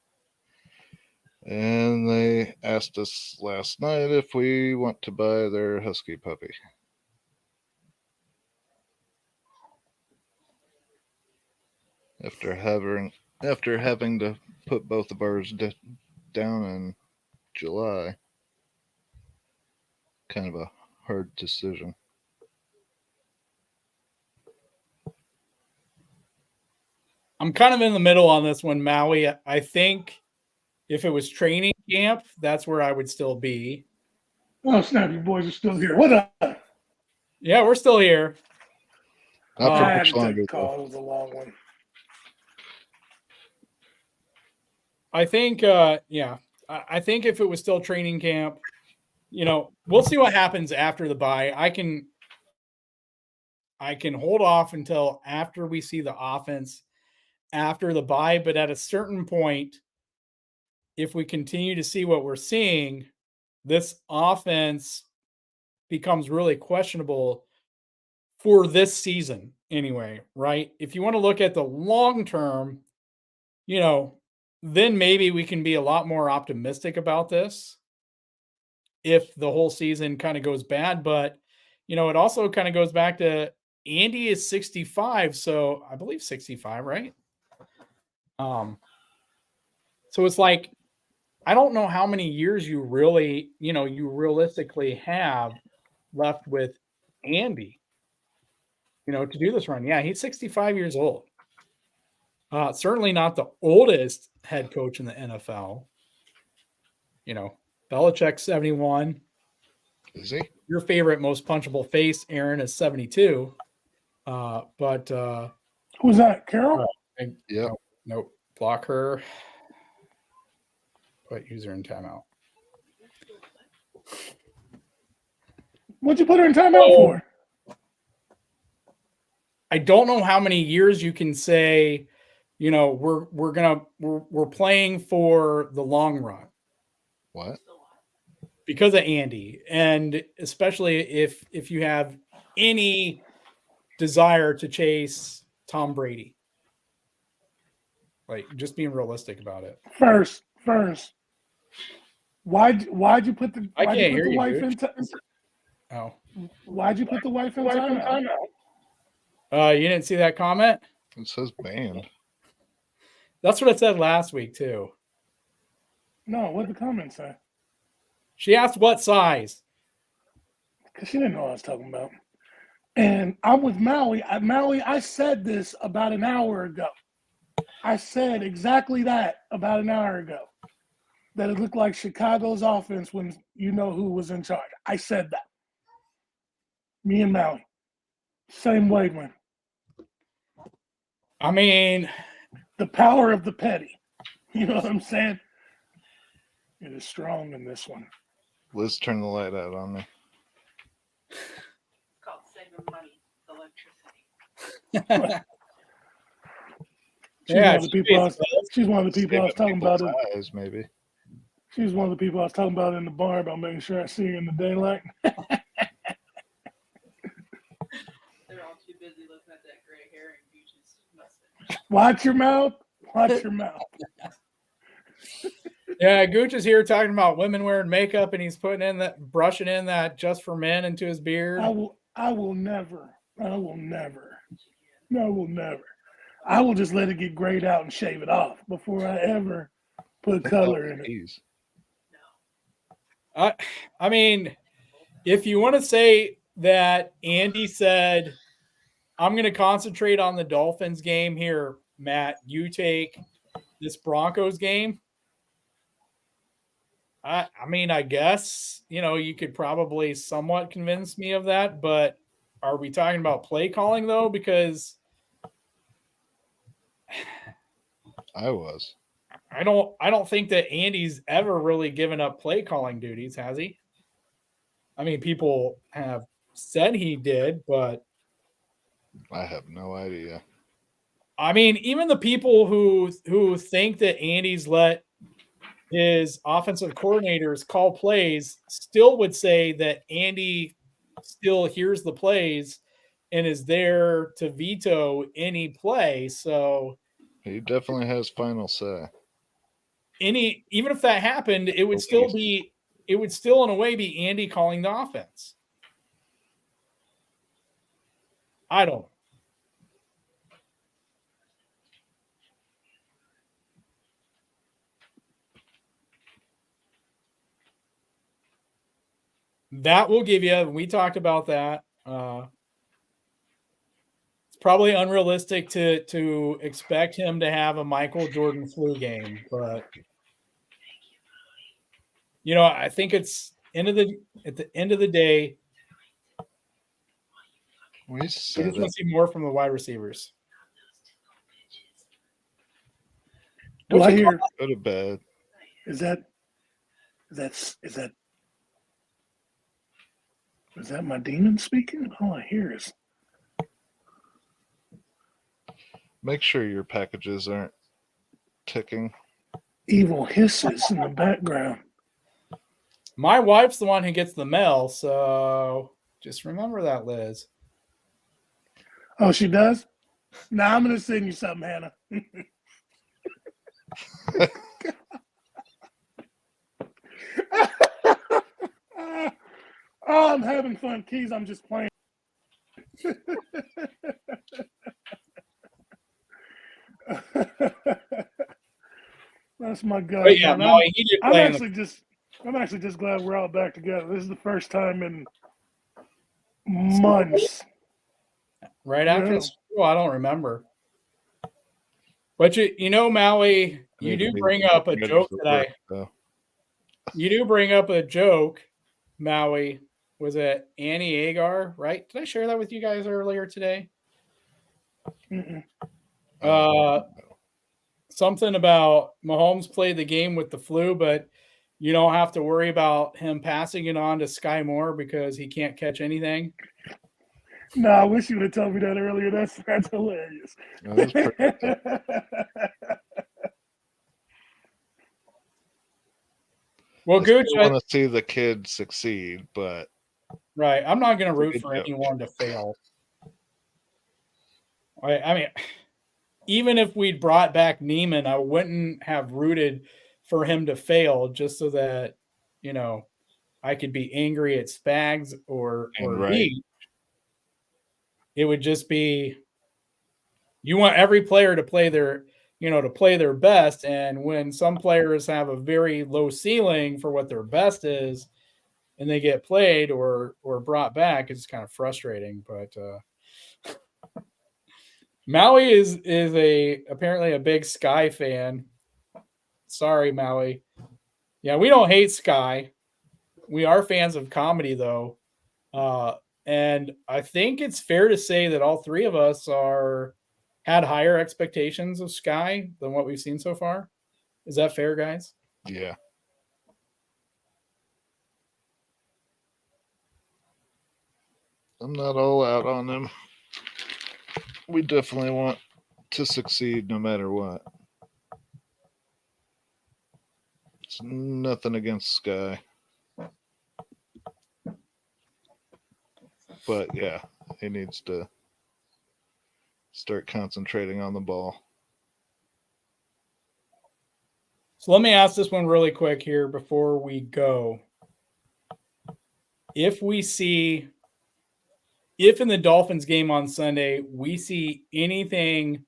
And they asked us last night if we want to buy their husky puppy. After having to put both of ours down in July. Kind of a hard decision. I'm kind of in the middle on this one, Maui. I think if it was training camp, that's where I would still be. Oh, snap, you boys are still here. What up? Yeah, we're still here. Not for I had much to longer. take a call. It was a long one. I think, yeah, I think if it was still training camp, we'll see what happens after the bye. I can hold off until after we see the offense after the bye, but at a certain point, if we continue to see what we're seeing, this offense becomes really questionable for this season anyway, right? If you want to look at the long term, then maybe we can be a lot more optimistic about this if the whole season kind of goes bad. But, it also kind of goes back to Andy is 65. So I believe 65, right? So it's like, I don't know how many years you really, you realistically have left with Andy, to do this run. Yeah, he's 65 years old. Certainly not the oldest head coach in the NFL. Belichick's 71. Is he? Your favorite, most punchable face, Aaron, is 72. But Who's that? Carol? Yeah. Nope. Block her. Put user in timeout. What'd you put her in timeout for? I don't know how many years you can say, we're playing for the long run. What? Because of Andy, and especially if you have any desire to chase Tom Brady. Like, just being realistic about it. First. Why'd you put the I can't hear you, wife Gooch. in Oh. Why'd you put the wife in timeout? You didn't see that comment? It says banned. That's what it said last week too. No, what'd the comment say? She asked what size. Because she didn't know what I was talking about. And I'm with Maui. Maui, I said this about an hour ago. I said exactly that about an hour ago. That it looked like Chicago's offense when you know who was in charge. I said that. Me and Maui. Same wavelength. I mean, the power of the petty. You know what I'm saying? It is strong in this one. Liz, turn the light out on me. It's called saving money, electricity. She's one of the people I was talking about. Eyes, maybe. She's one of the people I was talking about in the bar about making sure I see her in the daylight. They're all too busy looking at that gray hair and Gooch's mustache. Watch your mouth. Watch your mouth. Yeah, Gooch is here talking about women wearing makeup, and he's brushing in that just for men into his beard. I will never. I will just let it get grayed out and shave it off before I ever put color in it. I mean, if you want to say that Andy said, I'm going to concentrate on the Dolphins game here, Matt, you take this Broncos game. I mean, I guess, you could probably somewhat convince me of that, but are we talking about play calling though? Because I don't think that Andy's ever really given up play calling duties, has he? I mean, people have said he did, but I have no idea. I mean, even the people who think that Andy's let his offensive coordinators call plays still would say that Andy still hears the plays and is there to veto any play. So he definitely has final say. Even if that happened, it would still in a way be Andy calling the offense. I don't know. That will give you, we talked about that. It's probably unrealistic to expect him to have a Michael Jordan flu game, but I think it's at the end of the day, We just want to see more from the wide receivers. Do I hear? Go to bed. Is that Is that my demon speaking? All I hear is Make sure your packages aren't ticking. evil hisses in the background. My wife's the one who gets the mail, so just remember that, Liz. Oh, she does? Now I'm gonna send you something, Hannah. Oh, I'm having fun, Keys. I'm just playing. That's my guy. But yeah, man. no, he did I'm play actually just glad we're all back together. This is the first time in months. right after Yeah. the school. I don't remember. But you know, Maui, you do bring up a joke that you do bring up a joke, Maui. Was it Annie Agar, right? Did I share that with you guys earlier today? Mm-mm. Something about Mahomes played the game with the flu, but you don't have to worry about him passing it on to Sky Moore because he can't catch anything. No, I wish you would have told me that earlier. That's hilarious. That's pretty Well, Gooch, I want to see the kid succeed, but right. I'm not going to root for anyone to fail. I mean, even if we'd brought back Neiman, I wouldn't have rooted for him to fail just so that, you know, I could be angry at Spags or right. Lee. It would just be, you want every player to play their best. And when some players have a very low ceiling for what their best is, and they get played or brought back, it's kind of frustrating. But Maui is apparently a big Sky fan. Sorry, Maui. Yeah, we don't hate Sky. We are fans of comedy, though. And I think it's fair to say that all three of us had higher expectations of Sky than what we've seen so far. Is that fair, guys? Yeah. I'm not all out on him. We definitely want to succeed no matter what. It's nothing against Sky. But yeah, he needs to start concentrating on the ball. So let me ask this one really quick here before we go. If in the Dolphins game on Sunday, we see anything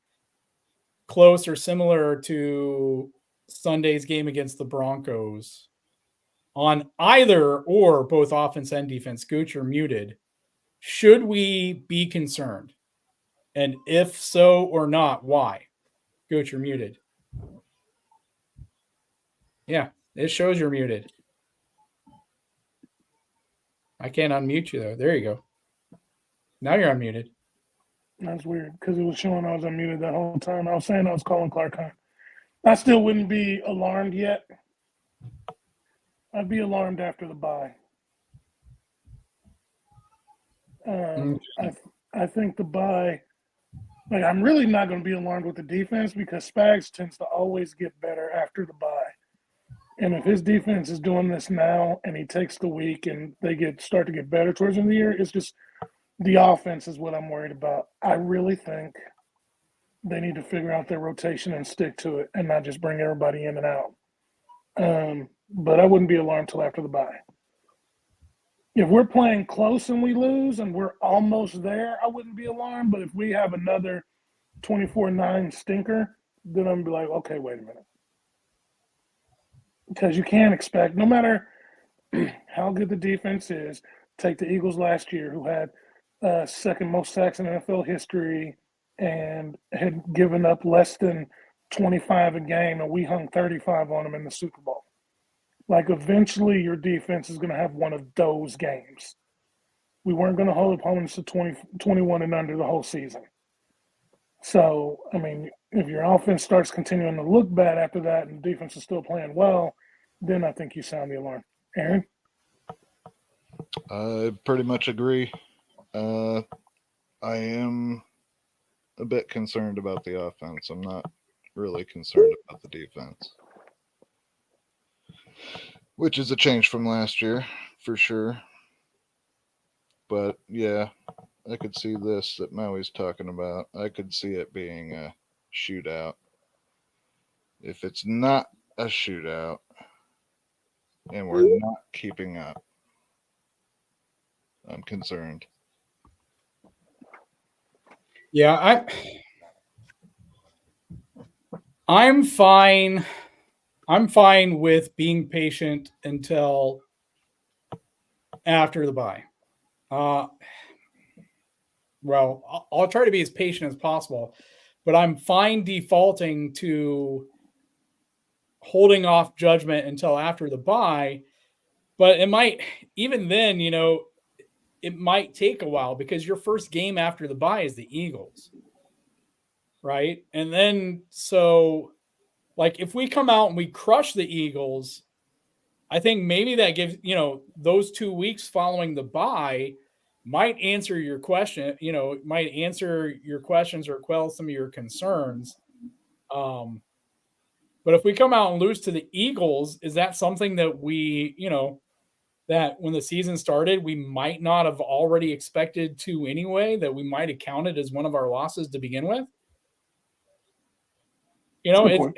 close or similar to Sunday's game against the Broncos on either or both offense and defense, Gooch, you're muted. Should we be concerned? And if so or not, why? Gooch, you're muted. Yeah, it shows you're muted. I can't unmute you, though. There you go. Now you're unmuted. That's weird because it was showing I was unmuted that whole time. I was saying I was calling Clark Hunt. I still wouldn't be alarmed yet. I'd be alarmed after the bye. I think the bye, like I'm really not going to be alarmed with the defense because Spags tends to always get better after the bye. And if his defense is doing this now and he takes the week and they start to get better towards the end of the year, it's just the offense is what I'm worried about. I really think they need to figure out their rotation and stick to it and not just bring everybody in and out. But I wouldn't be alarmed till after the bye. If we're playing close and we lose and we're almost there, I wouldn't be alarmed. But if we have another 24-9 stinker, then I'm going to be like, okay, wait a minute. Because you can't expect, no matter how good the defense is, take the Eagles last year, who had second most sacks in NFL history and had given up less than 25 a game, and we hung 35 on them in the Super Bowl. Like, eventually your defense is going to have one of those games. We weren't going to hold opponents to 21 and under the whole season. So, I mean, if your offense starts continuing to look bad after that and the defense is still playing well, then I think you sound the alarm. Aaron? I pretty much agree. I am a bit concerned about the offense. I'm not really concerned about the defense, which is a change from last year for sure. But yeah, I could see this that Maui's talking about. I could see it being a shootout. If it's not a shootout and we're not keeping up, I'm concerned. Yeah, I'm fine. I'm fine with being patient until after the bye. Uh, well, I'll try to be as patient as possible, but I'm fine defaulting to holding off judgment until after the bye. But it might, even then, it might take a while because your first game after the bye is the Eagles, right? And then, so like if we come out and we crush the Eagles, I think maybe that gives, those 2 weeks following the bye might answer your question, might answer your questions or quell some of your concerns. Um, but if we come out and lose to the Eagles, is that something that that when the season started, we might not have already expected to anyway, that we might have counted as one of our losses to begin with? Good It's point.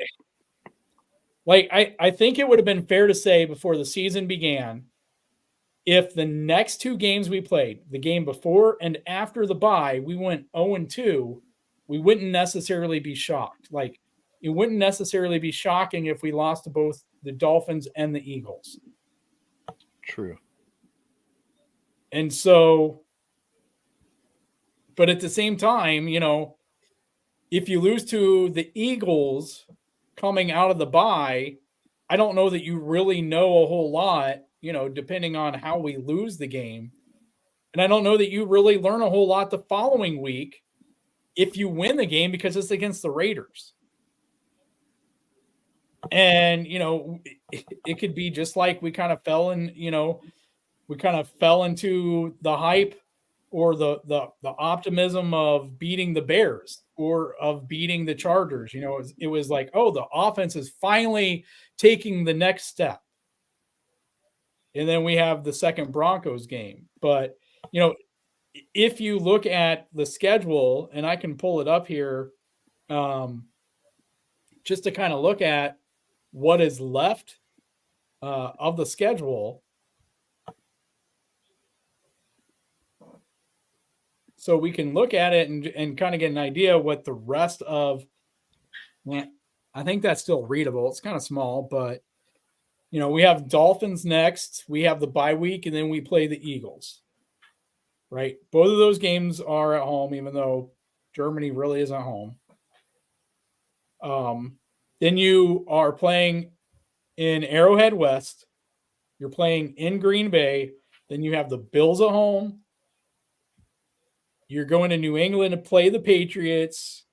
like I think it would have been fair to say before the season began, if the next two games we played, the game before and after the bye, we went 0-2, we wouldn't necessarily be shocked. Like it wouldn't necessarily be shocking if we lost to both the Dolphins and the Eagles. True. And so, but at the same time, if you lose to the Eagles coming out of the bye, I don't know that you really know a whole lot, depending on how we lose the game. And I don't know that you really learn a whole lot the following week if you win the game because it's against the Raiders. And, it could be just like we kind of fell into the hype or the optimism of beating the Bears or of beating the Chargers. It was like, oh, the offense is finally taking the next step. And then we have the second Broncos game. But, if you look at the schedule, and I can pull it up here, just to kind of look at what is left of the schedule. So we can look at it and kind of get an idea what the rest of, well, I think that's still readable. It's kind of small, but we have Dolphins next. We have the bye week, and then we play the Eagles. Right? Both of those games are at home, even though Germany really isn't home. Then you are playing in Arrowhead West. You're playing in Green Bay. Then you have the Bills at home. You're going to New England to play the Patriots.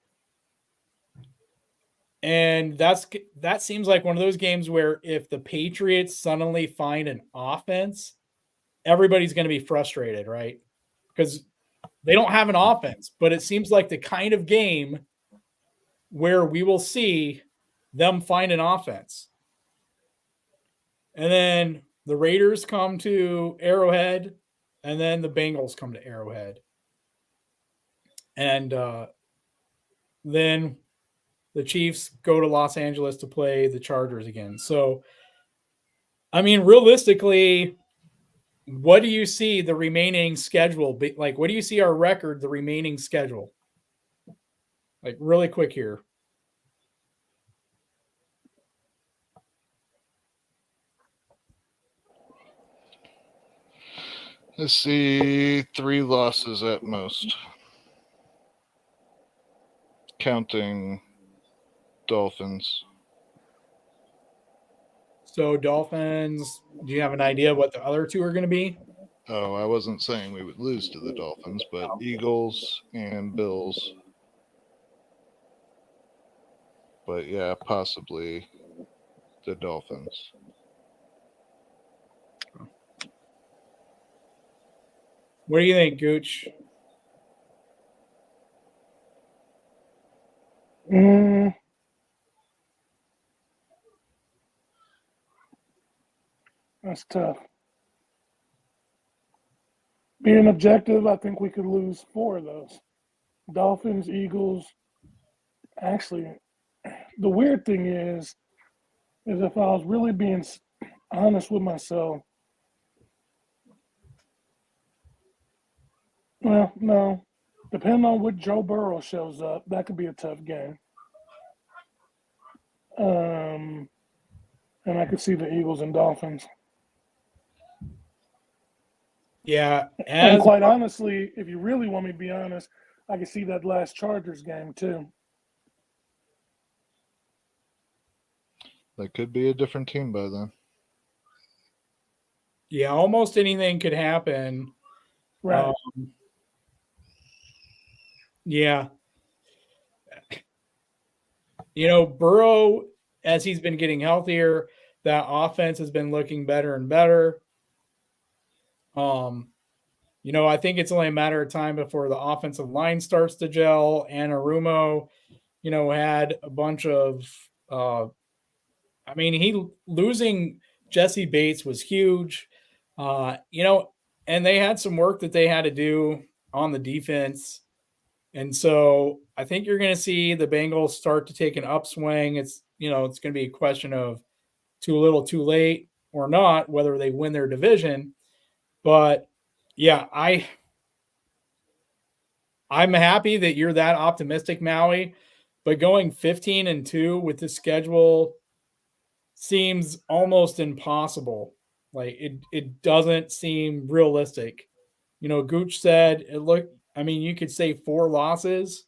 And that seems like one of those games where if the Patriots suddenly find an offense, everybody's going to be frustrated, right? Because they don't have an offense, but it seems like the kind of game where we will see them find an offense. And then the Raiders come to Arrowhead, and then the Bengals come to Arrowhead. And then the Chiefs go to Los Angeles to play the Chargers again. So, I mean, realistically, what do you see the remaining schedule? Like, what do you see our record, the remaining schedule? Like, really quick here. Let's see, 3 losses at most, counting Dolphins. So, Dolphins, do you have an idea what the other two are going to be? Oh, I wasn't saying we would lose to the Dolphins, but Eagles and Bills. But yeah, possibly the Dolphins. What do you think, Gooch? That's tough. Being objective, I think we could lose 4 of those. Dolphins, Eagles. Actually, the weird thing is if I was really being honest with myself, well, no. Depending on what Joe Burrow shows up, that could be a tough game. And I could see the Eagles and Dolphins. Yeah, And quite honestly, if you really want me to be honest, I could see that last Chargers game too. That could be a different team by then. Yeah, almost anything could happen. Right. Yeah. Burrow, as he's been getting healthier, that offense has been looking better and better. I think it's only a matter of time before the offensive line starts to gel. Anarumo, had a bunch of he losing Jesse Bates was huge. And they had some work that they had to do on the defense. And so I think you're going to see the Bengals start to take an upswing. It's going to be a question of too little, too late or not, whether they win their division. But yeah, I'm happy that you're that optimistic, Maui, but going 15-2 with the schedule seems almost impossible. Like it doesn't seem realistic. Gooch said you could say 4 losses.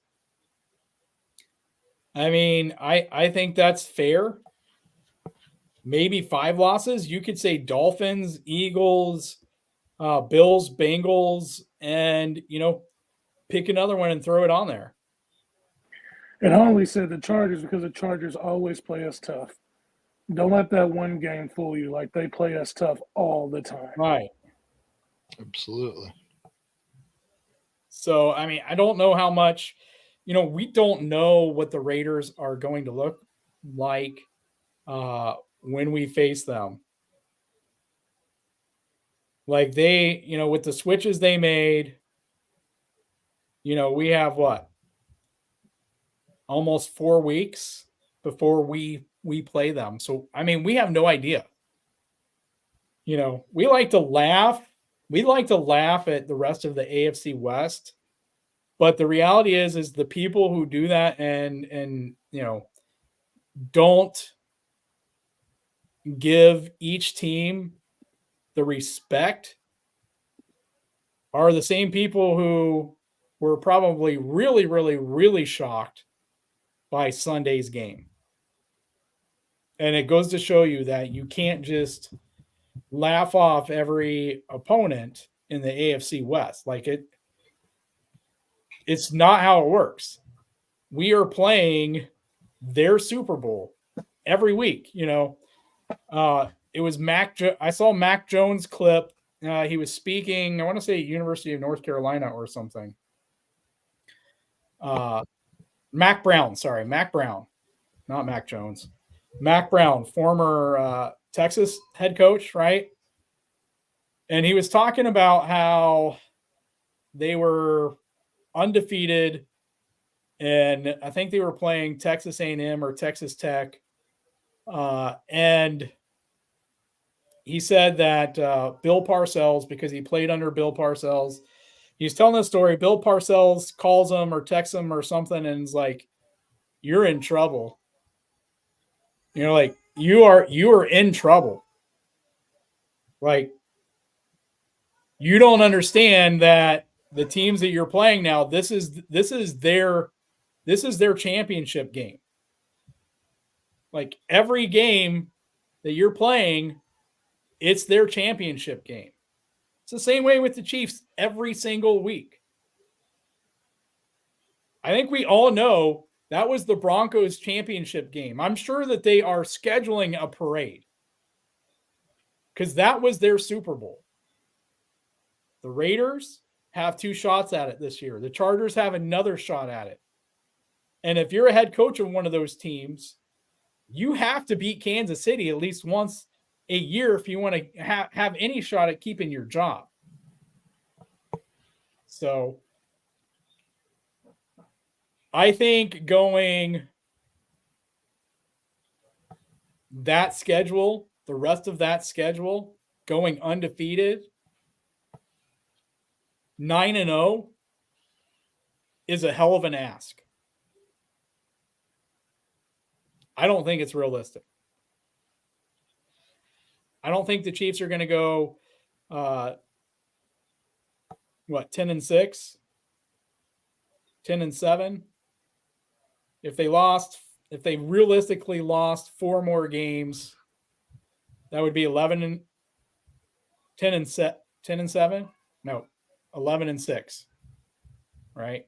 I think that's fair. Maybe 5 losses. You could say Dolphins, Eagles, Bills, Bengals, and pick another one and throw it on there. And I only said the Chargers because the Chargers always play us tough. Don't let that one game fool you. Like, they play us tough all the time. Right. Absolutely. So, I don't know how much, we don't know what the Raiders are going to look like when we face them. Like they, with the switches they made, we have what? Almost 4 weeks before we play them. So, we have no idea. We like to laugh. We like to laugh at the rest of the AFC West. But the reality is the people who do that and don't give each team the respect are the same people who were probably really, really, really shocked by Sunday's game. And it goes to show you that you can't just laugh off every opponent in the AFC West. Like it's not how it works. We are playing their Super Bowl every week. It was I saw Mac Jones clip. He was speaking, I want to say University of North Carolina or something. Mac Brown, not Mac Jones. Mac Brown, former Texas head coach, right? And he was talking about how they were undefeated, and I think they were playing Texas A&M or Texas Tech. And he said that Bill Parcells, because he played under Bill Parcells, he's telling the story. Bill Parcells calls him or texts him or something and is like, "You're in trouble." Like you are in trouble. Like, you don't understand that the teams that you're playing now, this is their championship game. Like, every game that you're playing, it's their championship game. It's the same way with the Chiefs every single week. I think we all know that was the Broncos championship game. I'm sure that they are scheduling a parade because that was their Super Bowl. The Raiders, have 2 shots at it this year. The Chargers have another shot at it. And if you're a head coach of one of those teams, you have to beat Kansas City at least once a year if you want to have any shot at keeping your job. So I think going that schedule, the rest of that schedule, going undefeated, 9-0 is a hell of an ask. I don't think it's realistic. I don't think the Chiefs are going to go, 10-6, 10-7. If they realistically lost 4 more games, that would be 10-7. No, 11-6. Right?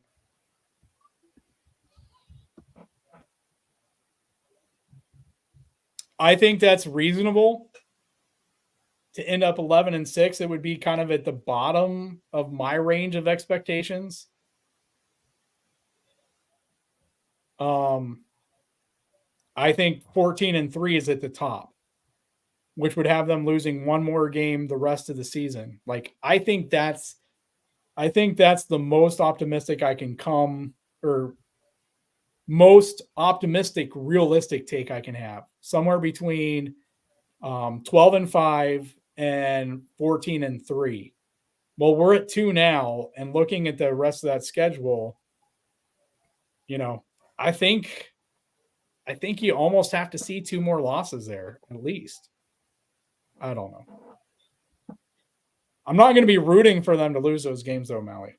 I think that's reasonable to end up 11-6. It would be kind of at the bottom of my range of expectations. I think 14-3 is at the top, which would have them losing 1 more game the rest of the season. Like, I think that's the most optimistic I can come, or most optimistic, realistic take I can have. Somewhere between 12-5 and 14-3. Well, we're at 2 now, and looking at the rest of that schedule, I think you almost have to see 2 more losses there, at least. I don't know. I'm not going to be rooting for them to lose those games, though, Maui.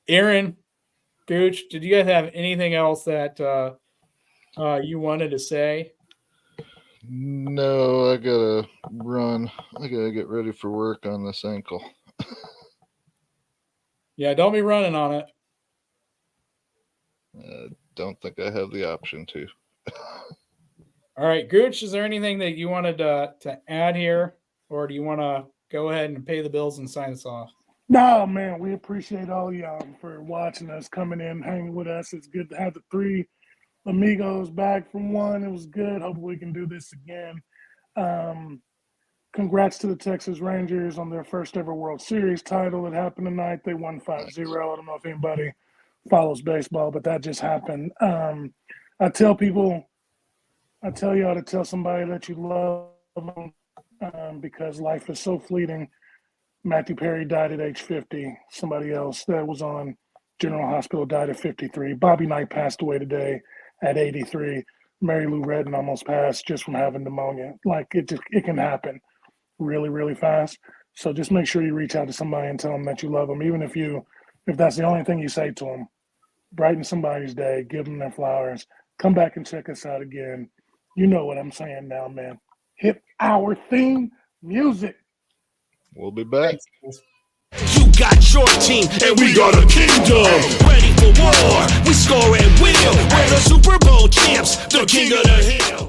Aaron, Gooch, did you guys have anything else that you wanted to say? No, I gotta run. I gotta get ready for work on this ankle. Yeah, don't be running on it. Don't think I have the option to. All right, Gooch, is there anything that you wanted to add here, or do you want to go ahead and pay the bills and sign us off? No, man, we appreciate all y'all for watching us, coming in, hanging with us. It's good to have the 3 amigos back from 1. It was good. Hopefully we can do this again. Congrats to the Texas Rangers on their first ever World Series title that happened tonight. They won 5-0. I don't know if anybody follows baseball, but that just happened. I tell y'all to tell somebody that you love them because life is so fleeting. Matthew Perry died at age 50. Somebody else that was on General Hospital died at 53. Bobby Knight passed away today at 83. Mary Lou Retton almost passed just from having pneumonia. Like, it can happen really, really fast. So just make sure you reach out to somebody and tell them that you love them. Even if that's the only thing you say to them, brighten somebody's day, give them their flowers. Come back and check us out again. You know what I'm saying now, man. Hit our theme music. We'll be back. You got your team, and we got a kingdom. Ready for war, we score at will. We're the Super Bowl champs, the king of the hill.